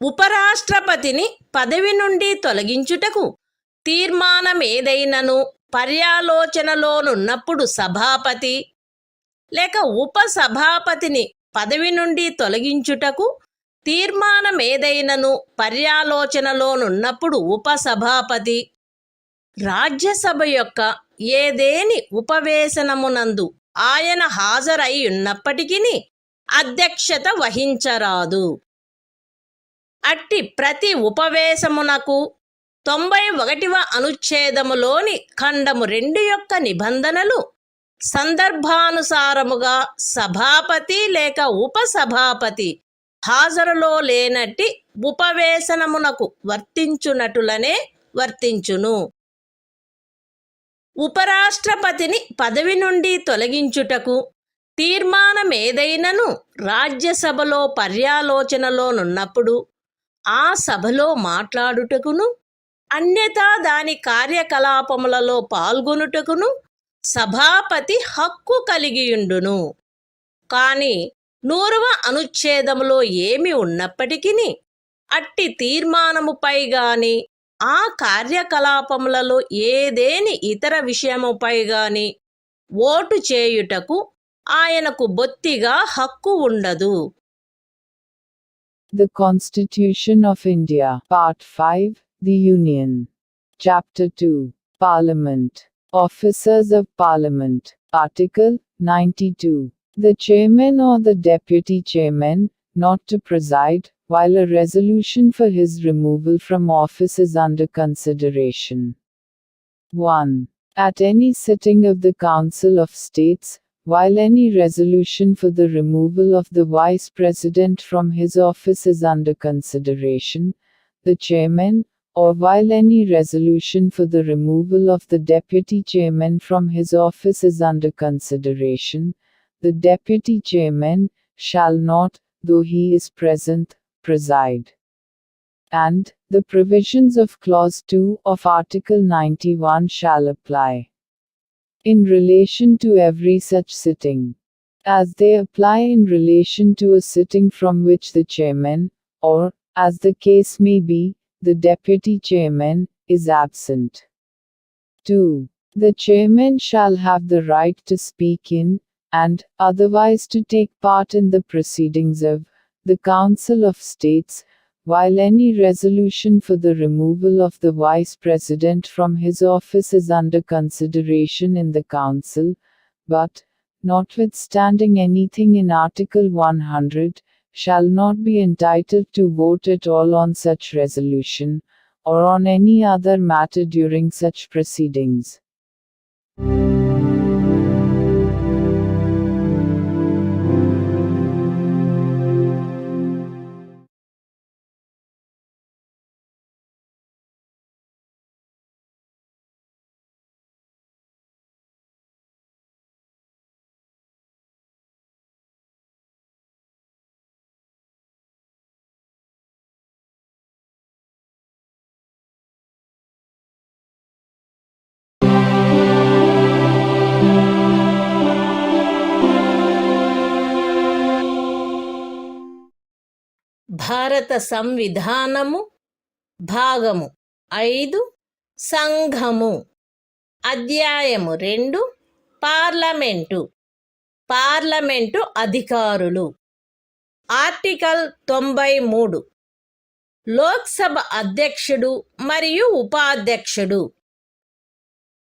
Speaker 1: ఉపరాష్ట్రపతిని పదవి నుండి తొలగించుటకు తీర్మానమేదైనను పర్యాలోచనలోనున్నప్పుడు సభాపతి లేక ఉపసభాపతిని పదవి నుండి తొలగించుటకు తీర్మానమేదైనను పర్యాలోచనలోనున్నప్పుడు ఉపసభాపతి రాజ్యసభ యొక్క ఏదేని ఉపవేశనమునందు ఆయన హాజరై ఉన్నప్పటికీ అధ్యక్షత వహించరాదు. అట్టి ప్రతి ఉపవేశమునకు 91వ అనుచ్ఛేదములోని ఖండము 2 యొక్క నిబంధనలు సందర్భానుసారముగా సభాపతి లేక ఉపసభాపతి హాజరులో లేనట్టి ఉపవేశనమునకు వర్తించునటులనే వర్తించును. ఉపరాష్ట్రపతిని పదవి నుండి తొలగించుటకు తీర్మానమేదైనను రాజ్యసభలో పర్యాలోచనలోనున్నప్పుడు ఆ సభలో మాట్లాడుటకును అన్యథా దాని కార్యకలాపములలో పాల్గొనుటకును సభాపతి హక్కు కలిగియుండును. కాని 100వ అనుచ్ఛేదములో ఏమి ఉన్నప్పటికీ అట్టి తీర్మానముపై గాని ఆ కార్యకలాపములలో ఏదేని ఇతర విషయముపై గాని ఓటు చేయుటకు ఆయనకు బొత్తిగా హక్కు ఉండదు.
Speaker 2: The Constitution of India, Part 5, The Union. Chapter 2, Parliament. Officers of Parliament. Article 92. The chairman or the deputy chairman, not to preside, while a resolution for his removal from office is under consideration. 1. At any sitting of the Council of States, while any resolution for the removal of the Vice President from his office is under consideration, the Chairman, or while any resolution for the removal of the Deputy Chairman from his office is under consideration, the Deputy Chairman shall not, though he is present, preside. And, the provisions of Clause 2 of Article 91 shall apply in relation to every such sitting, as they apply in relation to a sitting from which the chairman, or, as the case may be, the deputy chairman, is absent. 2. The chairman shall have the right to speak in, and, otherwise to take part in the proceedings of, the Council of States, while any resolution for the removal of the Vice President from his office is under consideration in the Council, but, notwithstanding anything in Article 100, shall not be entitled to vote at all on such resolution, or on any other matter during such proceedings.
Speaker 1: భారత సంవిధానము భాగము 5 సంఘము. అధ్యాయము 2 parliament అధికారులు. Article 93 Lok Sabha అధ్యక్షుడు మరియు ఉపాధ్యక్షుడు.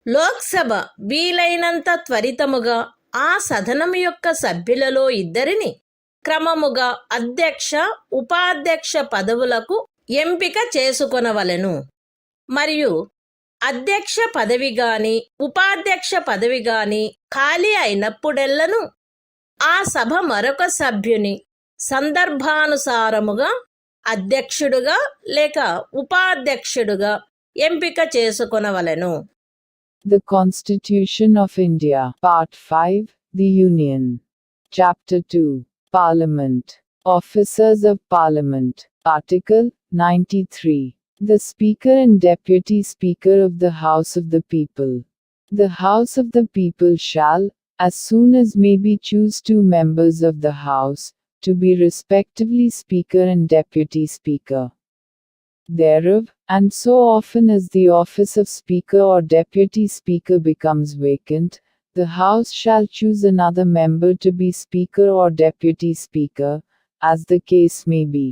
Speaker 1: లోక్సభ వీలైనంత త్వరితముగా ఆ సదనం యొక్క సభ్యులలో ఇద్దరిని క్రమముగా అధ్యక్ష ఉపాధ్యక్ష పదవులకు ఎంపిక చేసుకొనవలెను మరియు అధ్యక్ష పదవి గాని ఉపాధ్యక్ష పదవి గాని ఖాళీ అయినప్పుడెల్లను ఆ సభ మరొక సభ్యుని సందర్భానుసారముగా అధ్యక్షుడుగా లేక ఉపాధ్యక్షుడుగా ఎంపిక చేసుకొనవలెను.
Speaker 2: The Constitution of India, Part 5, The Union. Chapter 2, Parliament. Officers of Parliament. Article 93. The Speaker and Deputy Speaker of the House of the People. The House of the People shall, as soon as may be, choose 2 members of the House, to be respectively Speaker and Deputy Speaker thereof, and so often as the office of Speaker or Deputy Speaker becomes vacant, the House shall choose another member to be Speaker or Deputy Speaker, as the case may be.